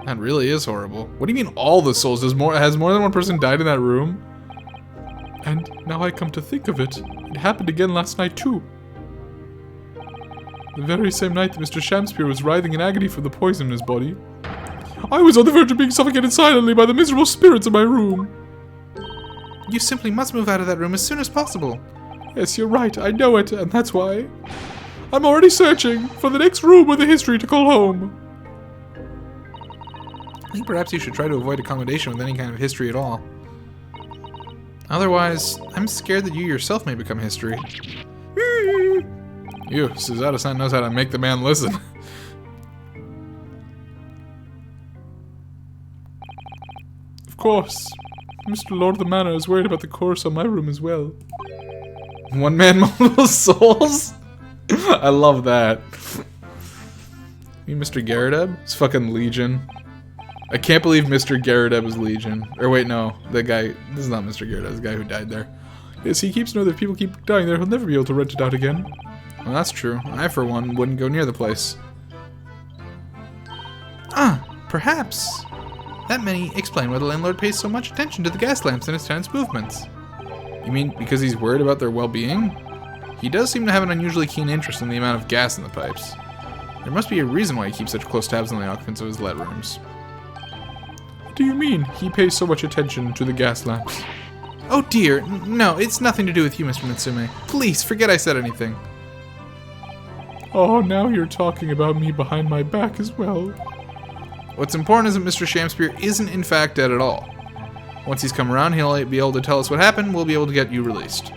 That really is horrible. What do you mean all the souls? Has more than one person died in that room? And now I come to think of it, it happened again last night too. The very same night that Mr. Shakespeare was writhing in agony from the poison in his body, I was on the verge of being suffocated silently by the miserable spirits in my room. You simply must move out of that room as soon as possible. Yes, you're right, I know it, and that's why. I'm already searching for the next room with a history to call home. I think perhaps you should try to avoid accommodation with any kind of history at all. Otherwise, I'm scared that you yourself may become history. You, Suzuda-san knows how to make the man listen. Of course. Mr. Lord of the Manor is worried about the chorus on my room as well. One man, multiple souls? I love that. You mean Mr. Garrett? It's fucking Legion. I can't believe Mr. Garrett is Legion. Or wait, no. That guy, this is not Mr. Garrett, it's the guy who died there. Yes, he keeps knowing that if people keep dying there, he'll never be able to rent it out again. Well, that's true. I, for one, wouldn't go near the place. Perhaps. That may explain why the landlord pays so much attention to the gas lamps and his tenants' movements. You mean because he's worried about their well-being? He does seem to have an unusually keen interest in the amount of gas in the pipes. There must be a reason why he keeps such close tabs on the occupants of his let rooms. What do you mean, he pays so much attention to the gas lamps? Oh dear, no, it's nothing to do with you, Mr. Natsume. Please, forget I said anything. Oh, now you're talking about me behind my back as well. What's important is that Mr. Shamspear isn't in fact dead at all. Once he's come around, he'll be able to tell us what happened. We'll be able to get you released.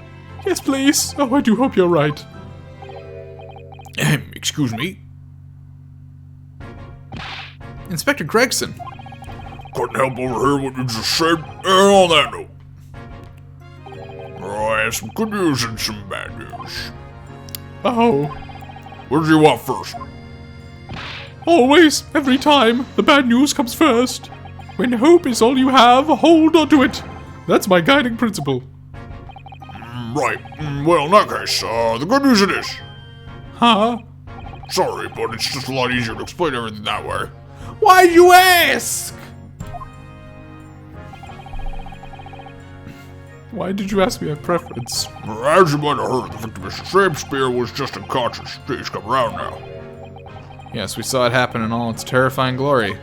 Yes, please. Oh, I do hope you're right. Excuse me? Inspector Gregson. Couldn't help overhear what you just said. And on that note, I have some good news and some bad news. Oh. What do you want first? Always, every time, the bad news comes first. When hope is all you have, hold on to it. That's my guiding principle. Right. Well, in that case, the good news it is. Huh? Sorry, but it's just a lot easier to explain everything that way. Why'd you ask? Why did you ask me a preference? As you might have heard, the victim Mr. Shakespeare was just unconscious. He's come around now. Yes, we saw it happen in all its terrifying glory.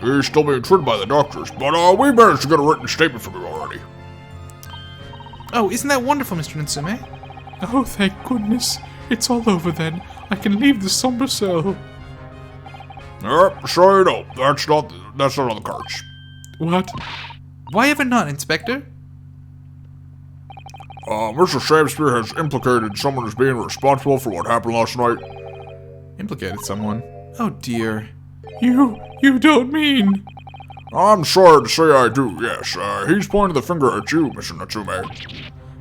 He's still being treated by the doctors, but we managed to get a written statement from him already. Oh, isn't that wonderful, Mr. Natsume? Oh, thank goodness. It's all over then. I can leave the somber cell. Sorry, no. That's not on the cards. What? Why ever not, Inspector? Mr. Shakespeare has implicated someone as being responsible for what happened last night. Implicated someone. Oh dear. You don't mean... I'm sorry to say I do, yes. He's pointing the finger at you, Mr. Natsume.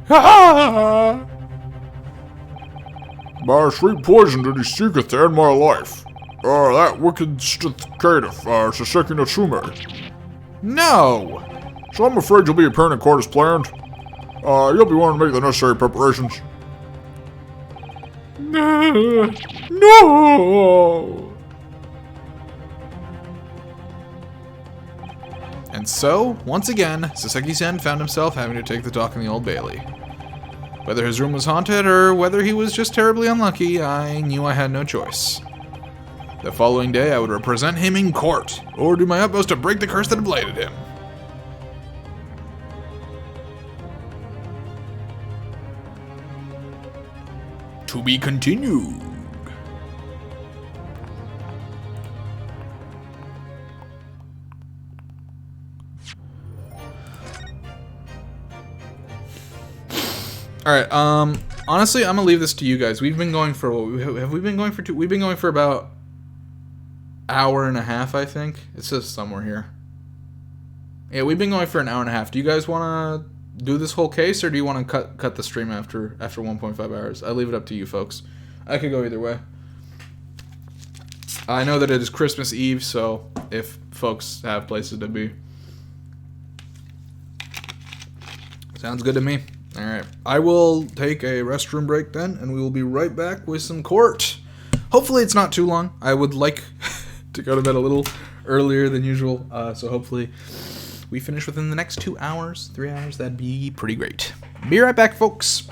Ah! By sweet poison did he seeketh to end my life. That wicked caitiff, Saseki Natsume. No! So I'm afraid you'll be appearing in court as planned. You'll be wanting to make the necessary preparations. No! And so, once again, Saseki-san found himself having to take the dock in the Old Bailey. Whether his room was haunted or whether he was just terribly unlucky, I knew I had no choice. The following day, I would represent him in court, or do my utmost to break the curse that had blighted him. To be continued. Alright, honestly, I'm gonna leave this to you guys. We've been going for, have we been going for we've been going for about hour and a half, I think. It says somewhere here. Yeah, we've been going for an hour and a half. Do you guys want to do this whole case, or do you want to cut the stream after 1.5 hours? I leave it up to you folks. I could go either way. I know that it is Christmas Eve, so if folks have places to be. Sounds good to me. Alright, I will take a restroom break then, and we will be right back with some court. Hopefully it's not too long. I would like to go to bed a little earlier than usual, so hopefully we finish within the next 2 hours, 3 hours. That'd be pretty great. Be right back, folks.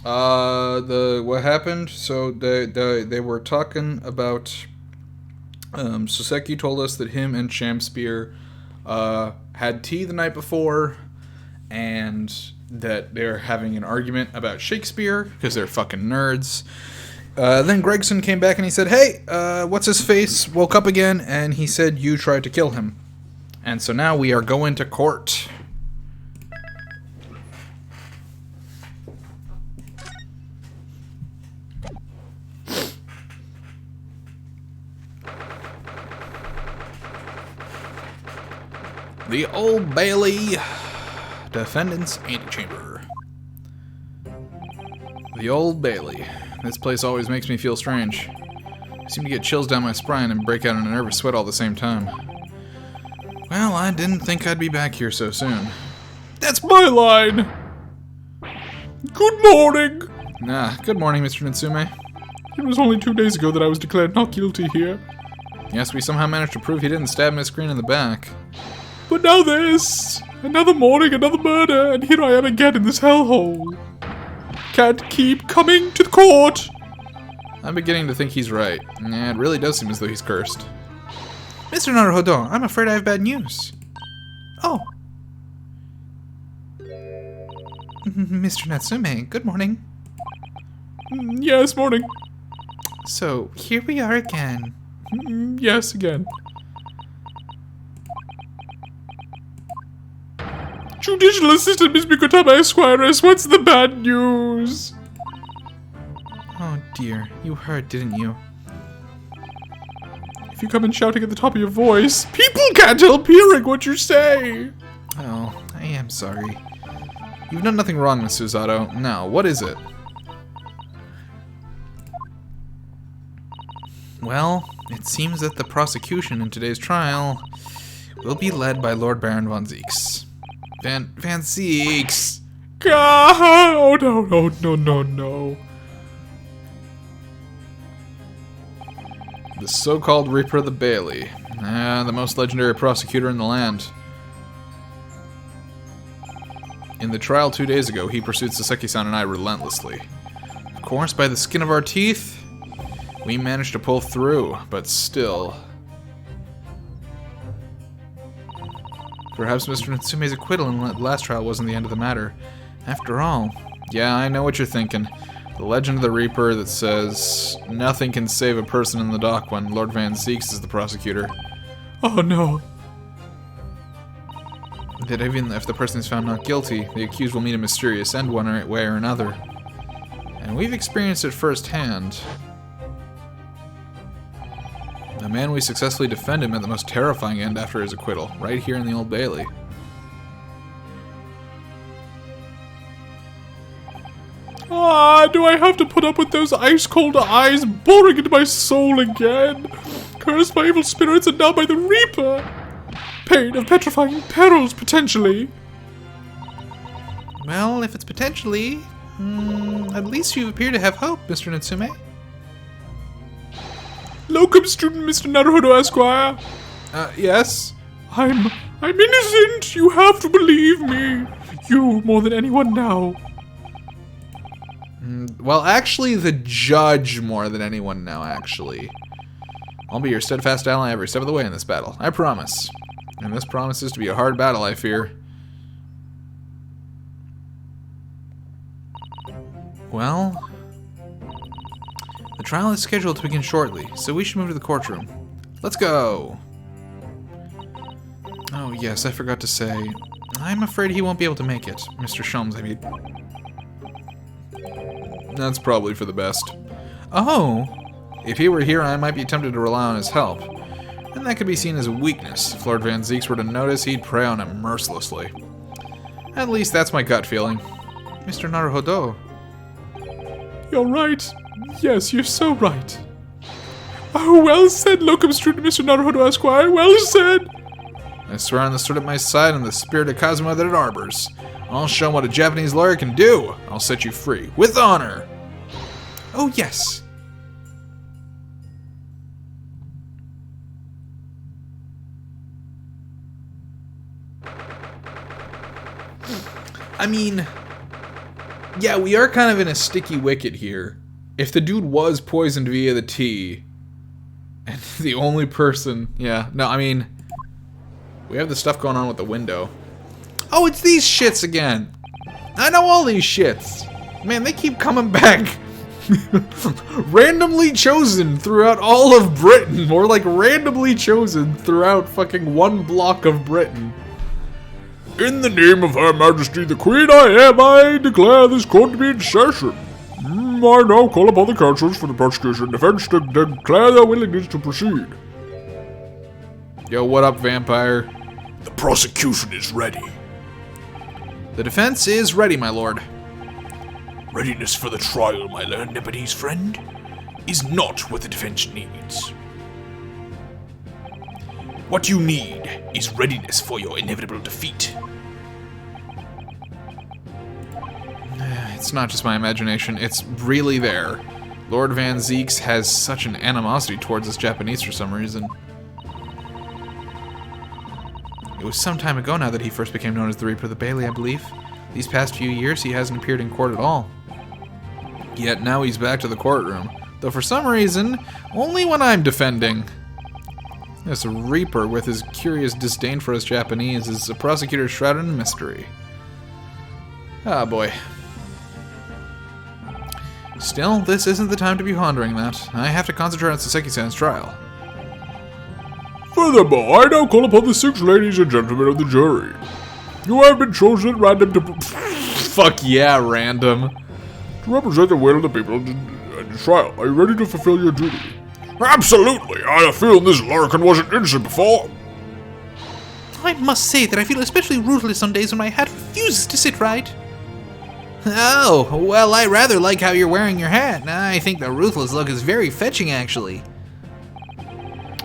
What happened? So they were talking about. Soseki told us that him and Shamspear had tea the night before, and that they're having an argument about Shakespeare because they're fucking nerds. Then Gregson came back and he said, "Hey, what's his face woke up again, and he said you tried to kill him." And so now we are going to court. The Old Bailey Defendant's Antechamber. The Old Bailey. This place always makes me feel strange. I seem to get chills down my spine and break out in a nervous sweat all at the same time. Well, I didn't think I'd be back here so soon. That's my line! Good morning! Good morning, Mr. Natsume. It was only 2 days ago that I was declared not guilty here. Yes, we somehow managed to prove he didn't stab Miss Green in the back. But now this! Another morning, another murder, and here I am again in this hellhole. Can't keep coming to the court! I'm beginning to think he's right. Yeah, it really does seem as though he's cursed. Mr. Naruhodo, I'm afraid I have bad news. Oh. Mr. Natsume, good morning. Yes, morning. So, here we are again. Yes, again. Judicial Assistant Miss Mikotama Esquires, what's the bad news? Oh dear, you heard, didn't you? If you come in shouting at the top of your voice, people can't help hearing what you say! Oh, I am sorry. You've done nothing wrong, Miss Susato. Now, what is it? Well, it seems that the prosecution in today's trial will be led by Lord Baron von Zieks. Van Zieks! Oh, no. The so-called Reaper of the Bailey. The most legendary prosecutor in the land. In the trial 2 days ago, he pursued Soseki-san and I relentlessly. Of course, by the skin of our teeth, we managed to pull through, but still. Perhaps Mr. Natsume's acquittal in the last trial wasn't the end of the matter. After all, yeah, I know what you're thinking. The legend of the Reaper that says nothing can save a person in the dock when Lord Van Zieks is the prosecutor. Oh no. That even if the person is found not guilty, the accused will meet a mysterious end one way or another. And we've experienced it firsthand. The man we successfully defended met the most terrifying end after his acquittal, right here in the Old Bailey. Do I have to put up with those ice-cold eyes boring into my soul again? Cursed by evil spirits and now by the Reaper! Pain of petrifying perils, potentially. Well, if it's potentially, at least you appear to have hope, Mr. Natsume. Locum student Mr. Naruhodo Esquire. Yes? I'm innocent! You have to believe me! You more than anyone now. Well, actually, the judge more than anyone now, actually. I'll be your steadfast ally every step of the way in this battle. I promise. And this promises to be a hard battle, I fear. Well, the trial is scheduled to begin shortly, so we should move to the courtroom. Let's go! Oh yes, I forgot to say, I'm afraid he won't be able to make it. Mr. Sholmes, I mean. That's probably for the best. Oh! If he were here, I might be tempted to rely on his help. And that could be seen as a weakness. If Lord Van Zieks were to notice, he'd prey on him mercilessly. At least that's my gut feeling. Mr. Naruhodo. You're right. Yes, you're so right. Oh, well said, locum student Mr. Naruhodo Esquire. Well said. I swear on the sword at my side and the spirit of Kazuma that it harbors. I'll show him what a Japanese lawyer can do. I'll set you free. With honor. Oh, yes. I mean, yeah, we are kind of in a sticky wicket here. If the dude was poisoned via the tea, and the only person... Yeah, no, I mean... We have the stuff going on with the window. Oh, it's these shits again! I know all these shits! Man, they keep coming back. Randomly chosen throughout all of Britain. Or like randomly chosen throughout fucking one block of Britain. In the name of Her Majesty the Queen, I declare this court to be in session. I now call upon the counsels for the prosecution and defense to declare their willingness to proceed. Yo, what up, vampire? The prosecution is ready. The defense is ready, my lord. Readiness for the trial, my learned Nepentese friend, is not what the defense needs. What you need is readiness for your inevitable defeat. It's not just my imagination, it's really there. Lord Van Zeeks has such an animosity towards us Japanese for some reason. It was some time ago now that he first became known as the Reaper of the Bailey, I believe. These past few years, he hasn't appeared in court at all. Yet now he's back to the courtroom. Though for some reason, only when I'm defending. This Reaper, with his curious disdain for us Japanese, is a prosecutor shrouded in mystery. Ah, boy. Still, this isn't the time to be pondering that. I have to concentrate on Saseki-san's trial. Furthermore, I now call upon the 6 ladies and gentlemen of the jury. You have been chosen at random to... Fuck yeah, random. To represent the will of the people in the trial. Are you ready to fulfill your duty? Absolutely! I had a feeling this larrikin wasn't innocent before. I must say that I feel especially ruthless on days when my hat refuses to sit right. Oh, well, I rather like how you're wearing your hat. I think the ruthless look is very fetching, actually.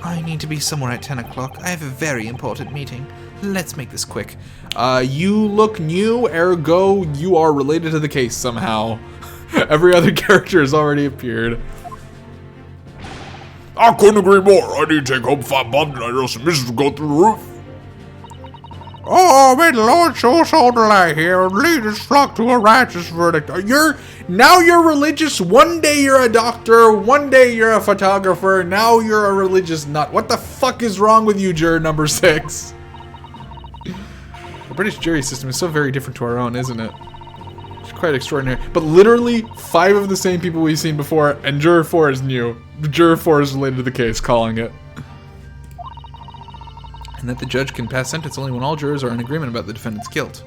I need to be somewhere at 10 o'clock. I have a very important meeting. Let's make this quick. You look new, ergo you are related to the case somehow. Every other character has already appeared. I couldn't agree more. I need to take home 5 bombs and I know some missions will go through the roof. Oh, may the Lord show us all delight here and lead us flock to a righteous verdict. Now you're religious. One day you're a doctor. One day you're a photographer. Now you're a religious nut. What the fuck is wrong with you, juror number 6? The British jury system is so very different to our own, isn't it? It's quite extraordinary. But literally 5 of the same people we've seen before, and juror 4 is new. Juror 4 is related to the case, calling it. And that the judge can pass sentence only when all jurors are in agreement about the defendant's guilt.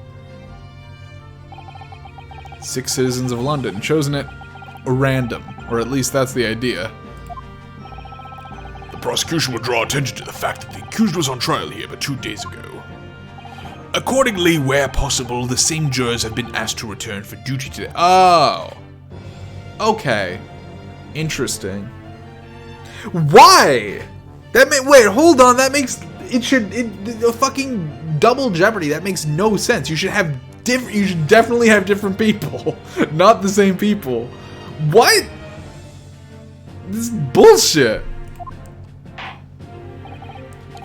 6 citizens of London, chosen at random, or at least that's the idea. The prosecution will draw attention to the fact that the accused was on trial here but 2 days ago. Accordingly, where possible, the same jurors have been asked to return for duty today. Oh. Okay. Interesting. Why? Wait, hold on, that makes... a fucking double jeopardy. That makes no sense. You should definitely have different people, not the same people. What? This is bullshit.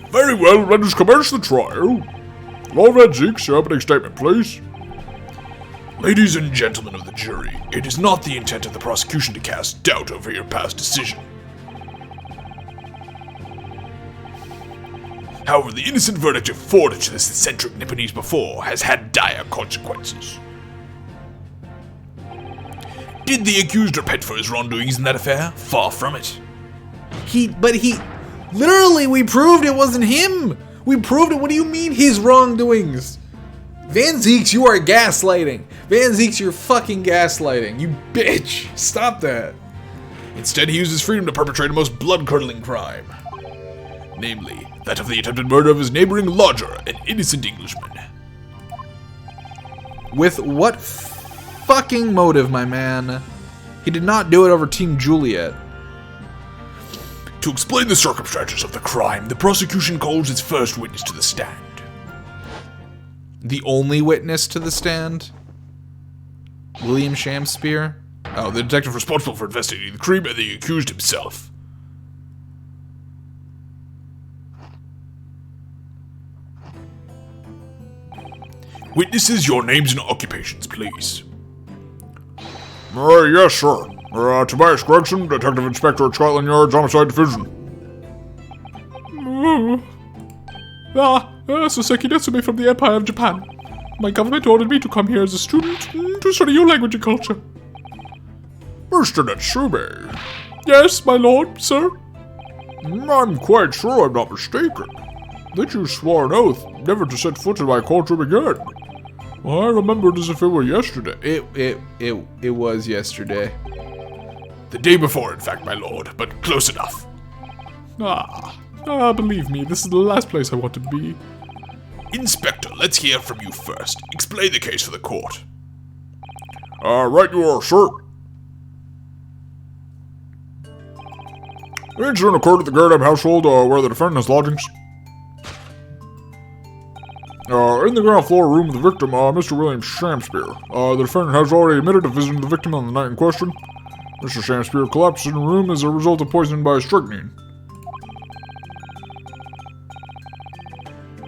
Very well, let us commence the trial. Lord Van Zeeks, your opening statement, please. Ladies and gentlemen of the jury, it is not the intent of the prosecution to cast doubt over your past decision. However, the innocent verdict afforded to this eccentric Nipponese before has had dire consequences. Did the accused repent for his wrongdoings in that affair? Far from it. Literally, we proved it wasn't him. We proved it. What do you mean his wrongdoings? Van Zeeks, you are gaslighting. Van Zeeks, you're fucking gaslighting. You bitch. Stop that. Instead, he used his freedom to perpetrate a most blood-curdling crime. Namely, that of the attempted murder of his neighboring lodger, an innocent Englishman. With what fucking motive, my man? He did not do it over Team Juliet. To explain the circumstances of the crime, the prosecution calls its first witness to the stand. The only witness to the stand? William Shakespeare? Oh, the detective responsible for investigating the crime and the accused himself. Witnesses, your names and occupations, please. Yes, sir. Tobias Gregson, Detective Inspector at Scotland Yard's Homicide Division. Soseki Natsume from the Empire of Japan. My government ordered me to come here as a student to study your language and culture. Mr. Natsume. Yes, my lord, sir. I'm quite sure I'm not mistaken. That you swore an oath never to set foot in my courtroom again. I remember it as if it were yesterday. It was yesterday. The day before, in fact, my lord, but close enough. Believe me, this is the last place I want to be. Inspector, let's hear from you first. Explain the case for the court. Right you are, sir. The incident occurred at the Gardem household, where the defendant has lodgings. In the ground floor room of the victim, Mr. William Shamspeare. The defendant has already admitted to visiting the victim on the night in question. Mr. Shamspeare collapsed in the room as a result of poisoning by strychnine.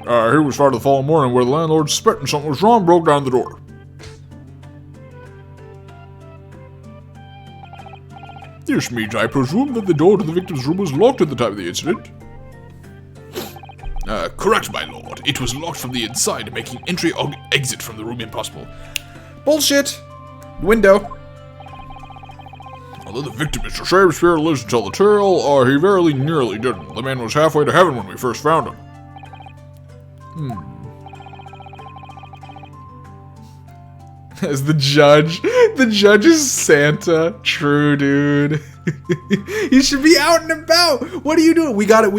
He was found the following morning where the landlord, suspecting something was wrong, broke down the door. This means I presume that the door to the victim's room was locked at the time of the incident. Correct, my lord. It was locked from the inside, making entry or exit from the room impossible. Bullshit! Window. Although the victim, Mr. Shamspeare, lives to tell the tale, he very nearly didn't. The man was halfway to heaven when we first found him. As the judge. The judge is Santa. True, dude. He should be out and about. What are you doing? We gotta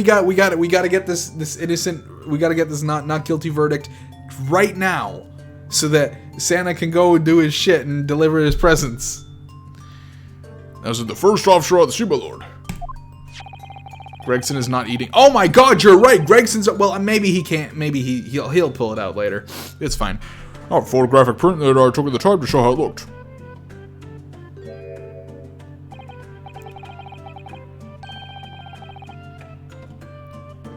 get this innocent, we gotta get this not guilty verdict right now, so that Santa can go and do his shit and deliver his presents. As the first officer on the sea, my lord. Gregson is not eating. Oh my god, you're right. Gregson's, well, maybe he can't. Maybe he'll pull it out later. It's fine. A photographic print that I took the time to show how it looked.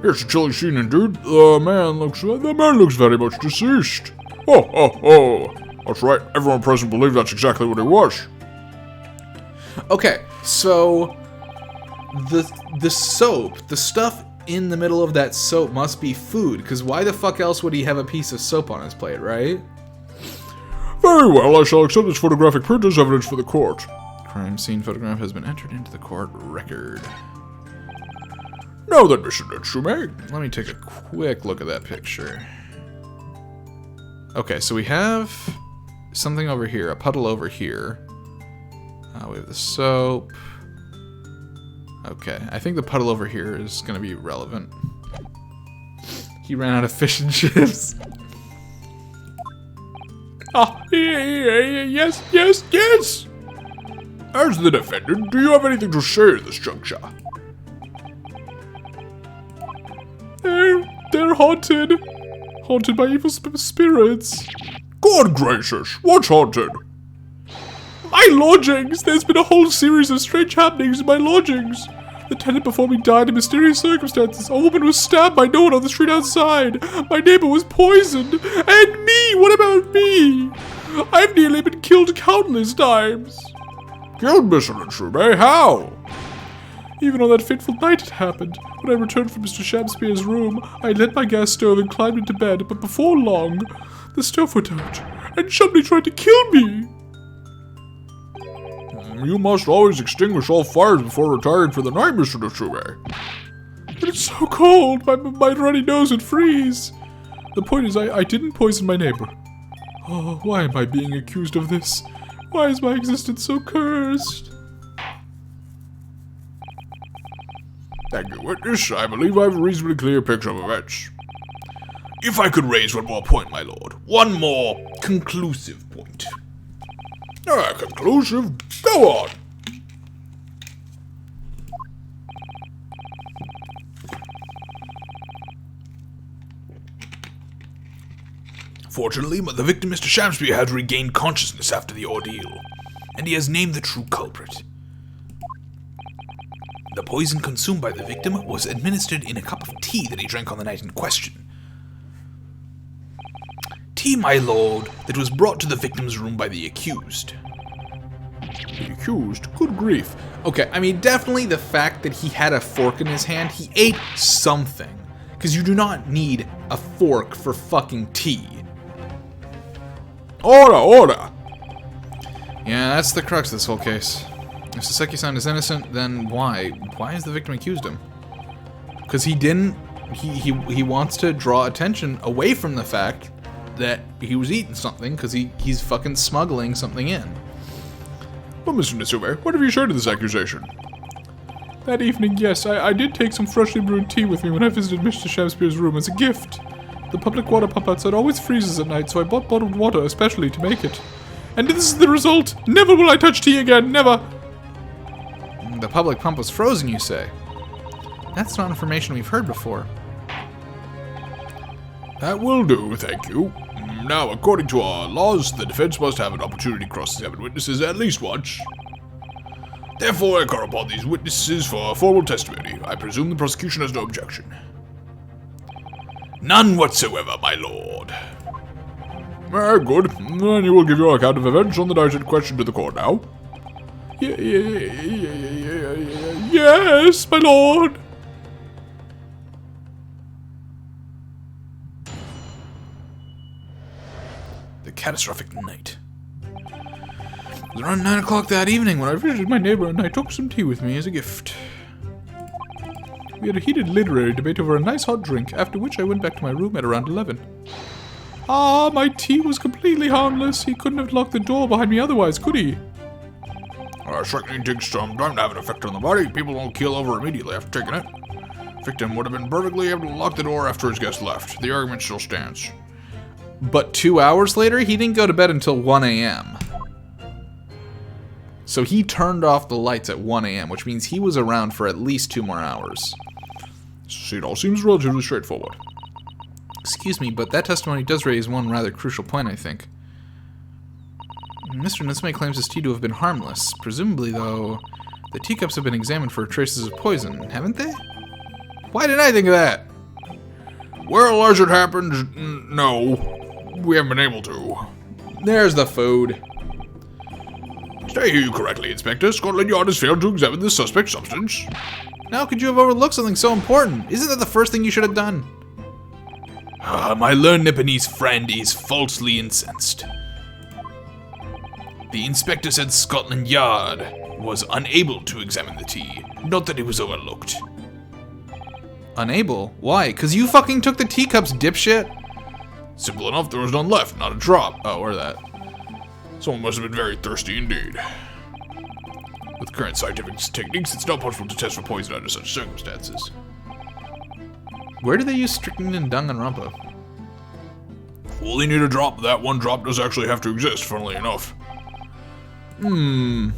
Here's a chilling scene indeed. The man looks very much deceased. Oh. That's right. Everyone present believed that's exactly what it was. Okay, so the soap, the stuff in the middle of that soap must be food, because why the fuck else would he have a piece of soap on his plate, right? Very well, I shall accept this photographic print as evidence for the court. Crime scene photograph has been entered into the court record. Now then, Mr. Natsume. Let me take a quick look at that picture. Okay, so we have something over here, a puddle over here. We have the soap. Okay, I think the puddle over here is going to be relevant. He ran out of fish and chips. Yes. As the defendant, do you have anything to say at this juncture? They're haunted. Haunted by evil spirits. Good gracious, what's haunted? My lodgings! There's been a whole series of strange happenings in my lodgings. The tenant before me died in mysterious circumstances. A woman was stabbed by no one on the street outside. My neighbor was poisoned. And me! What about me? I've nearly been killed countless times. Killed, Mr. Natsume? How? Even on that fateful night it happened. When I returned from Mr. Shamspeare's room, I lit my gas stove and climbed into bed, but before long, the stove went out, and somebody tried to kill me. You must always extinguish all fires before retiring for the night, Mr. Natsume. But it's so cold, my runny nose would freeze. The point is, I didn't poison my neighbor. Oh, why am I being accused of this? Why is my existence so cursed? Thank you, witness. I believe I have a reasonably clear picture of events. If I could raise one more point, my lord. One more conclusive point. Conclusive? Go on. Fortunately, the victim, Mr. Shamspeare, had regained consciousness after the ordeal, and he has named the true culprit. The poison consumed by the victim was administered in a cup of tea that he drank on the night in question. Tea, my lord, that was brought to the victim's room by the accused. The accused? Good grief. Okay, I mean, definitely the fact that he had a fork in his hand, he ate something. Because you do not need a fork for fucking tea. Order, order! Yeah, that's the crux of this whole case. If Saseki-san is innocent, then why? Why has the victim accused him? Because he didn't... He wants to draw attention away from the fact that he was eating something, because he's fucking smuggling something in. Well, Mr. Natsume, what have you shared of this accusation? That evening, yes, I did take some freshly brewed tea with me when I visited Mr. Shakespeare's room as a gift. The public water pump outside always freezes at night, so I bought bottled water especially to make it. And this is the result! Never will I touch tea again, never! The public pump was frozen, you say? That's not information we've heard before. That will do, thank you. Now, according to our laws, the defense must have an opportunity to cross-examine witnesses at least once. Therefore, I call upon these witnesses for formal testimony. I presume the prosecution has no objection. None whatsoever, my lord. Very good. Then you will give your account of events on the night in question to the court now. Yes, my lord. The catastrophic night. It was around 9 o'clock that evening when I visited my neighbor and I took some tea with me as a gift. We had a heated literary debate over a nice hot drink, after which I went back to my room at around 11. Ah, my tea was completely harmless. He couldn't have locked the door behind me otherwise, could he? Shrinking takes some time to have an effect on the body. People don't keel over immediately after taking it. Victim would have been perfectly able to lock the door after his guest left. The argument still stands. But 2 hours later, he didn't go to bed until 1 a.m. So he turned off the lights at 1 a.m., which means he was around for at least 2 more hours. See, it all seems relatively straightforward. Excuse me, but that testimony does raise one rather crucial point, I think. Mr. Natsume claims his tea to have been harmless. Presumably, though, the teacups have been examined for traces of poison, haven't they? Why didn't I think of that? Well, as it happens, no. We haven't been able to. There's the food. Did I hear you correctly, Inspector? Scotland Yard has failed to examine the suspect's substance. How could you have overlooked something so important? Isn't that the first thing you should have done? My learned Nipponese friend is falsely incensed. The inspector said Scotland Yard was unable to examine the tea, not that it was overlooked. Unable? Why? Because you fucking took the teacups, dipshit? Simple enough, there was none left, not a drop. Oh, or that. Someone must have been very thirsty indeed. With current scientific techniques, it's not possible to test for poison under such circumstances. Where do they use strychnine in Danganronpa? Well, they need a drop. That one drop does actually have to exist, funnily enough. The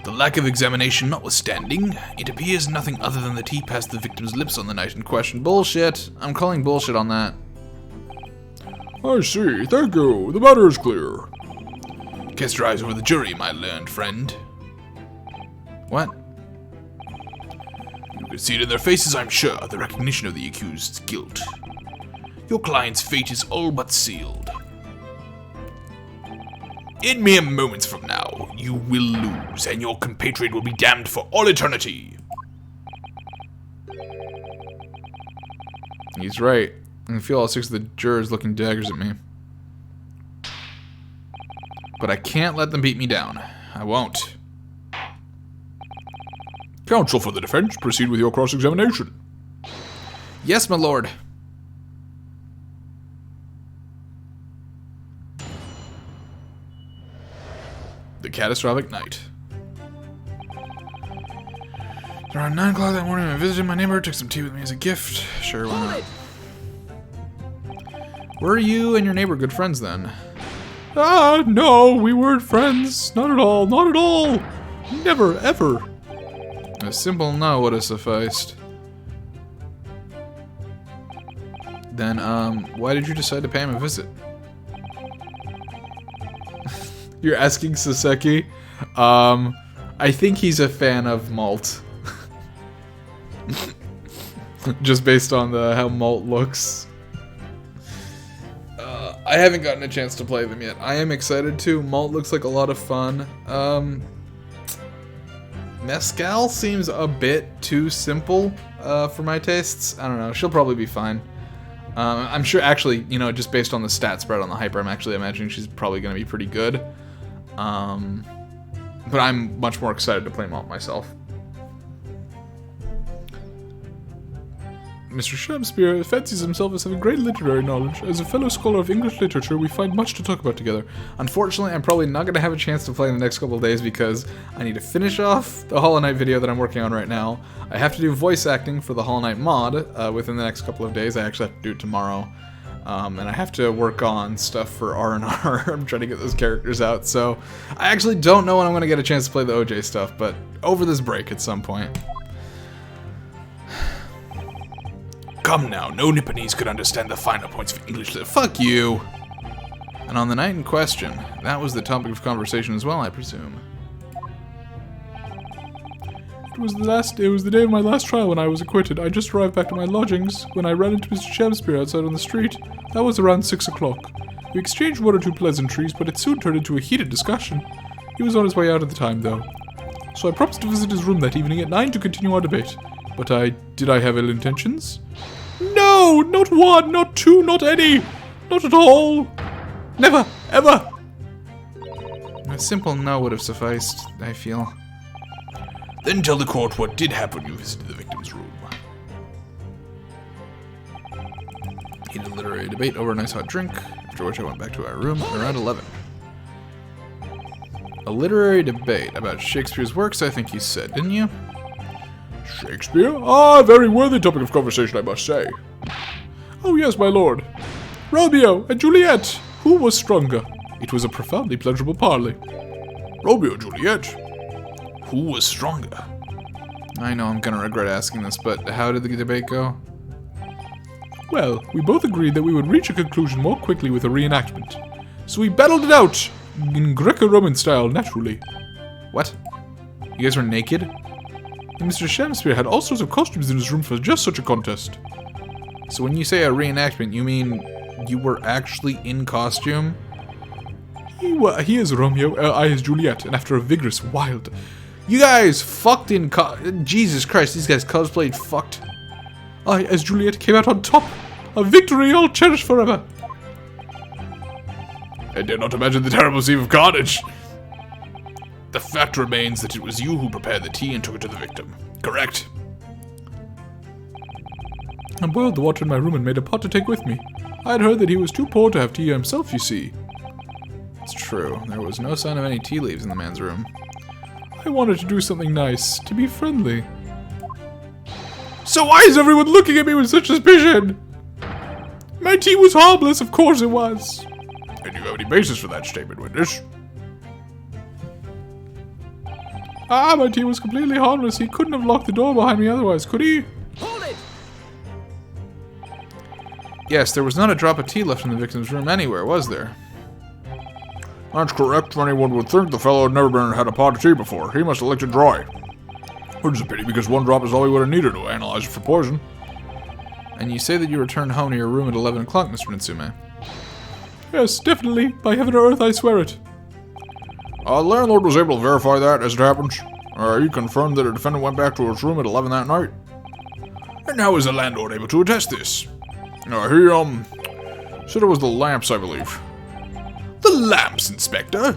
lack of examination notwithstanding, it appears nothing other than the tea passed the victim's lips on the night in question. Bullshit. I'm calling bullshit on that. I see. Thank you. The matter is clear. Cast your eyes over the jury, my learned friend. What? You can see it in their faces, I'm sure, the recognition of the accused's guilt. Your client's fate is all but sealed. In mere moments from now, you will lose, and your compatriot will be damned for all eternity. He's right. I can feel all 6 of the jurors looking daggers at me. But I can't let them beat me down. I won't. Counsel for the defense, proceed with your cross-examination. Yes, my lord. The catastrophic night. Around 9 o'clock that morning, I visited my neighbor, took some tea with me as a gift. Sure, why not? Were you and your neighbor good friends then? No, we weren't friends. Not at all, not at all. Never, ever. A simple no would have sufficed. Then, why did you decide to pay him a visit? You're asking Saseki? I think he's a fan of malt. Just based on how malt looks. I haven't gotten a chance to play them yet. I am excited to. Malt looks like a lot of fun. Mescal seems a bit too simple for my tastes. I don't know. She'll probably be fine. I'm sure, actually, you know, just based on the stat spread on the hyper, I'm actually imagining she's probably going to be pretty good. But I'm much more excited to play Malt myself. Mr. Shakespeare fancies himself as having great literary knowledge. As a fellow scholar of English literature, we find much to talk about together. Unfortunately, I'm probably not going to have a chance to play in the next couple of days because I need to finish off the Hollow Knight video that I'm working on right now. I have to do voice acting for the Hollow Knight mod within the next couple of days. I actually have to do it tomorrow. And I have to work on stuff for R&R. I'm trying to get those characters out, so I actually don't know when I'm going to get a chance to play the OJ stuff, but over this break at some point. Come now, no Nipponese could understand the finer points of English. Fuck you! And on the night in question, that was the topic of conversation as well, I presume. It was the day of my last trial when I was acquitted. I just arrived back to my lodgings when I ran into Mr. Shakespeare outside on the street. That was around 6 o'clock. We exchanged one or two pleasantries, but it soon turned into a heated discussion. He was on his way out at the time, though. So I promised to visit his room that evening at 9 to continue our debate. But did I have ill intentions? No! Not one, not two, not any! Not at all! Never, ever! A simple no would have sufficed, I feel. Then tell the court what did happen when you visited the victim's room. Heated literary debate over a nice hot drink, after which I went back to our room around 11. A literary debate about Shakespeare's works, I think you said, didn't you? Shakespeare? Ah, very worthy topic of conversation, I must say. Oh yes, my lord. Romeo and Juliet. Who was stronger? It was a profoundly pleasurable parley. Romeo and Juliet. Who was stronger? I know I'm gonna regret asking this, but how did the debate go? Well, we both agreed that we would reach a conclusion more quickly with a reenactment. So we battled it out, in Greco-Roman style, naturally. What? You guys were naked? And Mr. Shakespeare had all sorts of costumes in his room for just such a contest. So when you say a reenactment, you mean you were actually in costume? He is Romeo, I is Juliet, and after a vigorous, wild... You guys fucked in Jesus Christ, these guys cosplayed fucked. I, as Juliet, came out on top. A victory I'll cherish forever. I dare not imagine the terrible scene of carnage. The fact remains that it was you who prepared the tea and took it to the victim. Correct? I boiled the water in my room and made a pot to take with me. I had heard that he was too poor to have tea himself, you see. It's true. There was no sign of any tea leaves in the man's room. I wanted to do something nice, to be friendly. So why is everyone looking at me with such suspicion? My tea was harmless, of course it was. And do you have any basis for that statement, witness? Ah, my tea was completely harmless. He couldn't have locked the door behind me otherwise, could he? Hold it! Yes, there was not a drop of tea left in the victim's room anywhere, was there? That's correct. Anyone would think the fellow had never had a pot of tea before. He must have licked it dry. Which is a pity, because one drop is all he would have needed to analyze it for poison. And you say that you returned home to your room at 11 o'clock, Mr. Natsume? Yes, definitely. By heaven or earth, I swear it. The landlord was able to verify that, as it happens. He confirmed that a defendant went back to his room at 11 that night. And how was the landlord able to attest this? He said it was the lamps, I believe. The lamps, Inspector?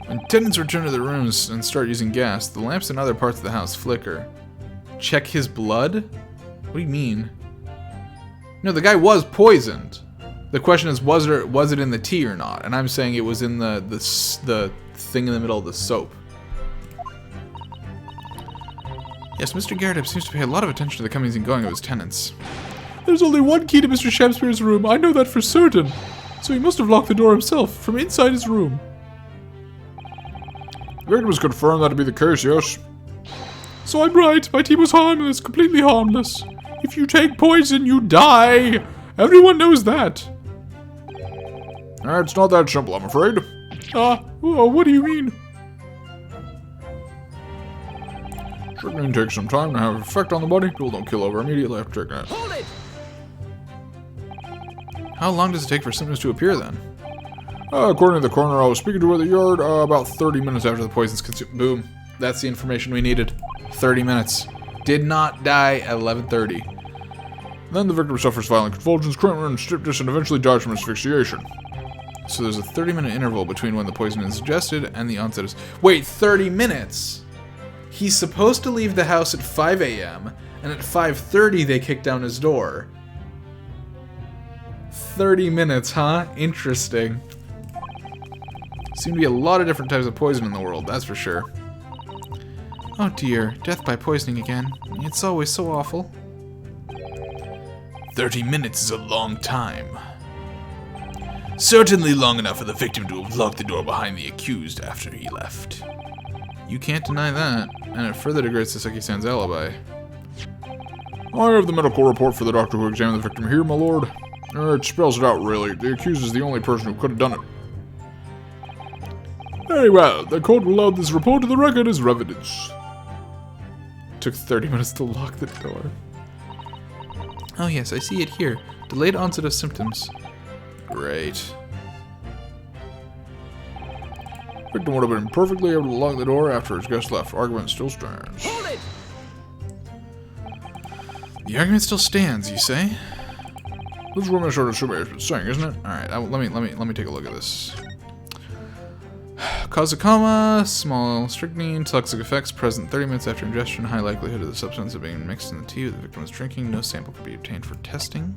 When tenants return to their rooms and start using gas, the lamps in other parts of the house flicker. Check his blood? What do you mean? No, the guy was poisoned. The question is, was it in the tea or not? And I'm saying it was in the thing in the middle of the soap. Yes, Mr. Garrett seems to pay a lot of attention to the comings and going of his tenants. There's only one key to Mr. Shakespeare's room. I know that for certain. So he must have locked the door himself from inside his room. The victim has confirmed that to be the case, yes. So I'm right. My tea was harmless, completely harmless. If you take poison, you die. Everyone knows that. It's not that simple, I'm afraid. What do you mean? Strychnine takes some time to have effect on the body. People don't kill over immediately after taking it. Hold it! How long does it take for symptoms to appear then? According to the coroner, I was speaking to her at the yard about 30 minutes after After the poison's consumed. Boom. That's the information we needed. 30 minutes. Did not die at 11:30. Then the victim suffers violent convulsions, tremor, and stiffness, and eventually dies from asphyxiation. So there's a 30-minute interval between when the poison is ingested and the onset is... Wait, 30 minutes? He's supposed to leave the house at 5 a.m., and at 5:30 they kick down his door. 30 minutes, huh? Interesting. Seem to be a lot of different types of poison in the world, that's for sure. Oh dear, death by poisoning again. It's always so awful. 30 minutes is a long time. Certainly long enough for the victim to have locked the door behind the accused after he left. You can't deny that, and it further degrades Saseki-san's alibi. I have the medical report for the doctor who examined the victim here, my lord. It spells it out, really. The accused is the only person who could have done it. Very well. The court will allow this report to the record as evidence. Took 30 minutes to lock the door. Oh yes, I see it here. Delayed onset of symptoms. Great. Victim would have been perfectly able to lock the door after his guest left. Argument still stands. Hold it! The argument still stands, you say? This is what Mr. Ryunosuke has been saying, isn't it? All right, let me take a look at this. Cause of coma, small strychnine, toxic effects present 30 minutes after ingestion, high likelihood of the substance being mixed in the tea the victim was drinking, no sample could be obtained for testing.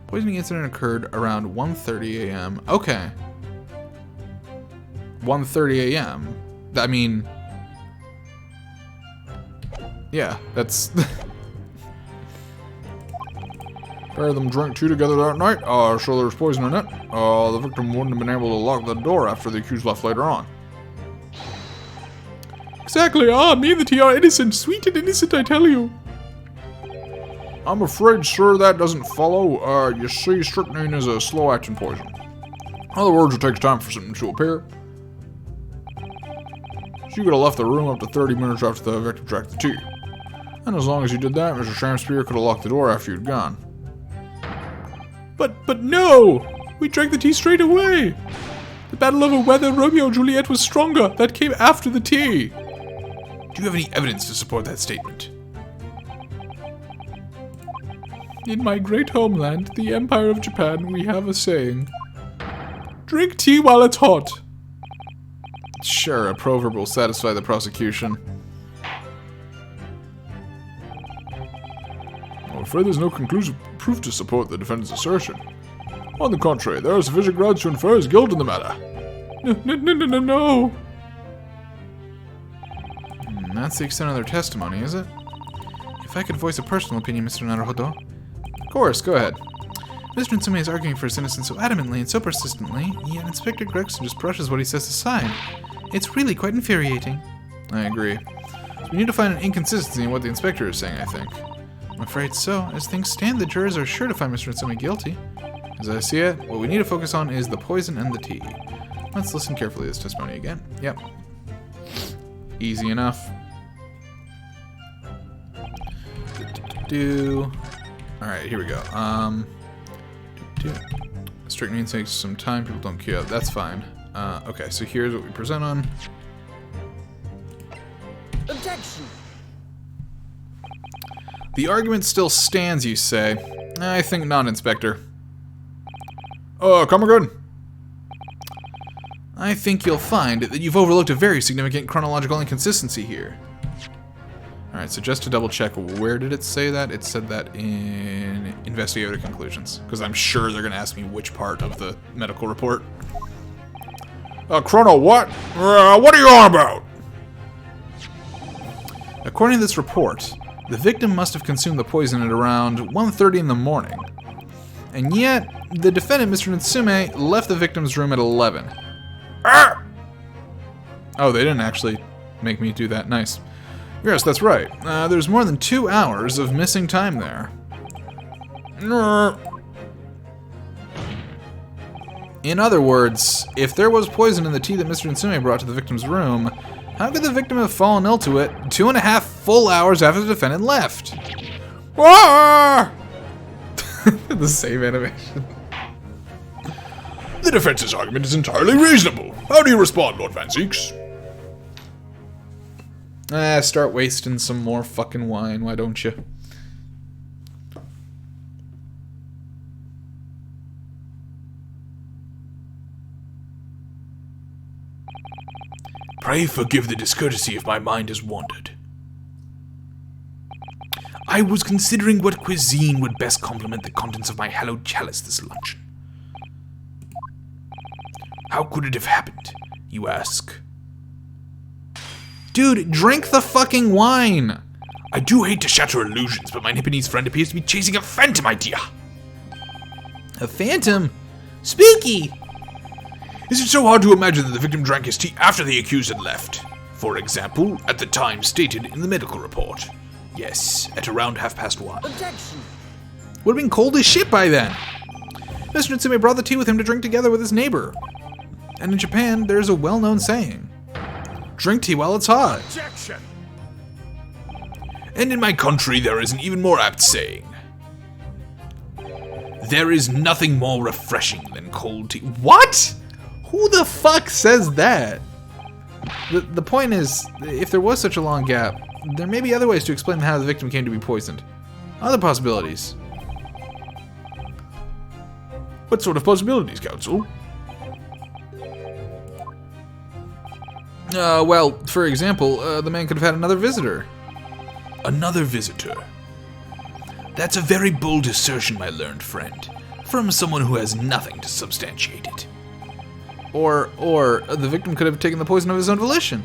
Poisoning incident occurred around 1:30 a.m. Okay. 1:30 a.m. I mean, yeah, that's... Pair of them drank tea together that night, so there's poison in it. The victim wouldn't have been able to lock the door after the accused left later on. Exactly, me and the tea are innocent, sweet and innocent, I tell you. I'm afraid, sir, that doesn't follow. You see, strychnine is a slow-acting poison. In other words, it takes time for symptoms to appear. So you could have left the room up to 30 minutes after the victim drank the tea. And as long as you did that, Mr. Shamspeare could have locked the door after you'd gone. But no! We drank the tea straight away! The battle over whether Romeo and Juliet was stronger, that came after the tea! Do you have any evidence to support that statement? In my great homeland, the Empire of Japan, we have a saying. Drink tea while it's hot! Sure, a proverb will satisfy the prosecution. I'm afraid there's no conclusive proof to support the defendant's assertion. On the contrary, there are sufficient grounds to infer his guilt in the matter. No. That's the extent of their testimony, is it? If I could voice a personal opinion, Mr. Naruhodo. Of course, go ahead. Mr. Natsume is arguing for his innocence so adamantly and so persistently, yet Inspector Gregson just brushes what he says aside. It's really quite infuriating. I agree. So we need to find an inconsistency in what the inspector is saying, I think. I'm afraid so. As things stand, the jurors are sure to find Mr. Natsume guilty. As I see it, what we need to focus on is the poison and the tea. Let's listen carefully to this testimony again. Yep. Easy enough. Alright, here we go. Strychnine takes some time, people don't queue up, that's fine. Okay, so here's what we present on. Objection! The argument still stands, you say? I think not, Inspector. Come again? I think you'll find that you've overlooked a very significant chronological inconsistency here. Alright, so just to double check, where did it say that? It said that in investigator conclusions. Because I'm sure they're going to ask me which part of the medical report. Chrono, what? What are you on about? According to this report, the victim must have consumed the poison at around 1:30 in the morning. And yet, the defendant, Mr. Natsume, left the victim's room at 11. Ah! Oh, they didn't actually make me do that. Nice. Yes, that's right. There's more than 2 hours of missing time there. In other words, if there was poison in the tea that Mr. Natsume brought to the victim's room, how could the victim have fallen ill to it 2.5 full hours after the defendant left? Ah! The same animation. The defense's argument is entirely reasonable. How do you respond, Lord Van Zeeks? Start wasting some more fucking wine, why don't you? Pray forgive the discourtesy if my mind has wandered. I was considering what cuisine would best complement the contents of my hallowed chalice this luncheon. How could it have happened, you ask? Dude, drink the fucking wine! I do hate to shatter illusions, but my Nipponese friend appears to be chasing a phantom idea. A phantom? Spooky! Is it so hard to imagine that the victim drank his tea after the accused had left? For example, at the time stated in the medical report. Yes, at around 1:30. Objection! Would have been cold as shit by then. Mr. Natsume brought the tea with him to drink together with his neighbor. And in Japan, there's a well-known saying. Drink tea while it's hot. Objection! And in my country, there is an even more apt saying. There is nothing more refreshing than cold tea. What? Who the fuck says that? The point is, if there was such a long gap, there may be other ways to explain how the victim came to be poisoned. Other possibilities. What sort of possibilities, Counsel? Well, for example, the man could have had another visitor. Another visitor? That's a very bold assertion, my learned friend, from someone who has nothing to substantiate it. Or the victim could have taken the poison of his own volition.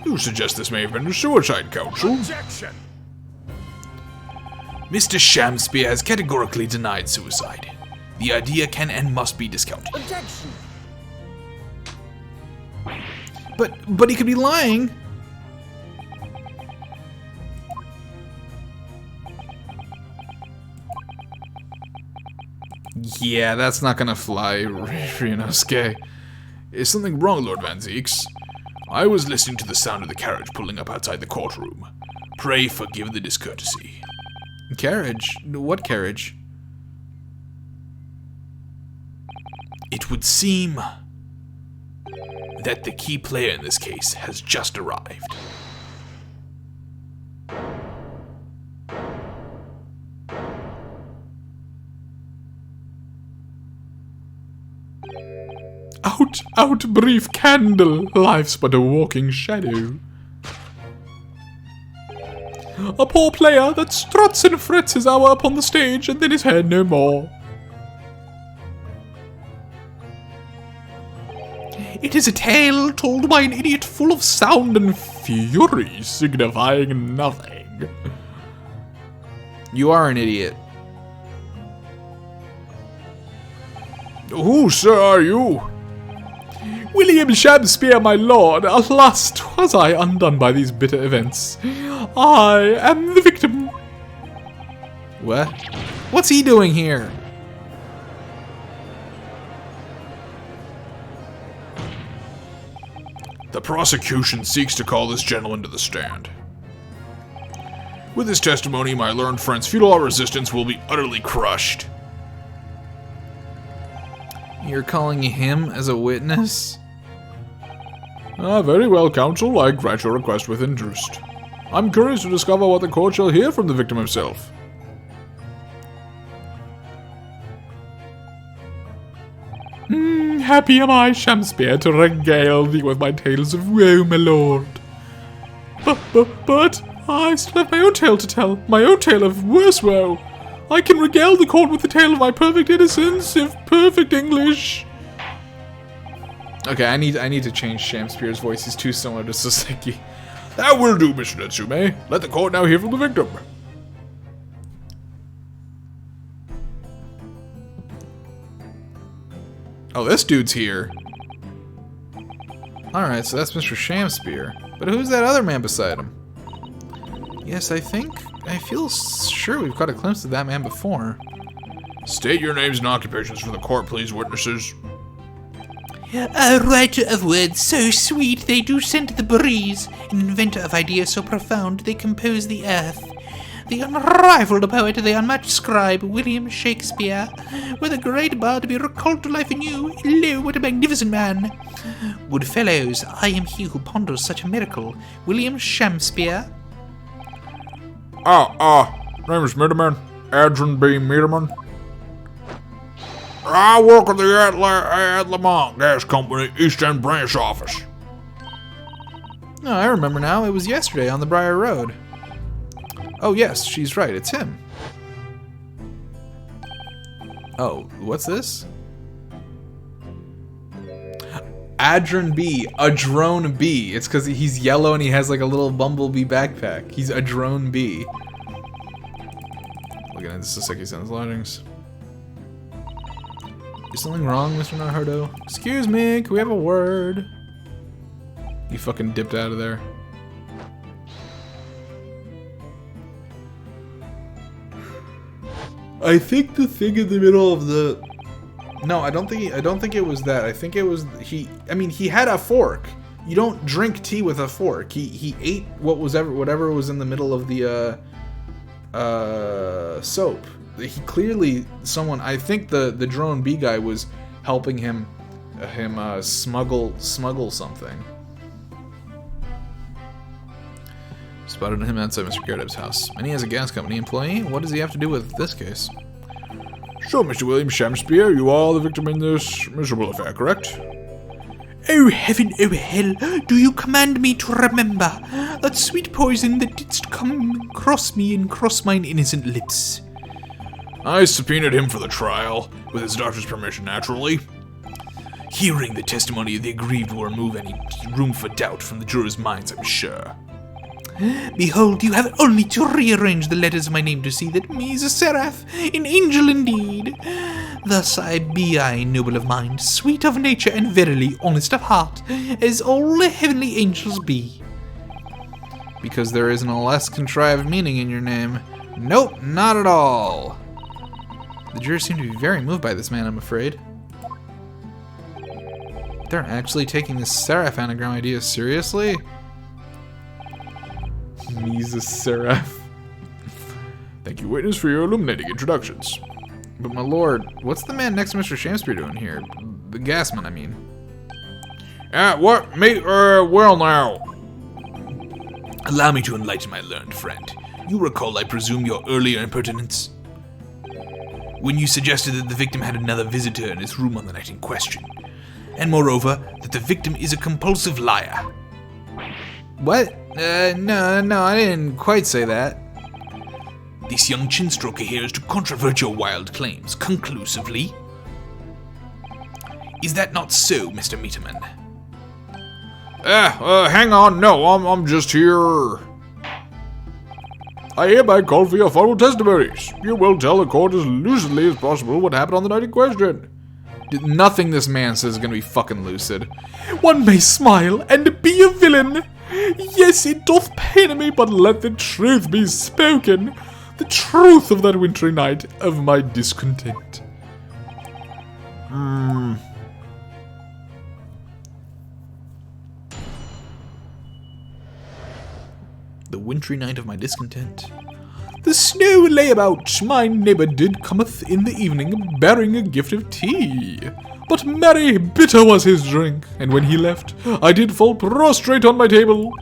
You suggest this may have been a suicide, Counsel? Objection! Mr. Shamspeare has categorically denied suicide. The idea can and must be discounted. Objection! But he could be lying. Yeah, that's not gonna fly, Ryunosuke. Is something wrong, Lord Van Zeeks? I was listening to the sound of the carriage pulling up outside the courtroom. Pray forgive the discourtesy. Carriage? What carriage? It would seem that the key player in this case has just arrived. Out, brief candle, life's but a walking shadow. A poor player that struts and frets his hour upon the stage, and then is heard no more. It is a tale told by an idiot full of sound and fury, signifying nothing. You are an idiot. Who, sir, are you? William Shakespeare, my lord, alas, 'twas I undone by these bitter events. I am the victim. What? What's he doing here? The prosecution seeks to call this gentleman to the stand. With his testimony, my learned friend's futile resistance will be utterly crushed. You're calling him as a witness? Very well, counsel, I grant your request with interest. I'm curious to discover what the court shall hear from the victim himself. Happy am I, Shakespeare, to regale thee with my tales of woe, my lord. But I still have my own tale to tell, my own tale of worse woe. I can regale the court with the tale of my perfect innocence, if perfect English. Okay, I need to change Shakespeare's voice. He's too similar to Soseki. That will do, Mr. Natsume. Let the court now hear from the victim. Oh, this dude's here. Alright, so that's Mr. Shakespeare. But who's that other man beside him? Yes, I feel sure we've got a glimpse of that man before. State your names and occupations for the court, please, witnesses. A writer of words so sweet they do scent the breeze, an inventor of ideas so profound they compose the earth. The unrivaled poet, the unmatched scribe, William Shakespeare. With a great bard to be recalled to life anew, lo, what a magnificent man! Good fellows, I am he who ponders such a miracle, William Shakespeare. Name is Mitterman, Adrian B. Mitterman. I work at the Atlamont Gas Company East End branch office. Oh, I remember now. It was yesterday on the Briar Road. Oh, yes, she's right. It's him. Oh, what's this? Adron B. A drone B. It's because he's yellow and he has like a little bumblebee backpack. He's a drone B. Looking at the Saseki Sen's lodgings. Is something wrong, Mr. Naruhodo? Excuse me, can we have a word? You fucking dipped out of there. I think the thing in the middle of the... No, I don't think it was that. I think it was I mean, he had a fork. You don't drink tea with a fork. He ate whatever was in the middle of the soap. He clearly I think the drone B guy was helping him smuggle something. Spotted him outside Mr. Gardebb's house. And he has a gas company employee? What does he have to do with this case? So, Mr. William Shakespeare, you are the victim in this miserable affair, correct? Oh heaven, oh hell, do you command me to remember that sweet poison that didst come across me and cross mine innocent lips? I subpoenaed him for the trial, with his doctor's permission, naturally. Hearing the testimony of the aggrieved will remove any room for doubt from the jurors' minds, I'm sure. Behold, you have only to rearrange the letters of my name to see that me is a seraph, an angel indeed. Thus be I noble of mind, sweet of nature, and verily honest of heart, as all the heavenly angels be. Because there isn't a less contrived meaning in your name. Nope, not at all. The jurors seem to be very moved by this man, I'm afraid. They're actually taking this seraph anagram idea seriously? Me's a seraph. Thank you, witness, for your illuminating introductions. But my lord, what's the man next to Mr. Shakespeare doing here? The gasman, I mean. What? Me? Well now. Allow me to enlighten my learned friend. You recall, I presume, your earlier impertinence? When you suggested that the victim had another visitor in his room on the night in question. And moreover, that the victim is a compulsive liar. What? No, I didn't quite say that. This young chinstroker here is to controvert your wild claims, conclusively. Is that not so, Mr. Mitterman? Hang on, no, I'm just here. I hereby call for your formal testimonies. You will tell the court as lucidly as possible what happened on the night in question. Nothing this man says is gonna be fucking lucid. One may smile and be a villain. Yes, it doth pain me, but let the truth be spoken. The truth of that wintry night of my discontent. The wintry night of my discontent. The snow lay about. My neighbour did cometh in the evening, bearing a gift of tea. But merry bitter was his drink, and when he left, I did fall prostrate on my table.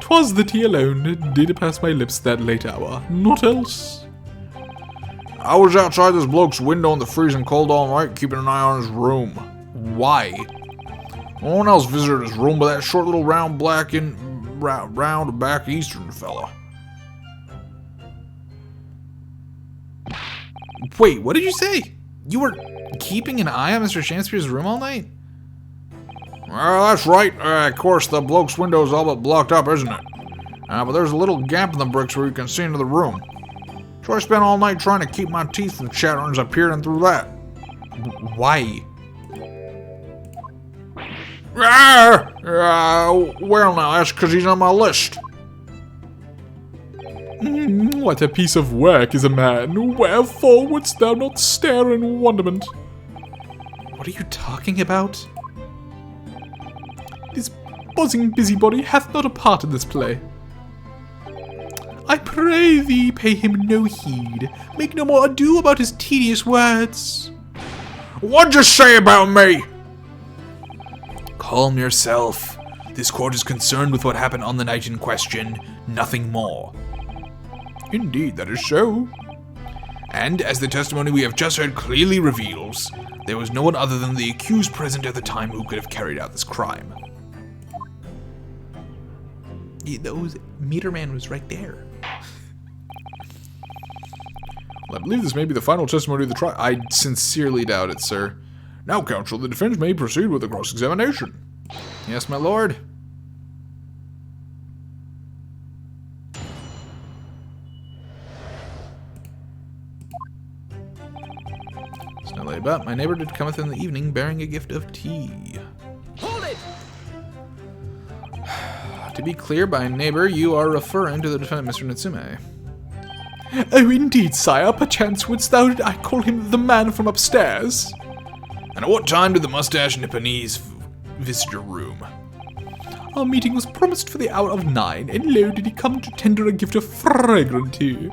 'Twas the tea alone did pass my lips that late hour, naught else. I was outside this bloke's window in the freezing cold all night, keeping an eye on his room. Why? No one else visited his room but that short little round back eastern fella. Wait, what did you say? You were keeping an eye on Mr. Shakespeare's room all night? Well, that's right. Of course, the bloke's window's all but blocked up, isn't it? But there's a little gap in the bricks where you can see into the room. So I spent all night trying to keep my teeth from chattering as I peered in through that. Why? Well now, that's because he's on my list. What a piece of work is a man. Wherefore wouldst thou not stare in wonderment? What are you talking about? This buzzing busybody hath not a part in this play. I pray thee, pay him no heed. Make no more ado about his tedious words. What'd you say about me? Calm yourself. This court is concerned with what happened on the night in question, nothing more. Indeed, that is so. And, as the testimony we have just heard clearly reveals, there was no one other than the accused present at the time who could have carried out this crime. Those Meter Man was right there. Well, I believe this may be the final testimony of the trial. I sincerely doubt it, sir. Now, counsel, the defense may proceed with the cross-examination. Yes, my lord. Now lay about. My neighbor did cometh in the evening, bearing a gift of tea. Hold it! To be clear, by neighbor, you are referring to the defendant, Mr. Natsume. Oh, indeed, sire. Perchance wouldst thou I call him the man from upstairs? And at what time did the mustache Nipponese visit your room? Our meeting was promised for the hour of 9, and lo, did he come to tender a gift of fragrant tea.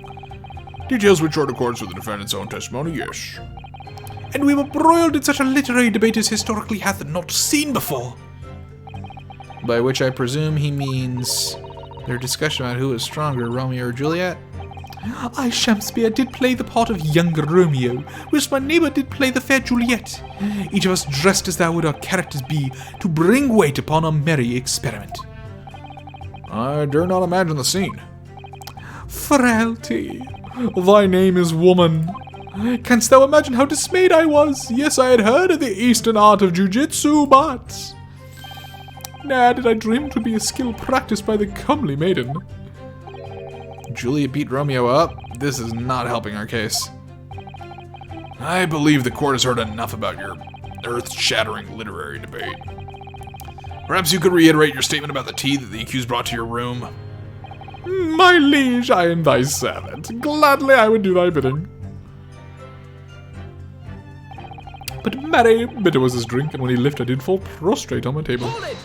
Details which are in accordance with the defendant's own testimony, yes. And we were broiled in such a literary debate as historically hath not seen before. By which I presume he means their discussion about who is stronger, Romeo or Juliet? I, Shakespeare, did play the part of young Romeo, whilst my neighbour did play the fair Juliet, each of us dressed as thou would our characters be, to bring weight upon our merry experiment. I dare not imagine the scene. Frailty, thy name is woman. Canst thou imagine how dismayed I was? Yes, I had heard of the eastern art of jujitsu, but... Nah, did I dream 'twould be a skill practiced by the comely maiden. Juliet beat Romeo up? This is not helping our case. I believe the court has heard enough about your earth-shattering literary debate. Perhaps you could reiterate your statement about the tea that the accused brought to your room? My liege, I am thy servant. Gladly I would do thy bidding. But marry, bitter was his drink, and when he lifted, I did fall prostrate on my table. Hold it!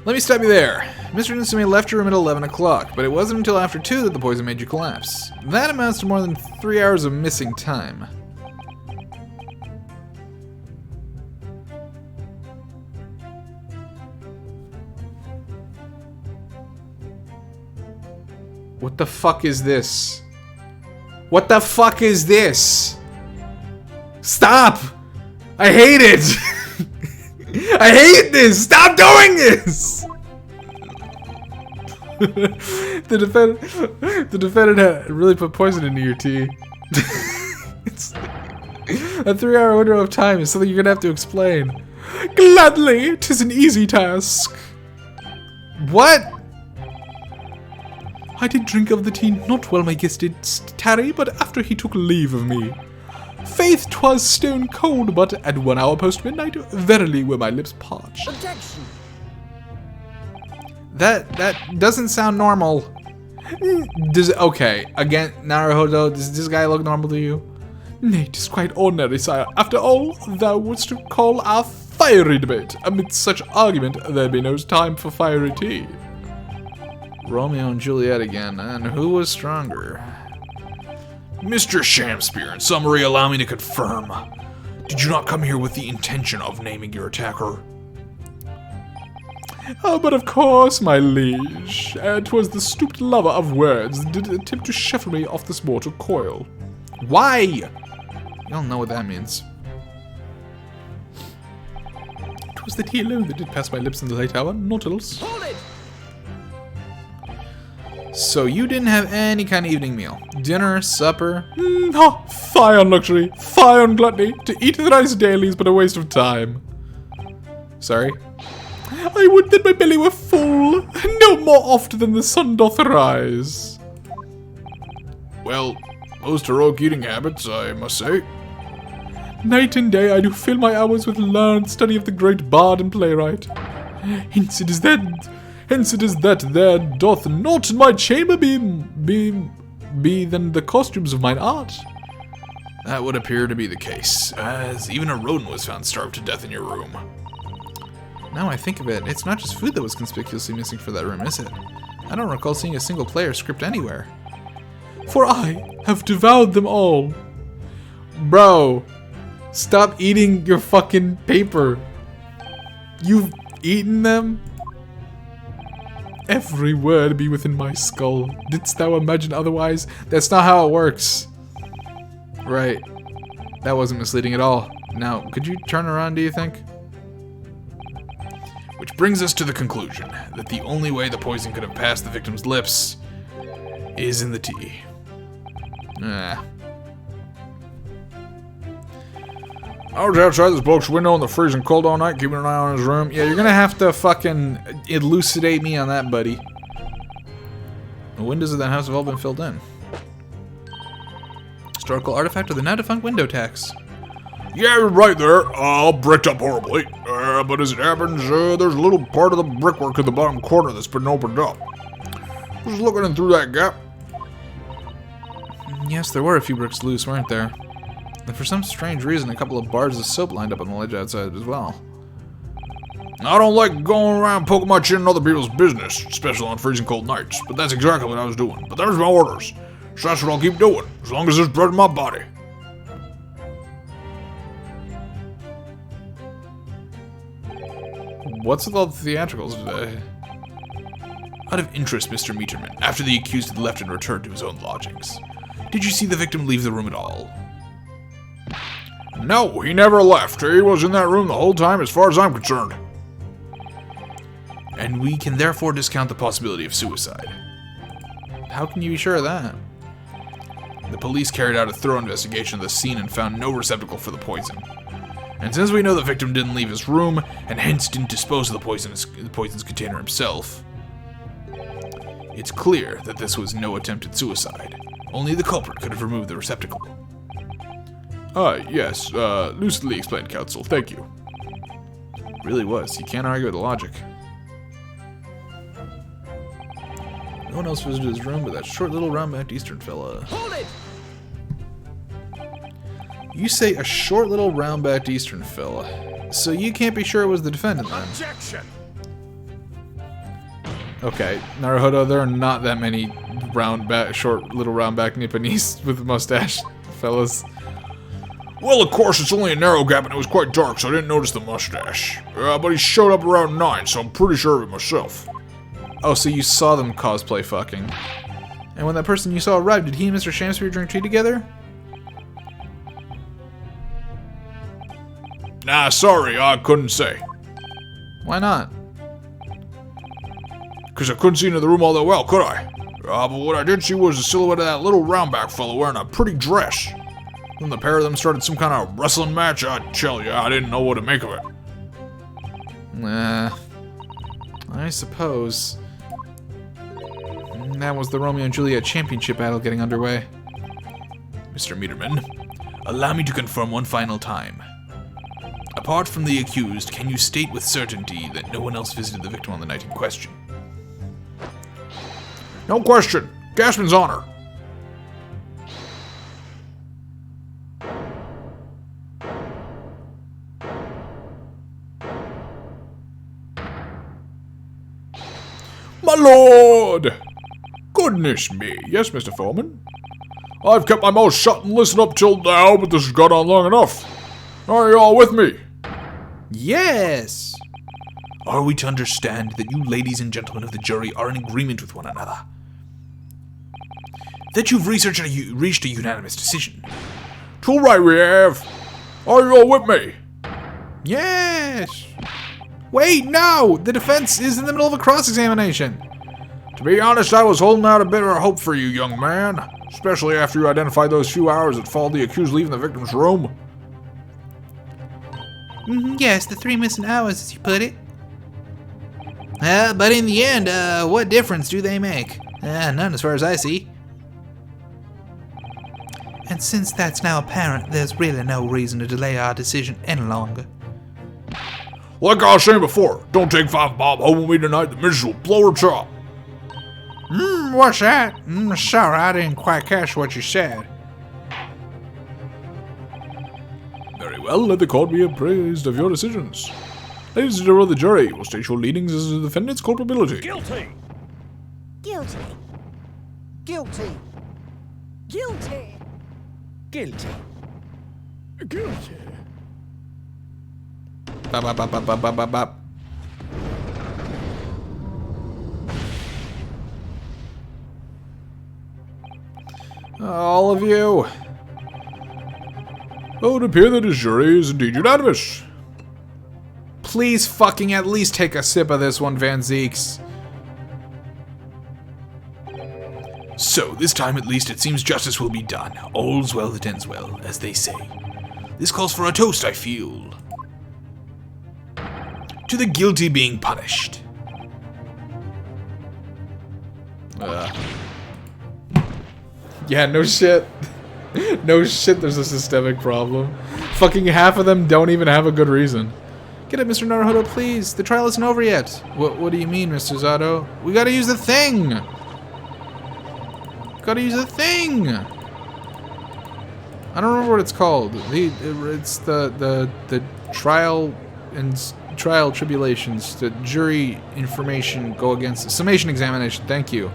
Let me stop you there. Mr. Natsume left your room at 11 o'clock, but it wasn't until after 2 that the poison made you collapse. That amounts to more than 3 hours of missing time. What the fuck is this? What the fuck is this? Stop! I hate it! I hate this! Stop doing this! the defendant had really put poison into your tea. A 3-hour window of time is something you're gonna have to explain. Gladly, 'tis an easy task. What? I did drink of the tea not while my guest did tarry, but after he took leave of me. Faith, 'twas stone cold, but at 1 hour post midnight, verily were my lips parched. Objection! That doesn't sound normal. Okay, again, Naruhodo, does this guy look normal to you? Nay, 'tis quite ordinary, sire. After all, thou wouldst call our fiery debate. Amidst such argument, there be no time for fiery tea. Romeo and Juliet again, and who was stronger? Mr. Shakespeare, in summary, allow me to confirm. Did you not come here with the intention of naming your attacker? Oh, but of course, my liege. 'Twas the stooped lover of words that did attempt to shuffle me off this mortal coil. Why? You don't know what that means. 'Twas the tea alone that did pass my lips in the late hour, not else. Hold it! So you didn't have any kind of evening meal? Dinner, supper? Fie on luxury, fie on gluttony. To eat thrice daily is but a waste of time. Sorry? I would that my belly were full, no more oft than the sun doth rise. Well, most heroic eating habits, I must say. Night and day I do fill my hours with learned study of the great bard and playwright. Hence it is that there doth not in my chamber be than the costumes of mine art. That would appear to be the case, as even a rodent was found starved to death in your room. Now I think of it, it's not just food that was conspicuously missing for that room, is it? I don't recall seeing a single player script anywhere. For I have devoured them all. Bro, stop eating your fucking paper. You've eaten them? Every word be within my skull. Didst thou imagine otherwise? That's not how it works. Right. That wasn't misleading at all. Now, could you turn around, do you think? Which brings us to the conclusion that the only way the poison could have passed the victim's lips is in the tea. I was outside this bloke's window in the freezing cold all night, keeping an eye on his room. Yeah, you're gonna have to fucking elucidate me on that, buddy. The windows of that house have all been filled in. Historical artifact of the now defunct window tax. Yeah, you're right there. All bricked up horribly. But as it happens, there's a little part of the brickwork in the bottom corner that's been opened up. Just looking in through that gap. Yes, there were a few bricks loose, weren't there? And for some strange reason, a couple of bars of soap lined up on the ledge outside as well. I don't like going around poking my chin in other people's business, especially on freezing cold nights, but that's exactly what I was doing. But there's my orders, so that's what I'll keep doing, as long as there's blood in my body. What's with all the theatricals today? Out of interest, Mr. Meterman, after the accused had left and returned to his own lodgings, did you see the victim leave the room at all? No, he never left. He was in that room the whole time as far as I'm concerned. And we can therefore discount the possibility of suicide. How can you be sure of that? The police carried out a thorough investigation of the scene and found no receptacle for the poison. And since we know the victim didn't leave his room, and hence didn't dispose of the poison's container himself, it's clear that this was no attempted suicide. Only the culprit could have removed the receptacle. Yes, lucidly explained, counsel. Thank you. It really was. You can't argue with the logic. No one else visited his room but that short little round-backed Eastern fella. Hold it! You say a short little round-backed Eastern fella. So you can't be sure it was the defendant then? Objection! Okay, Naruhodo, there are not that many short little round-backed Nipponese with a mustache fellas. Well, of course, it's only a narrow gap and it was quite dark, so I didn't notice the mustache. But he showed up around 9, so I'm pretty sure of it myself. Oh, so you saw them cosplay fucking. And when that person you saw arrived, did he and Mr. Shamsbury drink tea together? Nah, sorry, I couldn't say. Why not? Because I couldn't see into the room all that well, could I? But what I did see was the silhouette of that little roundback fellow wearing a pretty dress. When the pair of them started some kind of wrestling match, I tell you, I didn't know what to make of it. I suppose. That was the Romeo and Juliet championship battle getting underway. Mr. Meterman, allow me to confirm one final time. Apart from the accused, can you state with certainty that no one else visited the victim on the night in question? No question. Gasman's honor. My lord! Goodness me. Yes, Mr. Foreman? I've kept my mouth shut and listened up till now, but this has gone on long enough. Are you all with me? Yes! Are we to understand that you ladies and gentlemen of the jury are in agreement with one another? That you've researched and reached a unanimous decision? Too right we have. Are you all with me? Yes! Wait, no! The defense is in the middle of a cross-examination. To be honest, I was holding out a bit of hope for you, young man. Especially after you identified those few hours that followed the accused leaving the victim's room. Yes, the 3 missing hours, as you put it. But in the end, what difference do they make? None as far as I see. And since that's now apparent, there's really no reason to delay our decision any longer. Like I was saying before, don't take 5 bob home with me tonight, the missus will blow her top. What's that? Sorry, I didn't quite catch what you said. Very well, let the court be appraised of your decisions. Ladies and gentlemen of the jury, will state your leanings as to the defendant's culpability. Guilty! Guilty. Guilty. Guilty. Guilty. Guilty. Bop, bop, bop, bop, bop, bop, bop, bop. All of you. It would appear that the jury is indeed unanimous. Please fucking at least take a sip of this one, Van Zeeks. So, this time at least it seems justice will be done. All's well that ends well, as they say. This calls for a toast, I feel. To the guilty being punished. Yeah, no shit. No shit, there's a systemic problem. Fucking half of them don't even have a good reason. Get it, Mr. Naruhodo, please. The trial isn't over yet. What do you mean, Mr. Zato? We gotta use the thing! Gotta use the thing! I don't remember what it's called. It's the trial and trial tribulations. The jury information go against the summation examination. Thank you.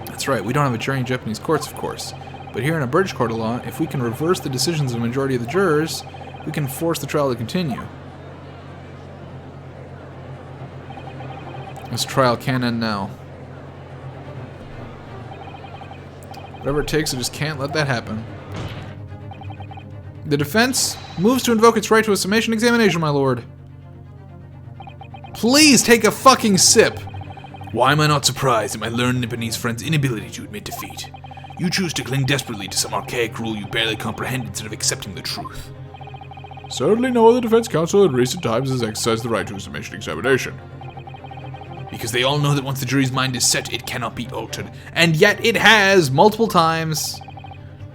That's right, we don't have a jury in Japanese courts, of course. But here in a British court of law, if we can reverse the decisions of the majority of the jurors, we can force the trial to continue. This trial can end now. Whatever it takes, I just can't let that happen. The defense moves to invoke its right to a summation examination, my lord. Please take a fucking sip. Why am I not surprised at my learned Nipponese friend's inability to admit defeat? You choose to cling desperately to some archaic rule you barely comprehend instead of accepting the truth. Certainly no other defense counsel in recent times has exercised the right to a summation examination. Because they all know that once the jury's mind is set, it cannot be altered. And yet it has, multiple times.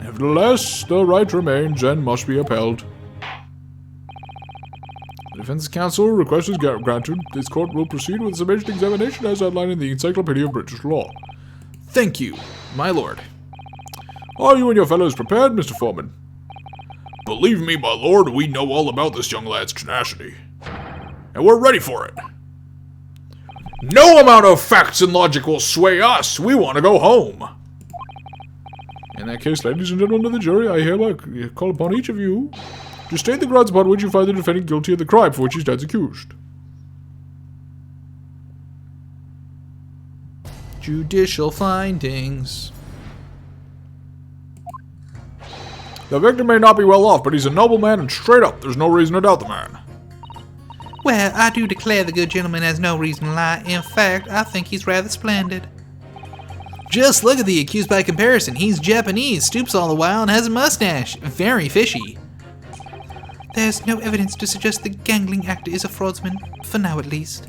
Nevertheless, the right remains and must be upheld. The defense counsel request is granted. This court will proceed with the summation examination as outlined in the Encyclopedia of British Law. Thank you, my lord. Are you and your fellows prepared, Mr. Foreman? Believe me, my lord, we know all about this young lad's tenacity. And we're ready for it. No amount of facts and logic will sway us. We want to go home. In that case, ladies and gentlemen of the jury, I hereby call upon each of you to state the grounds upon which you find the defendant guilty of the crime for which he stands accused. Judicial findings. The victim may not be well off, but he's a noble man and straight up. There's no reason to doubt the man. Well, I do declare the good gentleman has no reason to lie. In fact, I think he's rather splendid. Just look at the accused by comparison. He's Japanese, stoops all the while, and has a mustache. Very fishy. There's no evidence to suggest the gangling actor is a fraudsman, for now at least.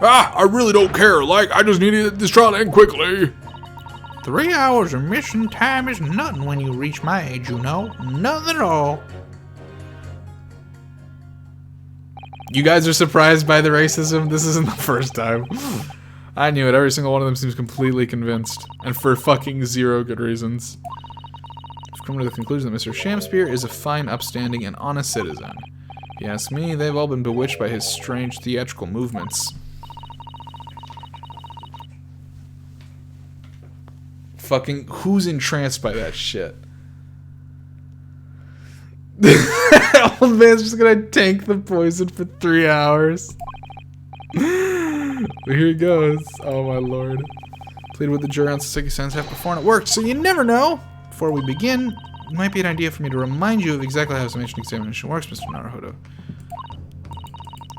I really don't care. I just need this trial to end quickly. 3 hours of mission time is nothing when you reach my age, you know. Nothing at all. You guys are surprised by the racism? This isn't the first time. I knew it. Every single one of them seems completely convinced. And for fucking zero good reasons. I've come to the conclusion that Mr. Shamspeare is a fine, upstanding, and honest citizen. If you ask me, they've all been bewitched by his strange theatrical movements. Fucking, who's entranced by that shit? Old man's just gonna tank the poison for 3 hours. But here he goes. Oh my lord. Pleaded with the jury on Saseki Sen's half before and it worked, so you never know. Before we begin, it might be an idea for me to remind you of exactly how summation examination works, Mr. Naruhodo.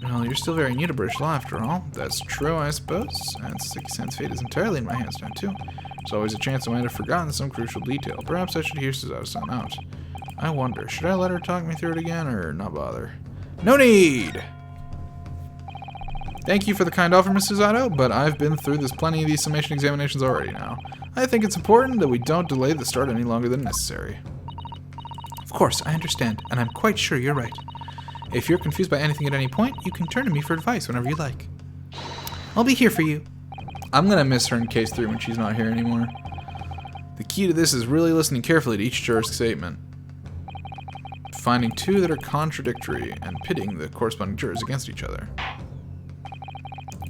Well, you're still very new to British law after all. That's true, I suppose. And Saseki Sen's fate is entirely in my hands now, too. There's always a chance I might have forgotten some crucial detail. Perhaps I should hear Suzato-san out. I wonder, should I let her talk me through it again, or not bother? No need! Thank you for the kind offer, Mr. Zato, but I've been through plenty of these summation examinations already now. I think it's important that we don't delay the start any longer than necessary. Of course, I understand, and I'm quite sure you're right. If you're confused by anything at any point, you can turn to me for advice whenever you like. I'll be here for you. I'm gonna miss her in case 3 when she's not here anymore. The key to this is really listening carefully to each juror's statement. Finding 2 that are contradictory and pitting the corresponding jurors against each other.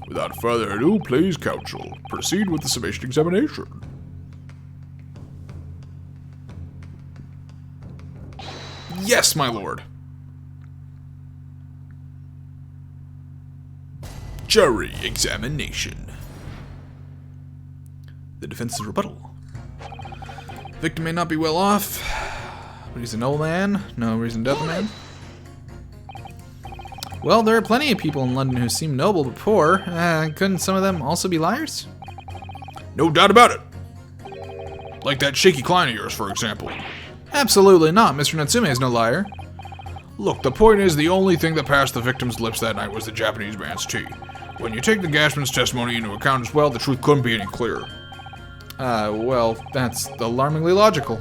Without further ado, please, counsel, proceed with the summation examination. Yes, my lord. Jury examination. The defense's rebuttal. Victim may not be well off, but he's an old man. No reason to doubt the man. Well, there are plenty of people in London who seem noble but poor. Couldn't some of them also be liars? No doubt about it. Like that shaky client of yours, for example. Absolutely not. Mr. Natsume is no liar. Look, the point is the only thing that passed the victim's lips that night was the Japanese man's tea. When you take the gasman's testimony into account as well, the truth couldn't be any clearer. Well, that's alarmingly logical.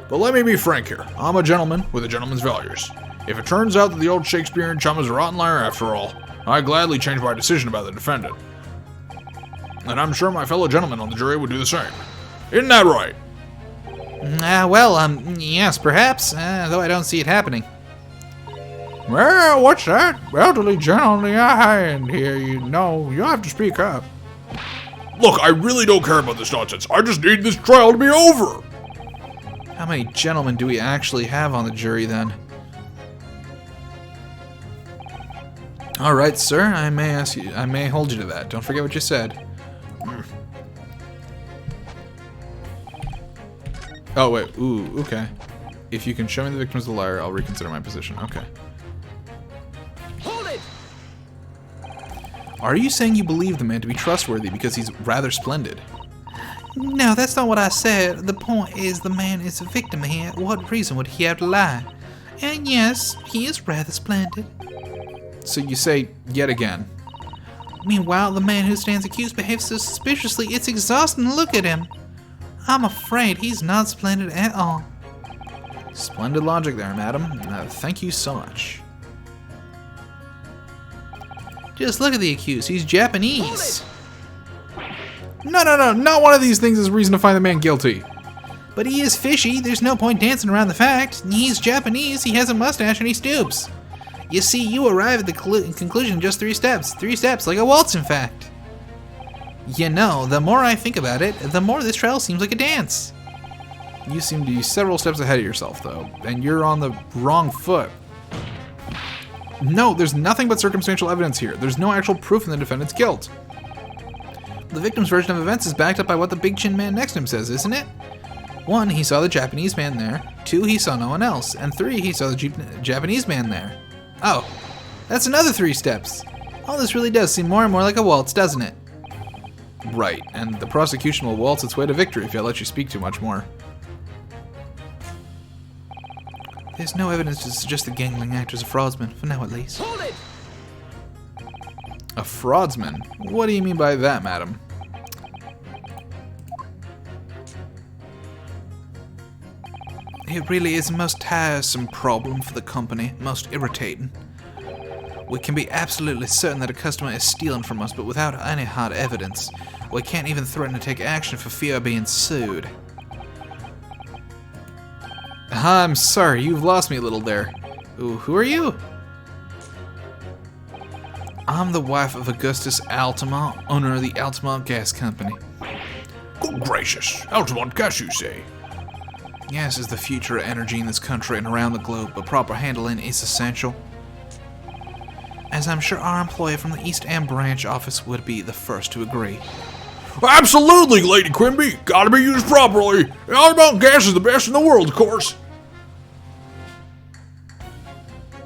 But let me be frank here. I'm a gentleman with a gentleman's values. If it turns out that the old Shakespearean chum is a rotten liar after all, I gladly change my decision about the defendant. And I'm sure my fellow gentlemen on the jury would do the same. Isn't that right? Yes, perhaps, though I don't see it happening. Well, what's that? Elderly gentleman behind here, you know, you'll have to speak up. Look, I really don't care about this nonsense. I just need this trial to be over. How many gentlemen do we actually have on the jury, then? All right, sir, I may hold you to that. Don't forget what you said. Oh, wait. Ooh, okay. If you can show me the victim as a liar, I'll reconsider my position. Okay. Hold it! Are you saying you believe the man to be trustworthy because he's rather splendid? No, that's not what I said. The point is the man is a victim here. What reason would he have to lie? And yes, he is rather splendid. So you say, yet again. Meanwhile, the man who stands accused behaves so suspiciously it's exhausting to look at him. I'm afraid he's not splendid at all. Splendid logic there, madam. Thank you so much. Just look at the accused. He's Japanese. No, not one of these things is reason to find the man guilty. But he is fishy. There's no point dancing around the fact. He's Japanese. He has a mustache and he stoops. You see, you arrive at the conclusion in just 3 steps. 3 steps, like a waltz, in fact. You know, the more I think about it, the more this trial seems like a dance. You seem to be several steps ahead of yourself, though, and you're on the wrong foot. No, there's nothing but circumstantial evidence here. There's no actual proof in the defendant's guilt. The victim's version of events is backed up by what the big chin man next to him says, isn't it? 1, he saw the Japanese man there. 2, he saw no one else. And 3, he saw the Japanese man there. Oh, that's another 3 steps. All this really does seem more and more like a waltz, doesn't it? Right, and the prosecution will waltz its way to victory if I let you speak too much more. There's no evidence to suggest the gangling actor's a fraudsman, for now at least. Hold it! A fraudsman? What do you mean by that, madam? It really is a most tiresome problem for the company, most irritating. We can be absolutely certain that a customer is stealing from us, but without any hard evidence, we can't even threaten to take action for fear of being sued. I'm sorry, you've lost me a little there. Ooh, who are you? I'm the wife of Augustus Altamont, owner of the Altamont Gas Company. Good gracious, Altamont gas, you say? Gas is the future of energy in this country and around the globe, but proper handling is essential. As I'm sure our employee from the East End branch office would be the first to agree. Absolutely, Lady Quimby. Gotta be used properly. Altamont gas is the best in the world, of course.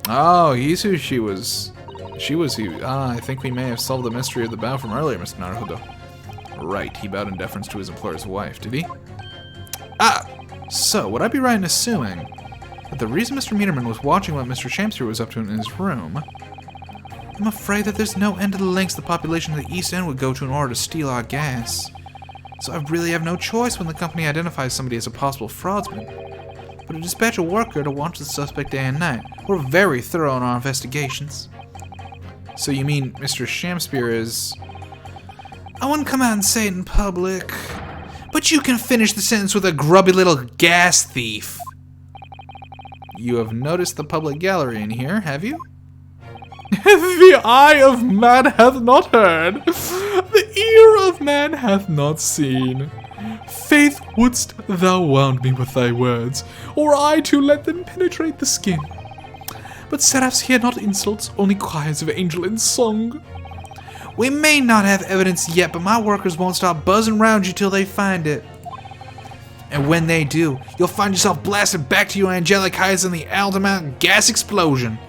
Oh, he's who she was. She was who. I think we may have solved the mystery of the bow from earlier, Mr. Naruhodo. Right, he bowed in deference to his employer's wife, did he? So, would I be right in assuming that the reason Mr. Meterman was watching what Mr. Shamster was up to in his room... I'm afraid that there's no end to the lengths the population of the East End would go to in order to steal our gas. So I really have no choice when the company identifies somebody as a possible fraudsman. But to dispatch a worker to watch the suspect day and night. We're very thorough in our investigations. So you mean Mr. Shamspeare is... I wouldn't come out and say it in public, but you can finish the sentence with a grubby little gas thief. You have noticed the public gallery in here, have you? The eye of man hath not heard, the ear of man hath not seen. Faith, wouldst thou wound me with thy words, or I to let them penetrate the skin? But seraphs hear not insults, only choirs of angel in song. We may not have evidence yet, but my workers won't stop buzzing around you till they find it. And when they do, you'll find yourself blasted back to your angelic heights in the Altamount gas explosion.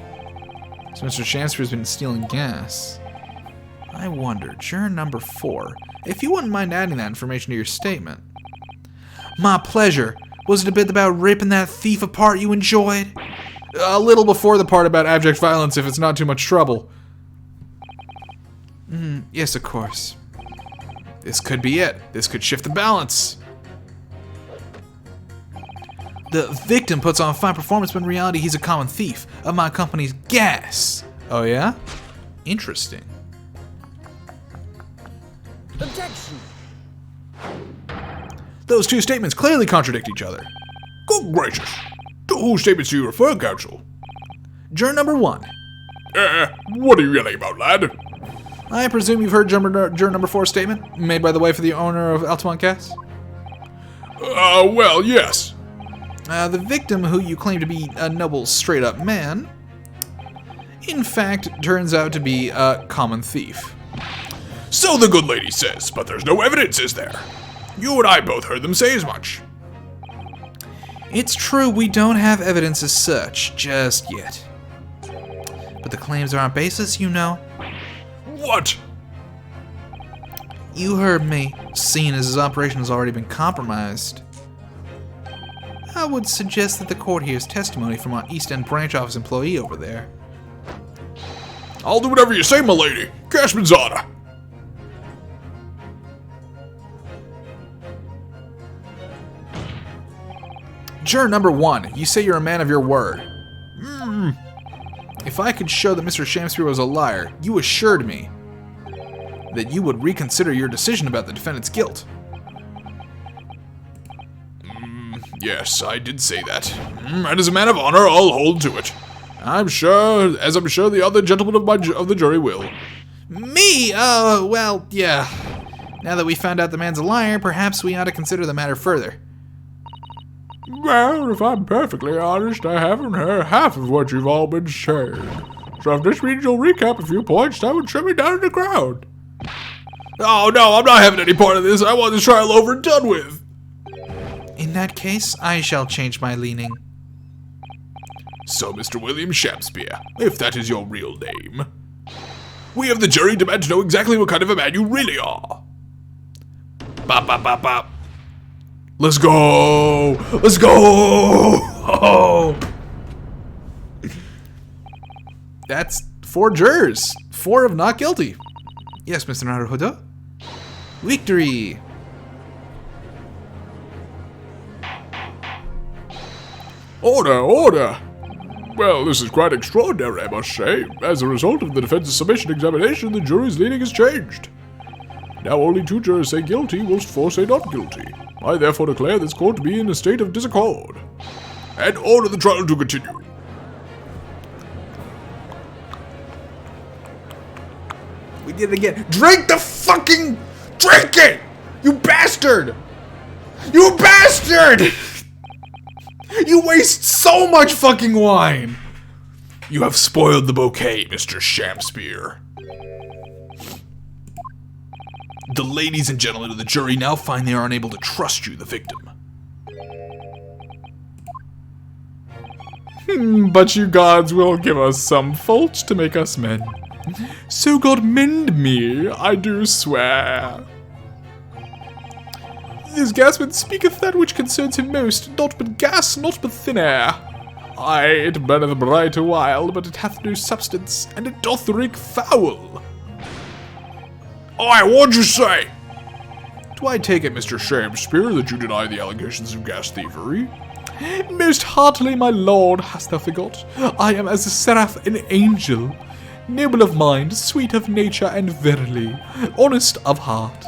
So Mr. Shamspeare's been stealing gas. I wonder, juror number 4, if you wouldn't mind adding that information to your statement. My pleasure. Was it a bit about ripping that thief apart you enjoyed? A little before the part about abject violence, if it's not too much trouble. Yes, of course. This could be it. This could shift the balance. The victim puts on fine performance, but in reality he's a common thief of my company's gas. Oh yeah? Interesting. Objection. Those two statements clearly contradict each other. Good gracious. To whose statements do you refer, counsel? Juror number 1. What are you yelling about, lad? I presume you've heard juror number 4's statement, made by the wife of the owner of Altamont Gas? Well, yes. The victim, who you claim to be a noble, straight-up man, in fact, turns out to be a common thief. So the good lady says, but there's no evidence, is there? You and I both heard them say as much. It's true we don't have evidence as such, just yet. But the claims are on basis, you know. What? You heard me, seeing as his operation has already been compromised. I would suggest that the court hears testimony from our East End branch office employee over there. I'll do whatever you say, my lady. Cashman's honor. Juror number 1, you say you're a man of your word. If I could show that Mr. Shamspeare was a liar, you assured me that you would reconsider your decision about the defendant's guilt. Yes, I did say that. And as a man of honor, I'll hold to it. I'm sure the other gentlemen of the jury will. Me? Oh, well, yeah. Now that we found out the man's a liar, perhaps we ought to consider the matter further. Well, if I'm perfectly honest, I haven't heard half of what you've all been saying. So if this means you'll recap a few points, that would shut me down in the crowd. Oh no, I'm not having any part of this. I want this trial over and done with. In that case, I shall change my leaning. So, Mr. William Shamspeare, if that is your real name, we of the jury demand to know exactly what kind of a man you really are. Bop, bop, bop, bop. Let's go! Let's go! Oh. That's 4 jurors. 4 of not guilty. Yes, Mr. Naruhodo? Victory! Order, order! Well, this is quite extraordinary, I must say. As a result of the defense's submission examination, the jury's leaning has changed. Now only 2 jurors say guilty, whilst 4 say not guilty. I therefore declare this court to be in a state of disaccord. And order the trial to continue. We did it again. Drink the fucking... Drink it! You bastard! You bastard! You waste so much fucking wine! You have spoiled the bouquet, Mr. Shamspeare. The ladies and gentlemen of the jury now find they are unable to trust you, the victim. But you gods will give us some faults to make us men. So God mend me, I do swear. This gasman speaketh that which concerns him most, not but gas, not but thin air. Aye, it burneth bright a while, but it hath no substance, and it doth reek foul. Aye, what'd you say? Do I take it, Mr. Shamspeare, that you deny the allegations of gas thievery? Most heartily, my lord, hast thou forgot? I am as a seraph an angel, noble of mind, sweet of nature, and verily, honest of heart.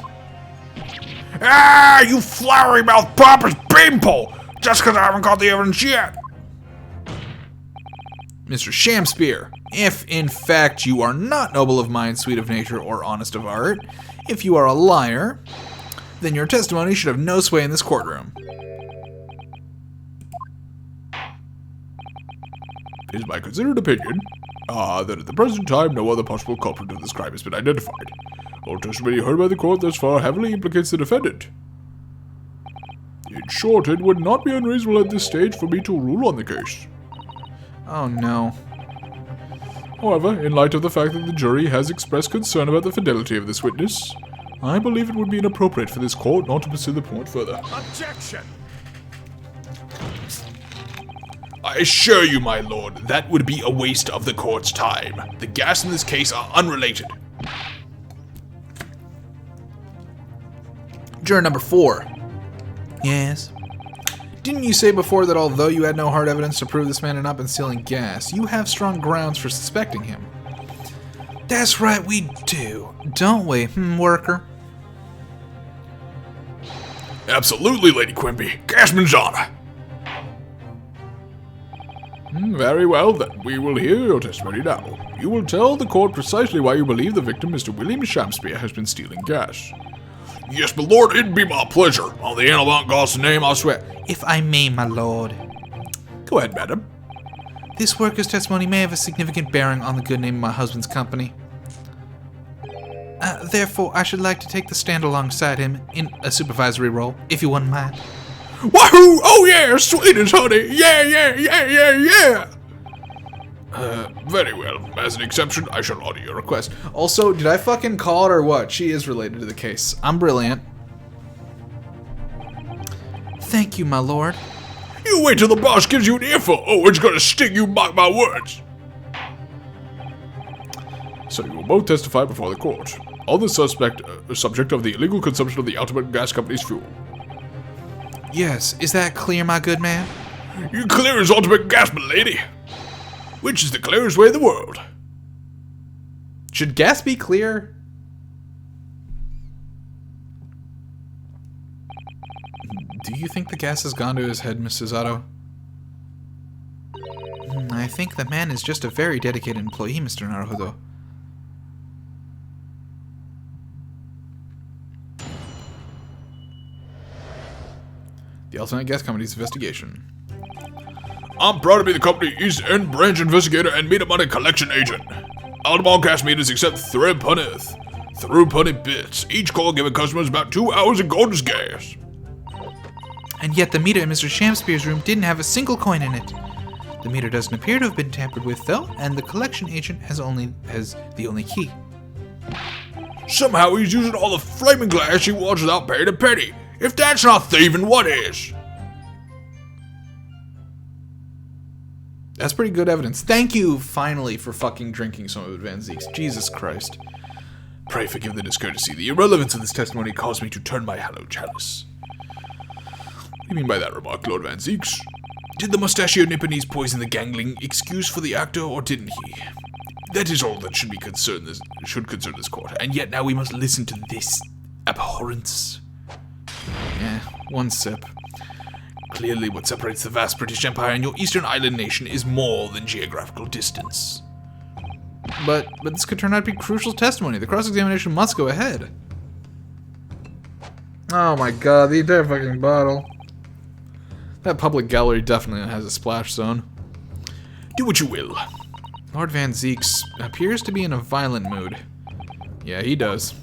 Ah, you flowery-mouthed pompous beanpole! Just because I haven't got the evidence yet! Mr. Shamspeare, If, in fact, you are not noble of mind, sweet of nature, or honest of heart, if you are a liar, then your testimony should have no sway in this courtroom. It is my considered opinion that at the present time no other possible culprit of this crime has been identified. All testimony heard by the court thus far heavily implicates the defendant. In short, it would not be unreasonable at this stage for me to rule on the case. Oh no. However, in light of the fact that the jury has expressed concern about the fidelity of this witness, I believe it would be inappropriate for this court not to pursue the point further. Objection! I assure you, my lord, that would be a waste of the court's time. The gas in this case are unrelated. Juror number 4. Yes. Didn't you say before that although you had no hard evidence to prove this man had not been stealing gas, you have strong grounds for suspecting him? That's right, we do. Don't we, worker? Absolutely, Lady Quimby. Gasman's honor. Very well, then. We will hear your testimony now. You will tell the court precisely why you believe the victim, Mr. William Shakespeare, has been stealing gas. Yes, my lord, it'd be my pleasure. On the avant God's name, I swear. If I may, my lord. Go ahead, madam. This worker's testimony may have a significant bearing on the good name of my husband's company. Therefore, I should like to take the stand alongside him in a supervisory role, if you wouldn't mind. Wahoo! Oh yeah, sweetest honey! Yeah! Very well. As an exception, I shall honor your request. Also, did I fucking call it or what? She is related to the case. I'm brilliant. Thank you, my lord. You wait till the boss gives you an earful. Oh, it's gonna sting you, mark my words. So you will both testify before the court on the subject of the illegal consumption of the Ultimate Gas Company's fuel. Yes, is that clear, my good man? You clear as ultimate gas, my lady. Which is the clearest way in the world. Should gas be clear? Do you think the gas has gone to his head, Mr. Zato? I think the man is just a very dedicated employee, Mr. Naruhodo. The Ultimate Gas Company's investigation. I'm proud to be the company East End branch investigator and meter money collection agent. All gas meters except through penny bits. Each call giving customers about 2 hours of golden gas. And yet the meter in Mr. Shakespeare's room didn't have a single coin in it. The meter doesn't appear to have been tampered with, though, and the collection agent has the only key. Somehow he's using all the flaming glass he wants without paying a penny. If that's not thieving, what is? That's pretty good evidence. Thank you, finally, for fucking drinking some of it, Van Zeeks. Jesus Christ. Pray forgive the discourtesy. The irrelevance of this testimony caused me to turn my hallowed chalice. What do you mean by that remark, Lord Van Zeeks? Did the mustachio Nipponese poison the gangling excuse for the actor, or didn't he? That is all that should concern this court, and yet now we must listen to this abhorrence. Yeah, one sip. Clearly what separates the vast British Empire and your eastern island nation is more than geographical distance. But this could turn out to be crucial testimony. The cross-examination must go ahead. Oh my god, the entire fucking bottle. That public gallery definitely has a splash zone. Do what you will. Lord Van Zeeks appears to be in a violent mood. Yeah, he does.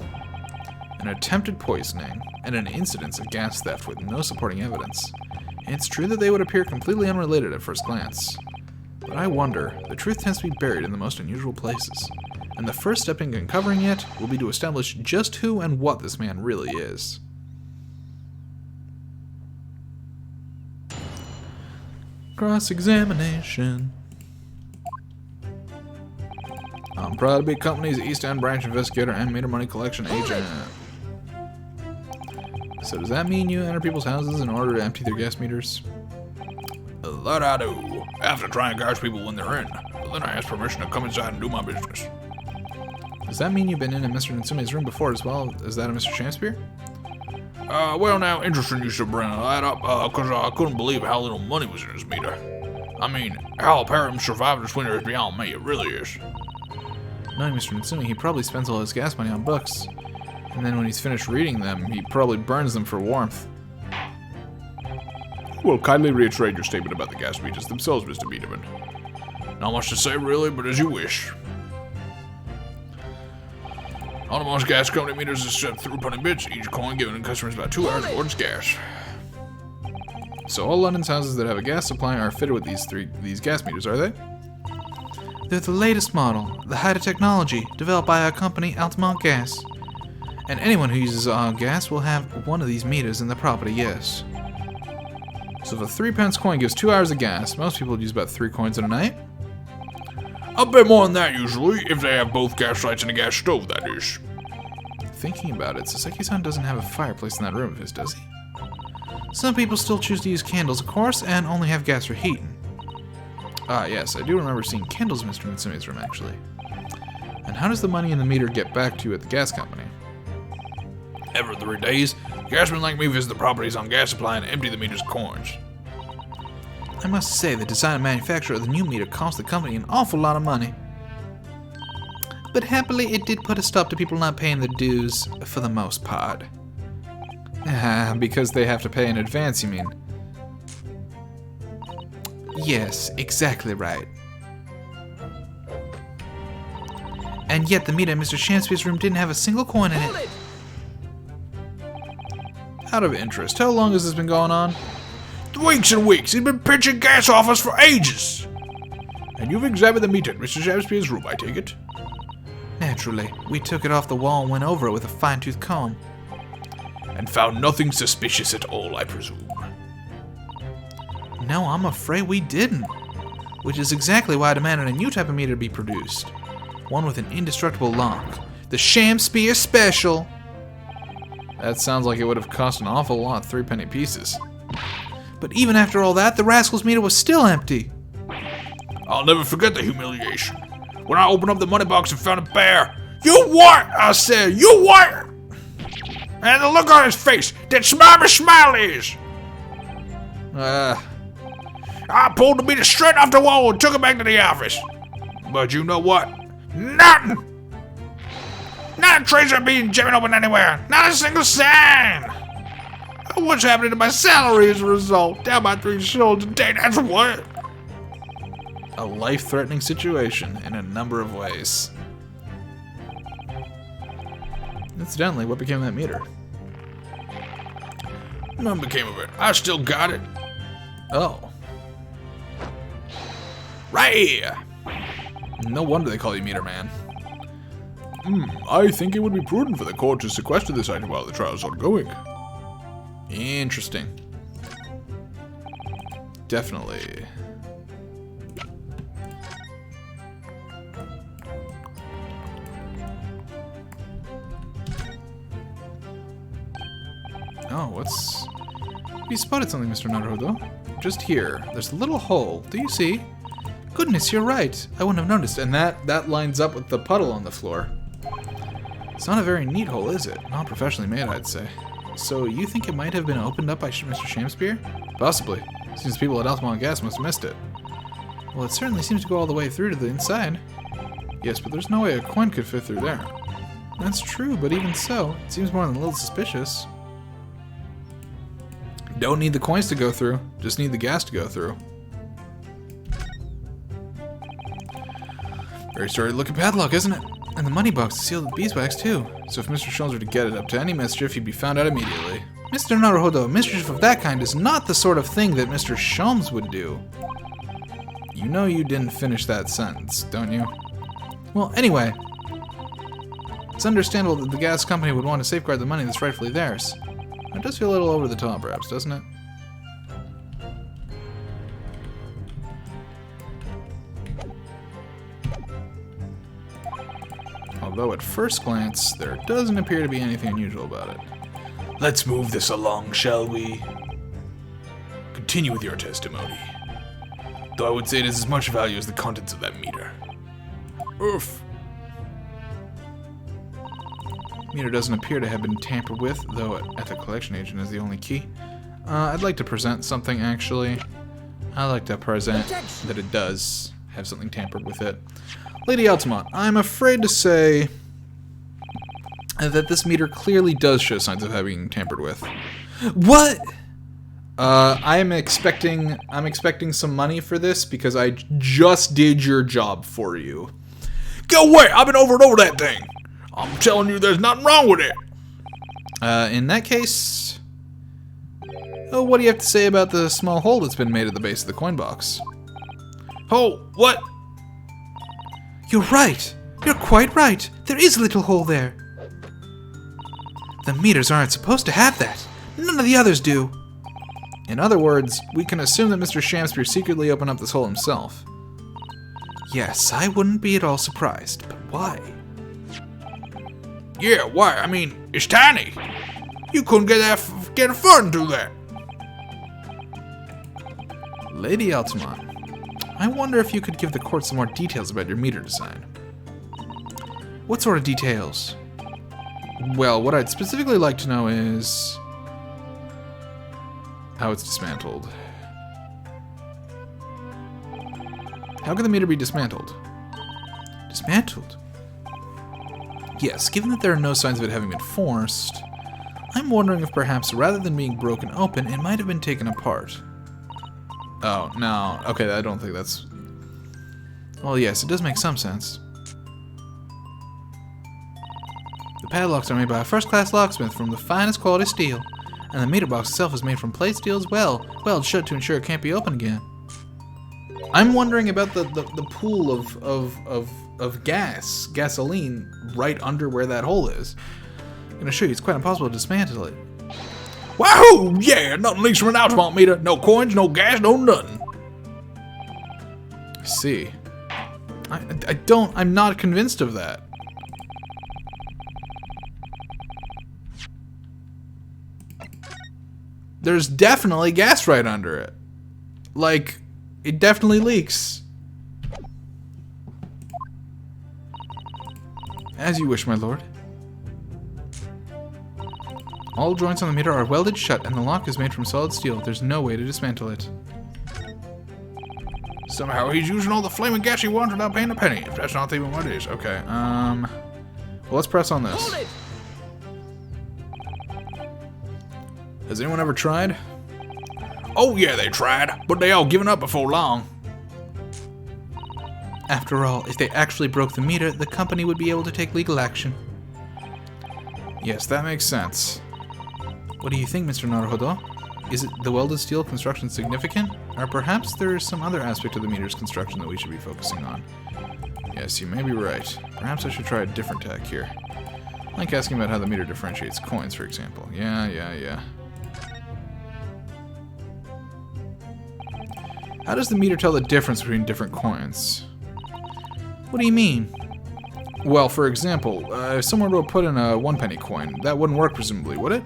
An attempted poisoning, and an incidence of gas theft with no supporting evidence. It's true that they would appear completely unrelated at first glance. But I wonder, the truth tends to be buried in the most unusual places. And the first step in uncovering it will be to establish just who and what this man really is. Cross-examination. I'm proud to be company's East End branch investigator and meter money collection agent. So does that mean you enter people's houses in order to empty their gas meters? That I do. After trying to catch people when they're in. But then I ask permission to come inside and do my business. Does that mean you've been in Mr. Natsume's room before as well as that of Mr. Shakespeare? Well now, interesting you should bring that up, because I couldn't believe how little money was in his meter. I mean, how Param survived this winter is beyond me, it really is. Knowing Mr. Natsumi, he probably spends all his gas money on books. And then when he's finished reading them, he probably burns them for warmth. Well, kindly reiterate your statement about the gas meters themselves, Mr. Biederman. Not much to say, really, but as you wish. On most gas company meters is set through punning bits, each coin giving the customers about 2 hours towards gas. So all London's houses that have a gas supply are fitted with these gas meters, are they? They're the latest model, the height of technology, developed by our company, Altamont Gas. And anyone who uses our gas will have one of these meters in the property, yes. So if a 3-pence coin gives 2 hours of gas, most people use about 3 coins in a night? A bit more than that, usually, if they have both gas lights and a gas stove, that is. Thinking about it, Saseki-san doesn't have a fireplace in that room of his, does he? Some people still choose to use candles, of course, and only have gas for heating. Ah, yes, I do remember seeing candles in Mr. Mitsumi's room, actually. And how does the money in the meter get back to you at the gas company? Every 3 days, gasmen like me visit the properties on gas supply and empty the meters of coins. I must say, the design and manufacture of the new meter cost the company an awful lot of money. But happily, it did put a stop to people not paying the dues for the most part. Because they have to pay in advance, you mean? Yes, exactly right. And yet the meter in Mr. Shamspeare's room didn't have a single coin in it. Out of interest, how long has this been going on? Weeks and weeks. He's been pinching gas off us for ages. And you've examined the meter in Mr. Shamspeare's room, I take it? Naturally. We took it off the wall and went over it with a fine-tooth comb. And found nothing suspicious at all, I presume. No, I'm afraid we didn't. Which is exactly why I demanded a new type of meter be produced. One with an indestructible lock. The Shamspeare Special! That sounds like it would have cost an awful lot, 3-penny pieces. But even after all that, the rascal's meter was still empty. I'll never forget the humiliation. When I opened up the money box and found a bear. You what? I said, you what? And the look on his face, that smile is. I pulled the meter straight off the wall and took it back to the office. But you know what? Nothing! Not a trace of being jammed open anywhere. Not a single sign. What's happening to my salary as a result? Down by 3 shillings a day, that's what? A life-threatening situation in a number of ways. Incidentally, what became of that meter? None became of it. I still got it. Oh. Right here. No wonder they call you Meter Man. I think it would be prudent for the court to sequester this item while the trial is ongoing. Interesting. Definitely. Oh, what's... You spotted something, Mr. Naruhodo. Just here. There's a little hole. Do you see? Goodness, you're right. I wouldn't have noticed it. And that lines up with the puddle on the floor. It's not a very neat hole, is it? Not professionally made, I'd say. So you think it might have been opened up by Mr. Shamspeare? Possibly. Since people at Altamont Gas must have missed it. Well, it certainly seems to go all the way through to the inside. Yes, but there's no way a coin could fit through there. That's true, but even so, it seems more than a little suspicious. Don't need the coins to go through, just need the gas to go through. Very sturdy looking padlock, isn't it? And the money box is sealed with beeswax too. So if Mr. Sholmes were to get it up to any mischief, he'd be found out immediately. Mr. Naruhodo, mischief of that kind is not the sort of thing that Mr. Sholmes would do. You know you didn't finish that sentence, don't you? Well, anyway, it's understandable that the gas company would want to safeguard the money that's rightfully theirs. It does feel a little over the top, perhaps, doesn't it? Although at first glance, there doesn't appear to be anything unusual about it. Let's move this along, shall we? Continue with your testimony. Though I would say it is as much value as the contents of that meter. Oof. Meter doesn't appear to have been tampered with, though at the collection agent is the only key. I'd like to present something, actually. I like to present that it does have something tampered with it. Lady Altamont, I'm afraid to say that this meter clearly does show signs of having tampered with. What? I'm expecting some money for this because I just did your job for you. Go away! I've been over and over that thing. I'm telling you, there's nothing wrong with it. In that case, what do you have to say about the small hole that's been made at the base of the coin box? Oh, what? You're right. You're quite right. There is a little hole there. The meters aren't supposed to have that. None of the others do. In other words, we can assume that Mr. Shamspeare secretly opened up this hole himself. Yes, I wouldn't be at all surprised, but why? Yeah, why? I mean, it's tiny. You couldn't get a foot into that. Lady Altamont, I wonder if you could give the court some more details about your meter design. What sort of details? Well, what I'd specifically like to know is how it's dismantled. How can the meter be dismantled? Dismantled? Yes, given that there are no signs of it having been forced, I'm wondering if perhaps rather than being broken open, it might have been taken apart. Oh, no. Okay, I don't think that's... Well, yes, it does make some sense. The padlocks are made by a first-class locksmith from the finest quality steel, and the meter box itself is made from plate steel as well, welded shut to ensure it can't be opened again. I'm wondering about the pool of gasoline, right under where that hole is. I'm gonna show you, it's quite impossible to dismantle it. Wahoo! Yeah, nothing leaks from an Altamont meter. No coins, no gas, no nothing. I see. I'm not convinced of that. There's definitely gas right under it. Like, it definitely leaks. As you wish, my lord. All joints on the meter are welded shut, and the lock is made from solid steel. There's no way to dismantle it. Somehow he's using all the flaming gas he wants without paying a penny. If that's not even what it is. Okay, well, let's press on this. Hold it! Has anyone ever tried? Oh yeah, they tried, but they all given up before long. After all, if they actually broke the meter, the company would be able to take legal action. Yes, that makes sense. What do you think, Mr. Naruhodo? Is it the welded steel construction significant? Or perhaps there is some other aspect of the meter's construction that we should be focusing on? Yes, you may be right. Perhaps I should try a different tack here. Like asking about how the meter differentiates coins, for example. Yeah. How does the meter tell the difference between different coins? What do you mean? Well, for example, if someone were to put in a 1 penny coin, that wouldn't work presumably, would it?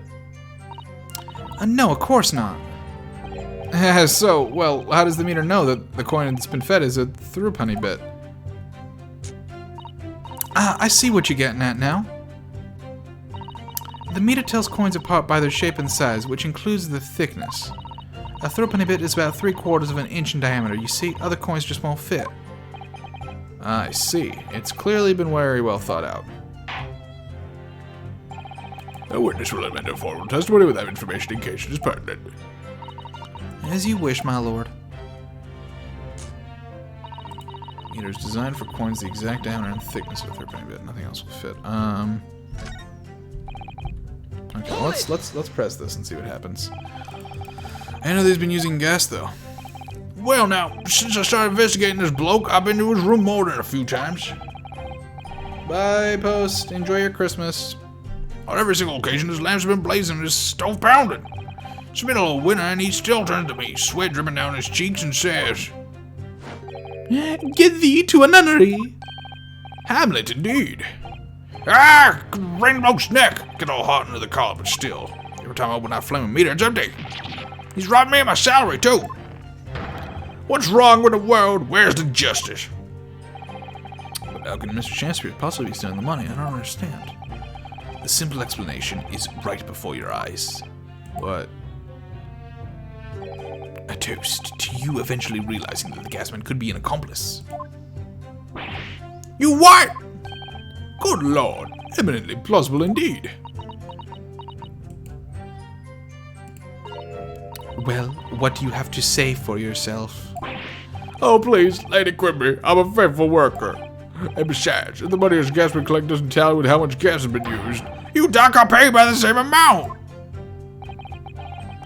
No, of course not. So, well, how does the meter know that the coin that's been fed is a threepenny bit? I see what you're getting at now. The meter tells coins apart by their shape and size, which includes the thickness. A threepenny bit is about 3/4 of an inch in diameter. You see, other coins just won't fit. I see. It's clearly been very well thought out. A witness will amend a formal testimony with that information in case it is pertinent. As you wish, my lord. Meter is designed for coins the exact diameter and thickness of a threepenny bit. Nothing else will fit. Okay, let's press this and see what happens. I know they've been using gas though. Well now, since I started investigating this bloke, I've been to his room more than a few times. Bye, Post. Enjoy your Christmas. On every single occasion, his lamps have been blazing and his stove pounding. It's been a little winter and he still turns to me, sweat dripping down his cheeks and says, "Get thee to a nunnery." Hamlet, indeed. Ah, Rainbow's neck. Get all hot under the collar, but still. Every time I open that flaming meter, it's empty. He's robbed me of my salary, too. What's wrong with the world? Where's the justice? But how can Mr. Shamspeare possibly be stealing the money? I don't understand. The simple explanation is right before your eyes. What? toast to you eventually realizing that the gasman could be an accomplice. You what? Good lord, eminently plausible indeed. Well, what do you have to say for yourself? Oh, please, lady, quit me. I'm a faithful worker. And besides, if the money his gasman collect doesn't tally with how much gas has been used, you doc are paid by the same amount.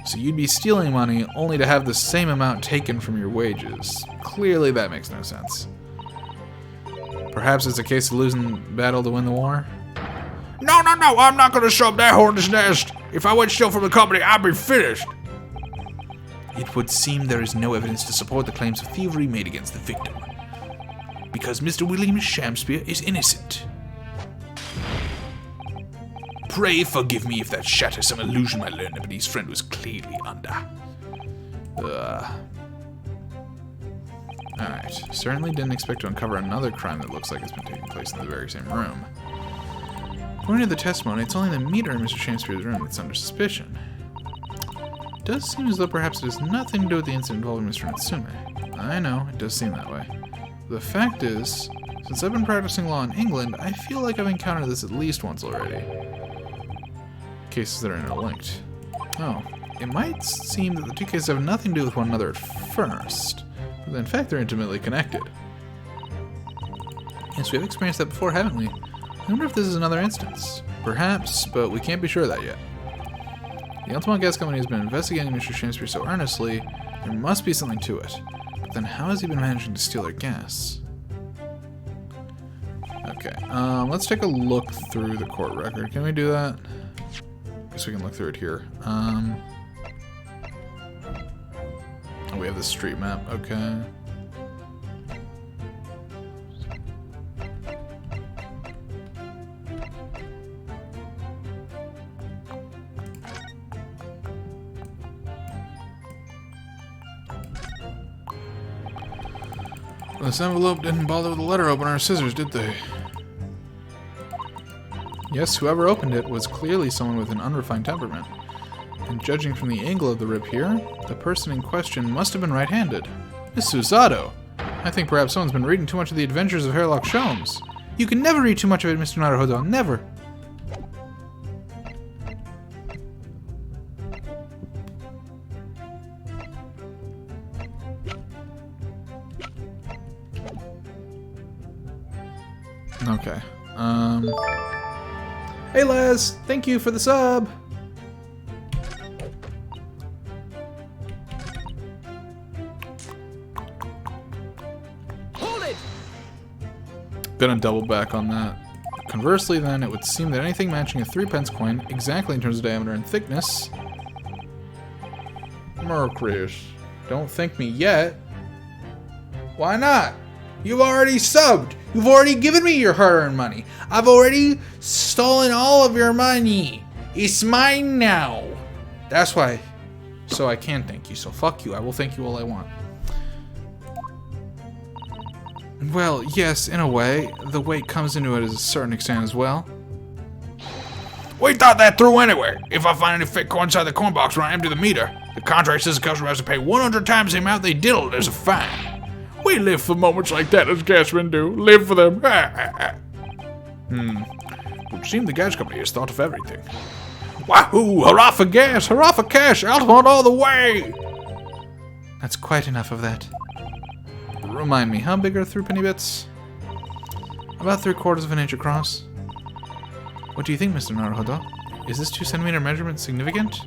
So you'd be stealing money only to have the same amount taken from your wages. Clearly that makes no sense. Perhaps it's a case of losing battle to win the war? No, I'm not gonna show up that hornet's nest. If I went steal from the company, I'd be finished. It would seem there is no evidence to support the claims of thievery made against the victim, because Mr. William Shakespeare is innocent. Pray forgive me if that shatters some illusion my learned Nepalese friend was clearly under. Alright, certainly didn't expect to uncover another crime that looks like it's been taking place in the very same room. According to the testimony, it's only the meter in Mr. Shakespeare's room that's under suspicion. It does seem as though perhaps it has nothing to do with the incident involving Mr. Natsume. I know, it does seem that way. The fact is, since I've been practicing law in England, I feel like I've encountered this at least once already. Cases that are interlinked. Oh, it might seem that the two cases have nothing to do with one another at first, but in fact they're intimately connected. Yes, we've experienced that before, haven't we? I wonder if this is another instance. Perhaps, but we can't be sure of that yet. The Altamont Gas Company has been investigating Mr. Shakespeare so earnestly, there must be something to it. But then how has he been managing to steal their gas? Okay, let's take a look through the court record. Can we do that? Guess we can look through it here. Oh, we have the street map, okay. This envelope didn't bother with the letter opener or scissors, did they? Yes, whoever opened it was clearly someone with an unrefined temperament. And judging from the angle of the rip here, the person in question must have been right-handed. Miss Susato! I think perhaps someone's been reading too much of the Adventures of Herlock Sholmes. You can never read too much of it, Mr. Naruhodo. Never! Okay. Hey Les, thank you for the sub. Hold it! Gonna double back on that. Conversely, then, it would seem that anything matching a 3-pence coin, exactly in terms of diameter and thickness. Mercurius, don't thank me yet. Why not? You've already subbed. You've already given me your hard-earned money. I've already stolen all of your money. It's mine now. That's why. So I can thank you. So fuck you. I will thank you all I want. Well, yes, in a way. The weight comes into it to a certain extent as well. We thought that through anyway. If I find any fake coin inside the coin box when I empty the meter, the contract says the customer has to pay 100 times the amount they diddled as a fine. We live for moments like that as gasmen do. Live for them. Would seem the gas company has thought of everything. Wahoo! Hurrah for gas! Hurrah for cash! Altamont all the way! That's quite enough of that. Remind me, how big are 3 penny bits? About 3/4 of an inch across. What do you think, Mr. Naruhodo? Is this 2-centimeter measurement significant?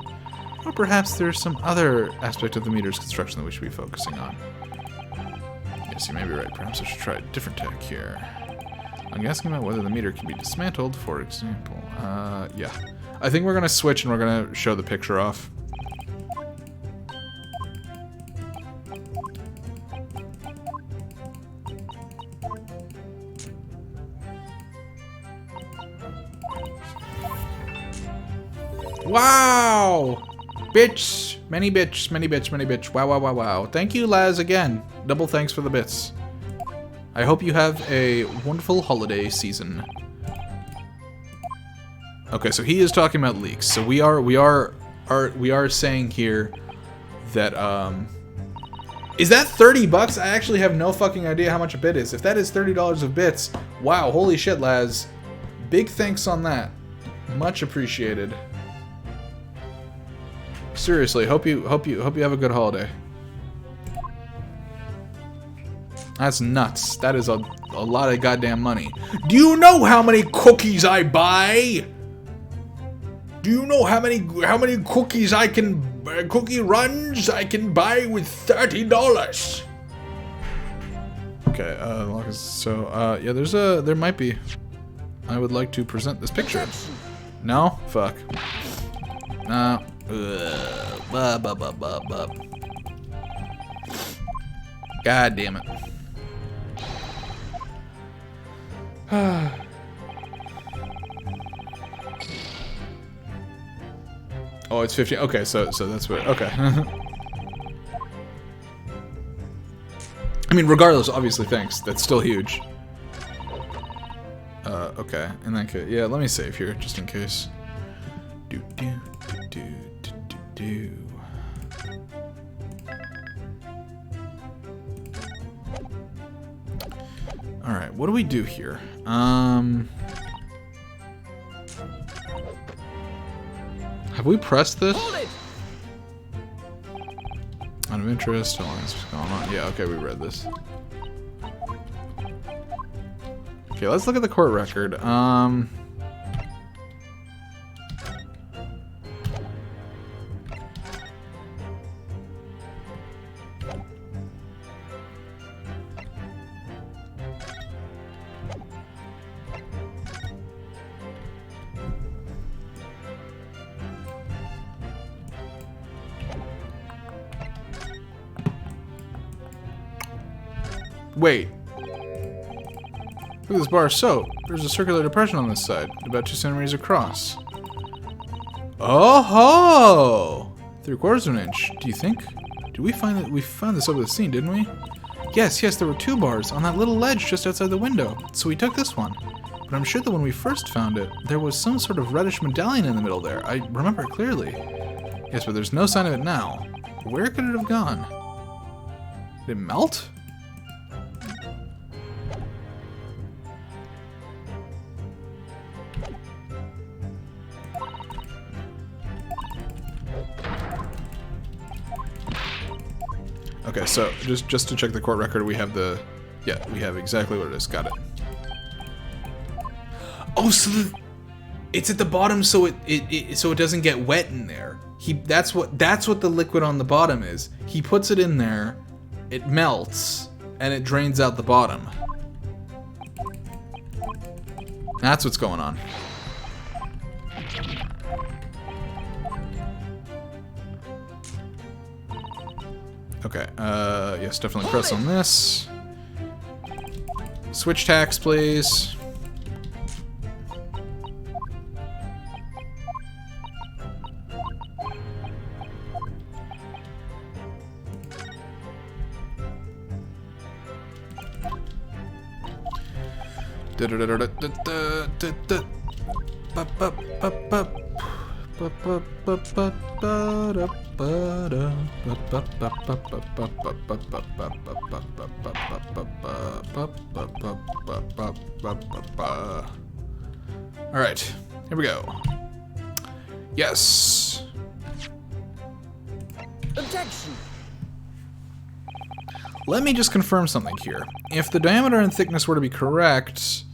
Or perhaps there's some other aspect of the meter's construction that we should be focusing on? Yes, you may be right. Perhaps I should try a different tack here. I'm asking about whether the meter can be dismantled, for example. Yeah. I think we're going to switch and we're going to show the picture off. Wow! Bitch! Many bitch, many bitch, many bitch. Wow, wow, wow, wow. Thank you, Laz, again. Double thanks for the bits. I hope you have a wonderful holiday season. Okay, so he is talking about leaks. So we are saying here that Is that 30 bucks? I actually have no fucking idea how much a bit is. If that is $30 of bits, wow, holy shit, Laz. Big thanks on that. Much appreciated. Seriously, hope you have a good holiday. That's nuts. That is a lot of goddamn money. Do you know how many cookies I buy? Do you know how many cookies I can cookie runs I can buy with $30? Okay, so yeah, there might be. I would like to present this picture. No? Fuck. No. God damn it. Oh, it's 15. Okay, so that's what. Okay. I mean, regardless, obviously, thanks. That's still huge. Okay. In that case, yeah. Let me save here just in case. Do. All right. What do we do here? Have we pressed this? Out of interest, how long is this going on? Yeah, okay, we read this. Okay, let's look at the court record. Wait. Look at this bar of soap. There's a circular depression on this side, about 2 centimeters across. Oh ho! 3/4 of an inch. Do you think? Did we find that? We found this over the scene, didn't we? Yes, there were 2 bars on that little ledge just outside the window. So we took this one. But I'm sure that when we first found it, there was some sort of reddish medallion in the middle there. I remember it clearly. Yes, but there's no sign of it now. Where could it have gone? Did it melt? Okay, so just to check the court record, we have we have exactly what it is. Got it. Oh, so it's at the bottom, so it doesn't get wet in there. That's what the liquid on the bottom is. He puts it in there, it melts, and it drains out the bottom. That's what's going on. Okay, yes, definitely press on this. Switch tax, please. All right, here we go. Yes. Objection. Let me just confirm something here. If the diameter and thickness were to be correct,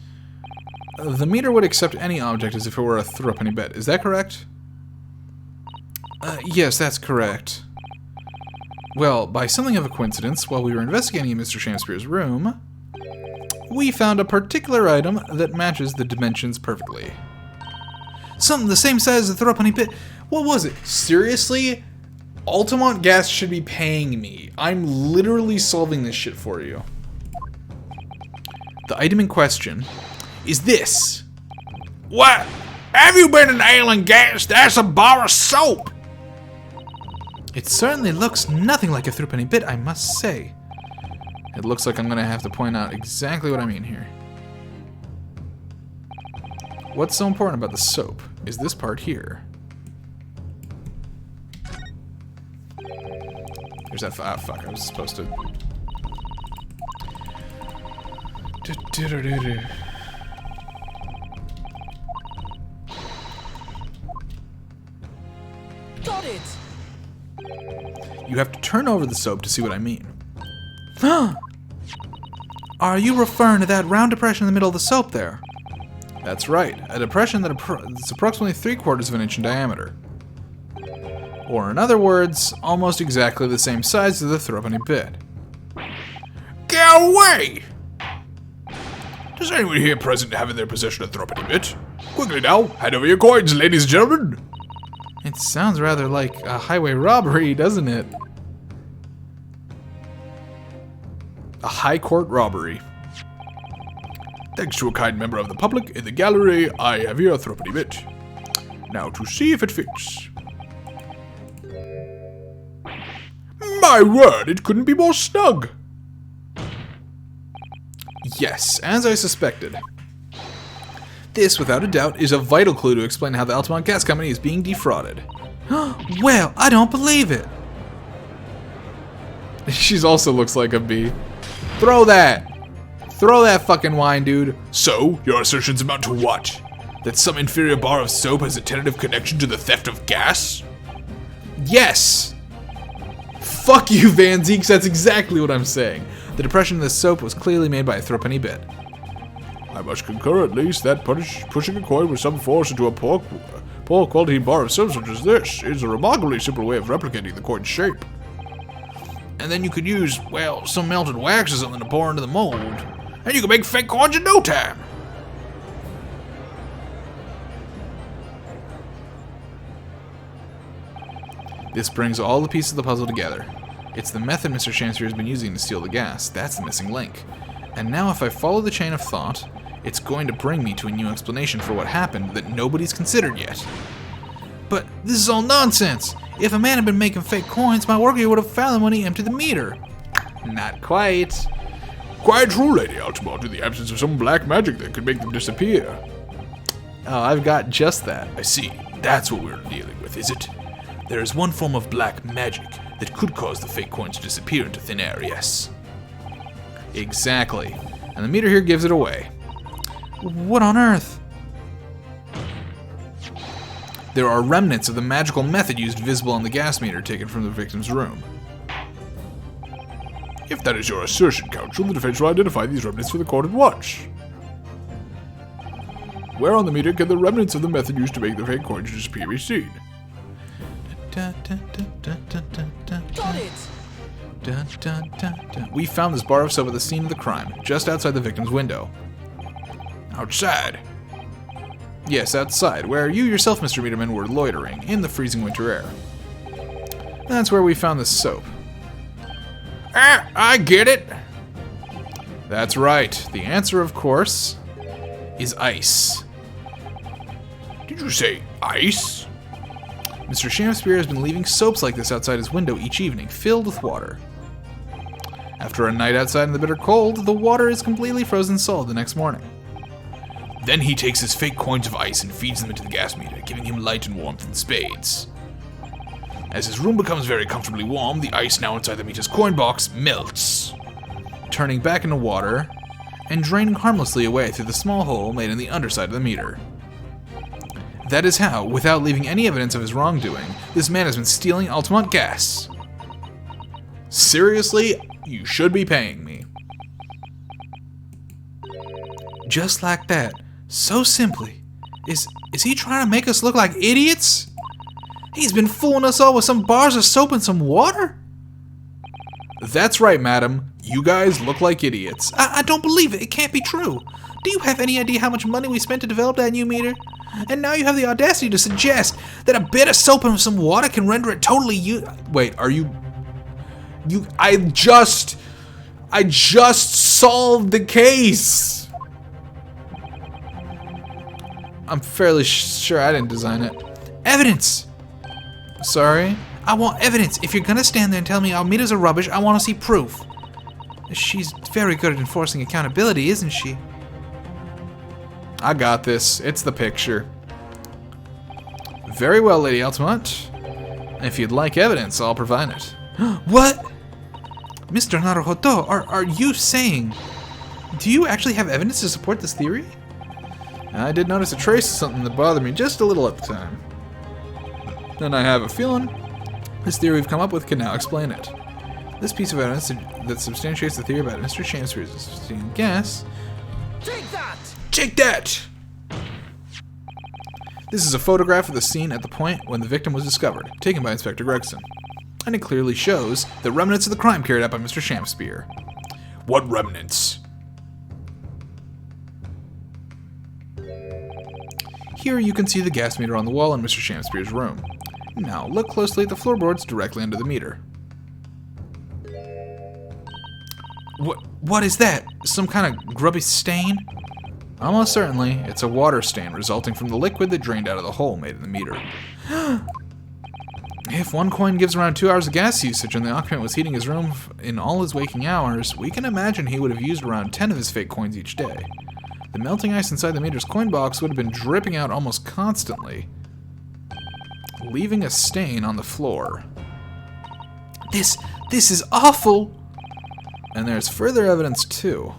the meter would accept any object as if it were a threepenny bit. Is that correct? Yes, that's correct. Well, by something of a coincidence, while we were investigating in Mr. Shakespeare's room, we found a particular item that matches the dimensions perfectly. Something the same size as a threepenny bit. What was it? Seriously? Altamont Gas should be paying me. I'm literally solving this shit for you. The item in question is this. What? Have you been in ale and gas? That's a bar of soap. It certainly looks nothing like a threepenny bit, I must say. It looks like I'm gonna have to point out exactly what I mean here. What's so important about the soap is this part here. There's that. Ah, fuck. I was supposed to. Got it! You have to turn over the soap to see what I mean. Are you referring to that round depression in the middle of the soap there? That's right. A depression that's approximately 3/4 of an inch in diameter. Or in other words, almost exactly the same size as the threepenny bit. Get away! Does anyone here present have in their possession a threepenny bit? Quickly now, hand over your coins, ladies and gentlemen. It sounds rather like a highway robbery, doesn't it? A high court robbery. Thanks to a kind member of the public in the gallery, I have here a threepenny bit. Now to see if it fits. My word, it couldn't be more snug. Yes, as I suspected. This, without a doubt, is a vital clue to explain how the Altamont Gas Company is being defrauded. Well, I don't believe it. She also looks like a bee. Throw that! Throw that fucking wine, dude. So, your assertions amount to what? That some inferior bar of soap has a tentative connection to the theft of gas? Yes! Fuck you, Van Zeeks, that's exactly what I'm saying. The depression in this soap was clearly made by a threepenny bit. I must concur at least that pushing a coin with some force into a poor quality bar of soap such as this is a remarkably simple way of replicating the coin's shape. And then you could use, well, some melted wax or something to pour into the mold. And you can make fake coins in no time. This brings all the pieces of the puzzle together. It's the method Mr. Shamspeare has been using to steal the gas. That's the missing link. And now if I follow the chain of thought, it's going to bring me to a new explanation for what happened that nobody's considered yet. But this is all nonsense. If a man had been making fake coins, my worker would have found them when he emptied the meter. Not quite. Quite true, Lady Altamont, in the absence of some black magic that could make them disappear. Oh, I've got just that. I see. That's what we're dealing with, is it? There is one form of black magic that could cause the fake coins to disappear into thin air, yes. Exactly. And the meter here gives it away. What on earth? There are remnants of the magical method used visible on the gas meter taken from the victim's room. If that is your assertion, Counsel, the defense will identify these remnants for the court at once. Where on the meter can the remnants of the method used to make the fake coins disappear be seen? Got it! We found this bar of soap at the scene of the crime, just outside the victim's window. Outside? Yes, outside, where you yourself, Mr. Meterman, were loitering in the freezing winter air. That's where we found this soap. Ah, I get it. That's right. The answer, of course, is ice. Did you say ice? Mr. Shamspeare has been leaving soaps like this outside his window each evening, filled with water. After a night outside in the bitter cold, the water is completely frozen solid the next morning. Then he takes his fake coins of ice and feeds them into the gas meter, giving him light and warmth in spades. As his room becomes very comfortably warm, the ice now inside the meter's coin box melts, turning back into water and draining harmlessly away through the small hole made in the underside of the meter. That is how, without leaving any evidence of his wrongdoing, this man has been stealing Altamont gas. Seriously, you should be paying me. Just like that. So simply. Is he trying to make us look like idiots? He's been fooling us all with some bars of soap and some water? That's right, madam. You guys look like idiots. I don't believe it. It can't be true. Do you have any idea how much money we spent to develop that new meter? And now you have the audacity to suggest that a bit of soap and some water can render it totally Wait, are you... I just solved the case! I'm fairly sure I didn't design it. Evidence! Sorry? I want evidence. If you're gonna stand there and tell me our meters are rubbish, I want to see proof. She's very good at enforcing accountability, isn't she? I got this. It's the picture. Very well, Lady Altamont. If you'd like evidence, I'll provide it. What? Mr. Naruhodo, are you saying... Do you actually have evidence to support this theory? I did notice a trace of something that bothered me just a little at the time. And I have a feeling this theory we've come up with can now explain it. This piece of evidence that substantiates the theory about Mr. Shamspeare's existing gas. Take that! Take that! This is a photograph of the scene at the point when the victim was discovered, taken by Inspector Gregson. And it clearly shows the remnants of the crime carried out by Mr. Shamspeare. What remnants? Here you can see the gas meter on the wall in Mr. Shamspeare's room. Now look closely at the floorboards directly under the meter. What is that? Some kind of grubby stain? Almost certainly, it's a water stain resulting from the liquid that drained out of the hole made in the meter. If one coin gives around 2 hours of gas usage and the occupant was heating his room in all his waking hours, we can imagine he would have used around 10 of his fake coins each day. The melting ice inside the meter's coin box would have been dripping out almost constantly, leaving a stain on the floor. This is awful! And there's further evidence too.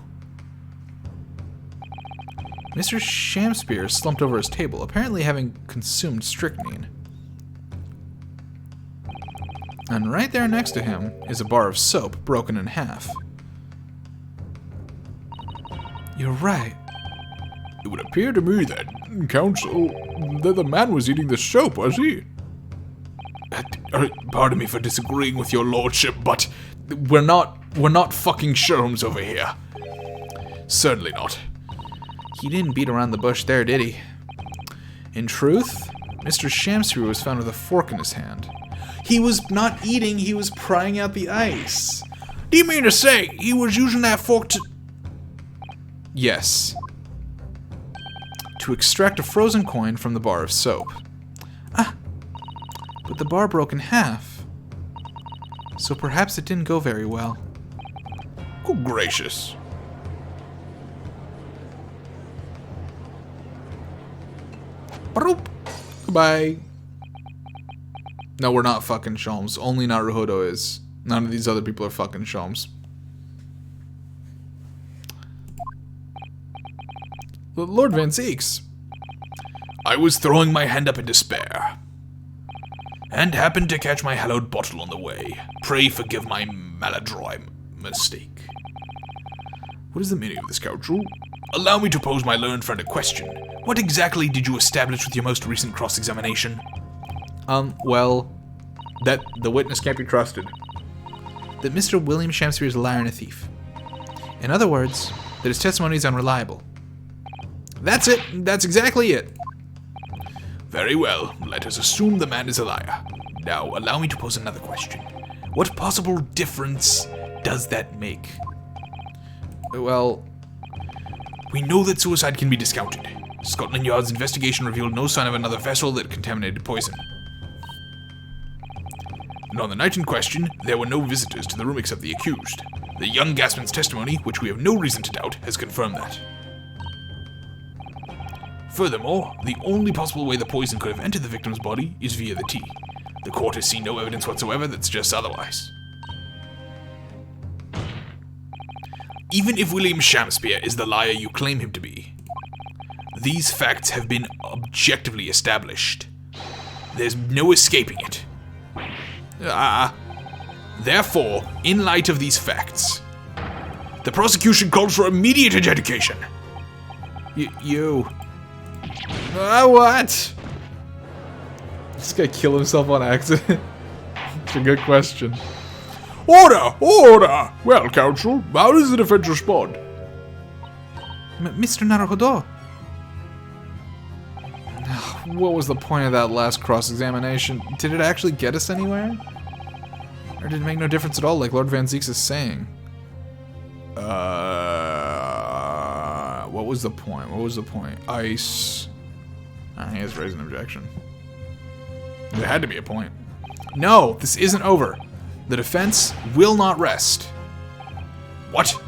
Mr. Shamspeare slumped over his table, apparently having consumed strychnine. And right there next to him is a bar of soap broken in half. You're right. It would appear to me that, Counsel, that the man was eating the soap, was he? Pardon me for disagreeing with your lordship, but we're not fucking Sherms over here. Certainly not. He didn't beat around the bush there, did he? In truth, Mr. Shamspeare was found with a fork in his hand. He was not eating, he was prying out the ice. Do you mean to say he was using that fork to... Yes. To extract a frozen coin from the bar of soap. Ah, but the bar broke in half. So perhaps it didn't go very well. Good gracious. Broop. Goodbye. No, we're not fucking Sholmes. Only Naruhodo is. None of these other people are fucking Sholmes. Lord Van Zeeks. I was throwing my hand up in despair, and happened to catch my hallowed bottle on the way. Pray forgive my maladroit mistake. What is the meaning of this, Counsel? Allow me to pose my learned friend a question. What exactly did you establish with your most recent cross-examination? Well, that the witness can't be trusted. That Mr. William Shamspeare is a liar and a thief. In other words, that his testimony is unreliable. That's it. That's exactly it. Very well. Let us assume the man is a liar. Now, allow me to pose another question. What possible difference does that make? Well, we know that suicide can be discounted. Scotland Yard's investigation revealed no sign of another vessel that contaminated poison. And on the night in question, there were no visitors to the room except the accused. The young gasman's testimony, which we have no reason to doubt, has confirmed that. Furthermore, the only possible way the poison could have entered the victim's body is via the tea. The court has seen no evidence whatsoever that suggests otherwise. Even if William Shamspeare is the liar you claim him to be, these facts have been objectively established. There's no escaping it. Therefore, in light of these facts, the prosecution calls for immediate adjudication. What? This guy kill himself on accident? It's a good question. Order! Order! Well, Counsel, how does the defense respond? Mr. Naruhodo. What was the point of that last cross-examination? Did it actually get us anywhere? Or did it make no difference at all, like Lord Van Zeeks is saying? What was the point? What was the point? Ice. He has raised an objection. There had to be a point. No, this isn't over. The defense will not rest. What?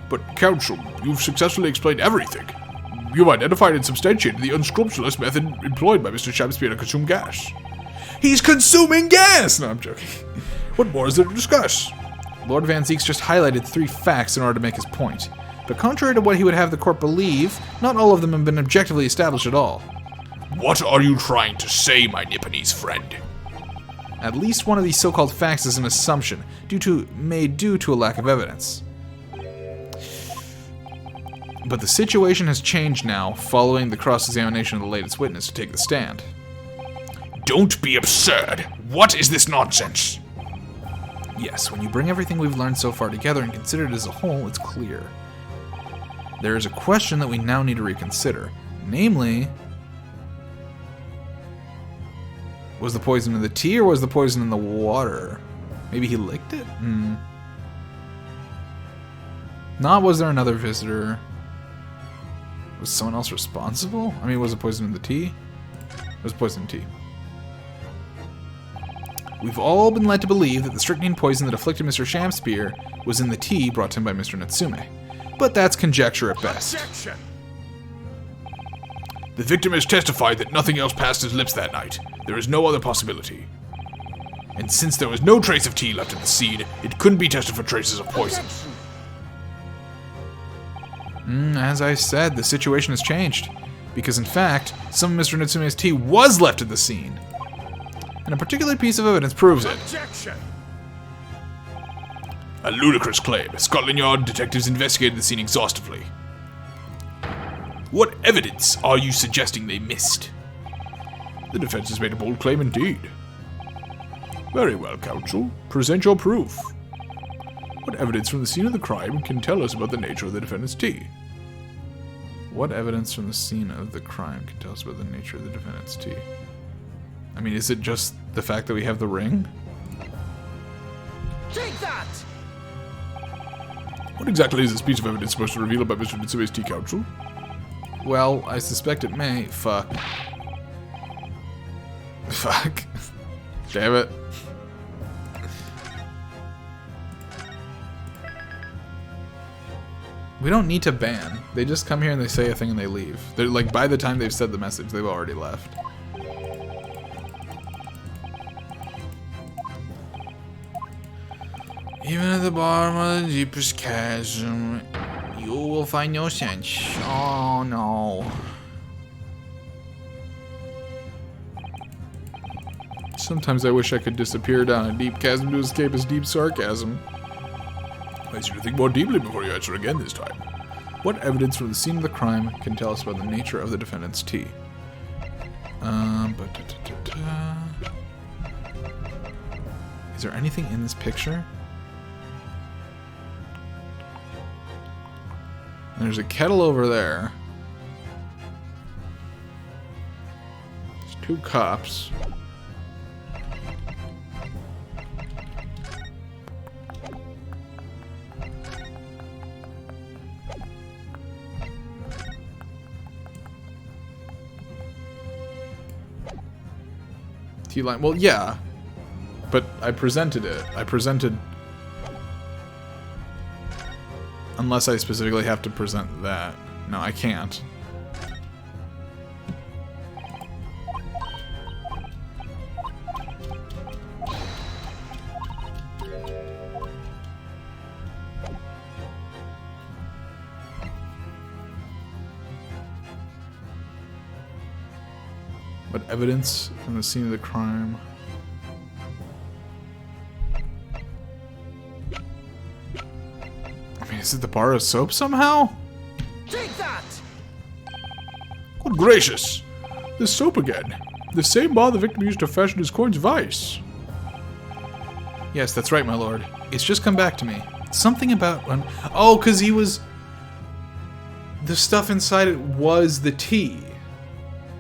But, Counsel, you've successfully explained everything. You've identified and substantiated the unscrupulous method employed by Mr. Shamspeare to consume gas. He's consuming gas! No, I'm joking. What more is there to discuss? Lord Van Zeek's just highlighted 3 facts in order to make his point. But contrary to what he would have the court believe, not all of them have been objectively established at all. What are you trying to say, my Nipponese friend? At least one of these so-called facts is an assumption, made due to a lack of evidence. But the situation has changed now, following the cross-examination of the latest witness to take the stand. Don't be absurd! What is this nonsense? Yes, when you bring everything we've learned so far together and consider it as a whole, it's clear. There is a question that we now need to reconsider. Namely, was the poison in the tea or was the poison in the water? Maybe he licked it? Not was there another visitor? Was someone else responsible? I mean, was it poison in the tea? It was poison in tea. We've all been led to believe that the strychnine poison that afflicted Mr. Shamspear was in the tea brought to him by Mr. Natsume. But that's conjecture at best. Objection! The victim has testified that nothing else passed his lips that night. There is no other possibility. And since there was no trace of tea left at the scene, it couldn't be tested for traces of poison. As I said, the situation has changed. Because in fact, some of Mr. Natsume's tea was left at the scene. And a particular piece of evidence proves it. Objection! A ludicrous claim. Scotland Yard detectives investigated the scene exhaustively. What evidence are you suggesting they missed? The defense has made a bold claim indeed. Very well, counsel. Present your proof. What evidence from the scene of the crime can tell us about the nature of the defendant's tea? What evidence from the scene of the crime can tell us about the nature of the defendant's tea? I mean, is it just the fact that we have the ring? Take that! What exactly is this piece of evidence supposed to reveal about Mr. Natsume's tea, counsel? Well, I suspect it may. Fuck. Fuck. Damn it. We don't need to ban. They just come here and they say a thing and they leave. They're like, by the time they've said the message, they've already left. Even at the bottom of the deepest chasm, you will find no sense. Oh no. Sometimes I wish I could disappear down a deep chasm to escape his deep sarcasm. I should think more deeply before you answer again this time. What evidence from the scene of the crime can tell us about the nature of the defendant's tea? Is there anything in this picture? There's a kettle over there. There's 2 cups. Tea line. Well, yeah. But I presented it. Unless I specifically have to present that. No, I can't. What evidence from the scene of the crime? I mean, is it the bar of soap somehow? Take that! Good gracious! The soap again. The same bar the victim used to fashion his coin's vice. Yes, that's right, my lord. It's just come back to me. Something about when... Oh, because he was... The stuff inside it was the tea.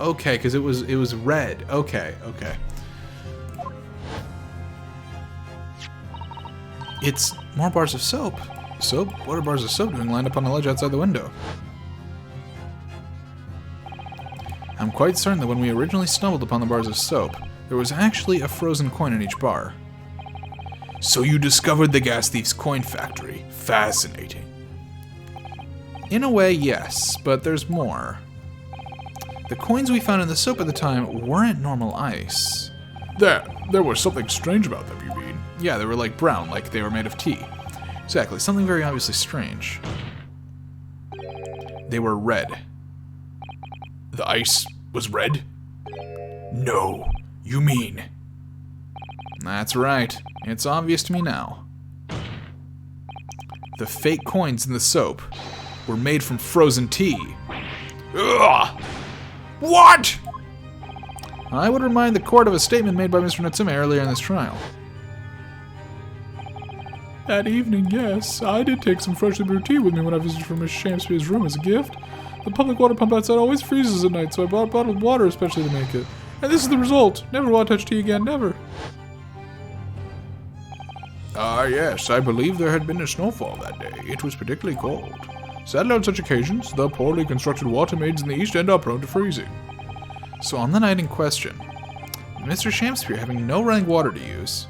Okay, because it was red. Okay. It's more bars of soap. Soap? What are bars of soap doing lined up on the ledge outside the window? I'm quite certain that when we originally stumbled upon the bars of soap, there was actually a frozen coin in each bar. So you discovered the gas thief's coin factory. Fascinating. In a way, yes, but there's more. The coins we found in the soap at the time weren't normal ice. There was something strange about them, you mean? Yeah, they were like brown, like they were made of tea. Exactly, something very obviously strange. They were red. The ice was red? No, you mean... That's right. It's obvious to me now. The fake coins in the soap were made from frozen tea. Ugh! What? I would remind the court of a statement made by Mr. Natsume earlier in this trial. That evening, yes, I did take some freshly brewed tea with me when I visited from Miss Shakespeare's room as a gift. The public water pump outside always freezes at night, so I bought bottled water especially to make it. And this is the result. Never want to touch tea again, never. Ah, yes, I believe there had been a snowfall that day. It was particularly cold. Sadly, on such occasions, the poorly constructed water maids in the East End are prone to freezing. So on the night in question, Mr. Shakespeare, having no running water to use,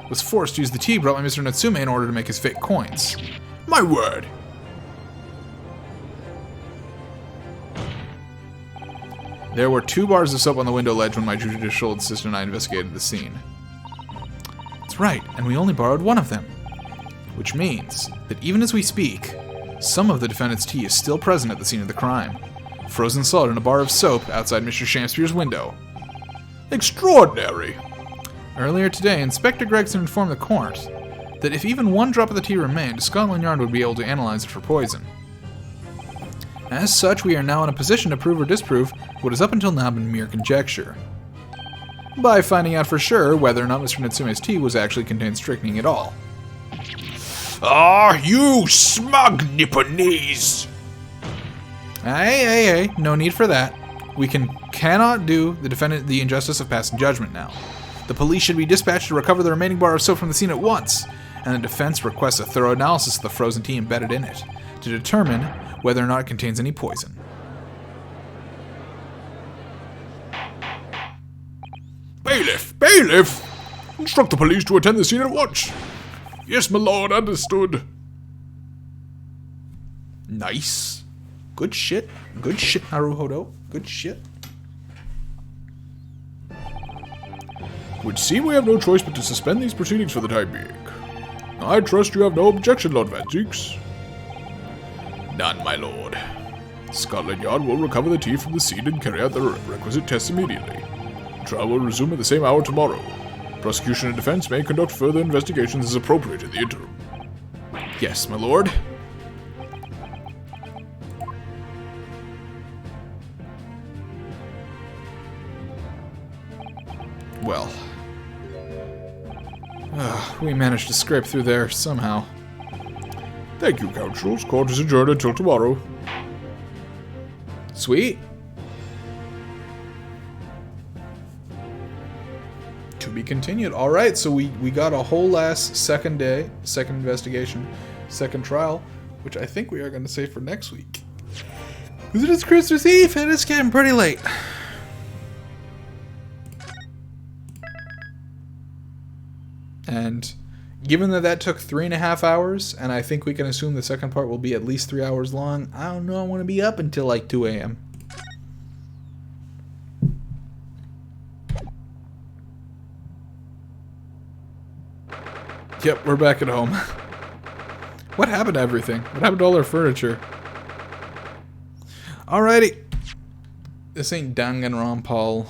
was forced to use the tea brought by Mr. Natsume in order to make his fake coins. My word! There were 2 bars of soap on the window ledge when my judicial assistant and I investigated the scene. That's right, and we only borrowed 1 of them. Which means that even as we speak, some of the defendant's tea is still present at the scene of the crime. Frozen solid in a bar of soap outside Mr. Shakespeare's window. Extraordinary! Earlier today, Inspector Gregson informed the court that if even 1 drop of the tea remained, Scotland Yard would be able to analyze it for poison. As such, we are now in a position to prove or disprove what has up until now been mere conjecture, by finding out for sure whether or not Mr. Natsume's tea was actually contained strychnine at all. Ah, you smug Nipponese! Hey, no need for that. We cannot do the defendant the injustice of passing judgment now. The police should be dispatched to recover the remaining bar of soap from the scene at once, and the defense requests a thorough analysis of the frozen tea embedded in it, to determine whether or not it contains any poison. Bailiff! Bailiff! Instruct the police to attend the scene at once. Yes, my lord, understood. Nice. Good shit. Good shit, Naruhodo. Good shit. Would seem we have no choice but to suspend these proceedings for the time being. I trust you have no objection, Lord Van Zeeks. None, my lord. Scotland Yard will recover the tea from the scene and carry out the requisite tests immediately. Trial will resume at the same hour tomorrow. Prosecution and defense may conduct further investigations as appropriate in the interim. Yes, my lord. Well, we managed to scrape through there somehow. Thank you, counsels. Court is adjourned until tomorrow. Sweet. To be continued. All right, so we got a whole last second day, second investigation, second trial, which I think we are going to save for next week. Because it is Christmas Eve and it's getting pretty late. And given that took 3.5 hours, and I think we can assume the second part will be at least 3 hours long, I don't know, I want to be up until like 2 a.m. Yep, we're back at home. What happened to everything? What happened to all our furniture? Alrighty. This ain't Danganronpa.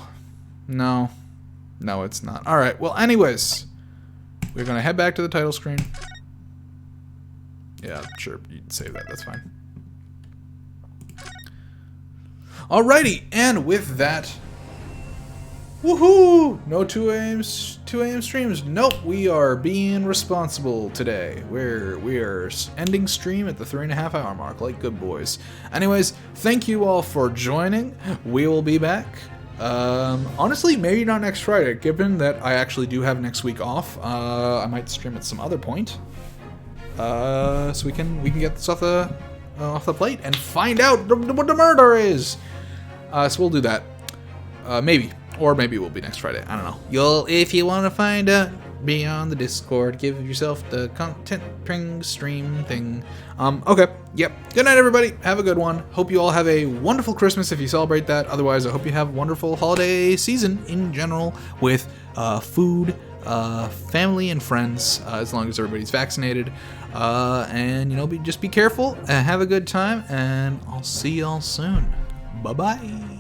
No. No, it's not. Alright, well, anyways. We're gonna head back to the title screen. Yeah, sure, you can save that, that's fine. Alrighty, and with that, woohoo! No 2 a.m. streams. Nope, we are being responsible today. We are ending stream at the 3.5 hour mark, like good boys. Anyways, thank you all for joining. We will be back. Honestly, maybe not next Friday, given that I actually do have next week off. I might stream at some other point. So we can get this off the plate and find out what the murder is. So we'll do that. Maybe. Or maybe it will be next Friday. I don't know. If you want to find out, be on the Discord. Give yourself the content pring stream thing. Okay. Yep. Good night, everybody. Have a good one. Hope you all have a wonderful Christmas if you celebrate that. Otherwise, I hope you have a wonderful holiday season in general with food, family and friends, as long as everybody's vaccinated. And, you know, just be careful, have a good time, and I'll see y'all soon. Bye-bye.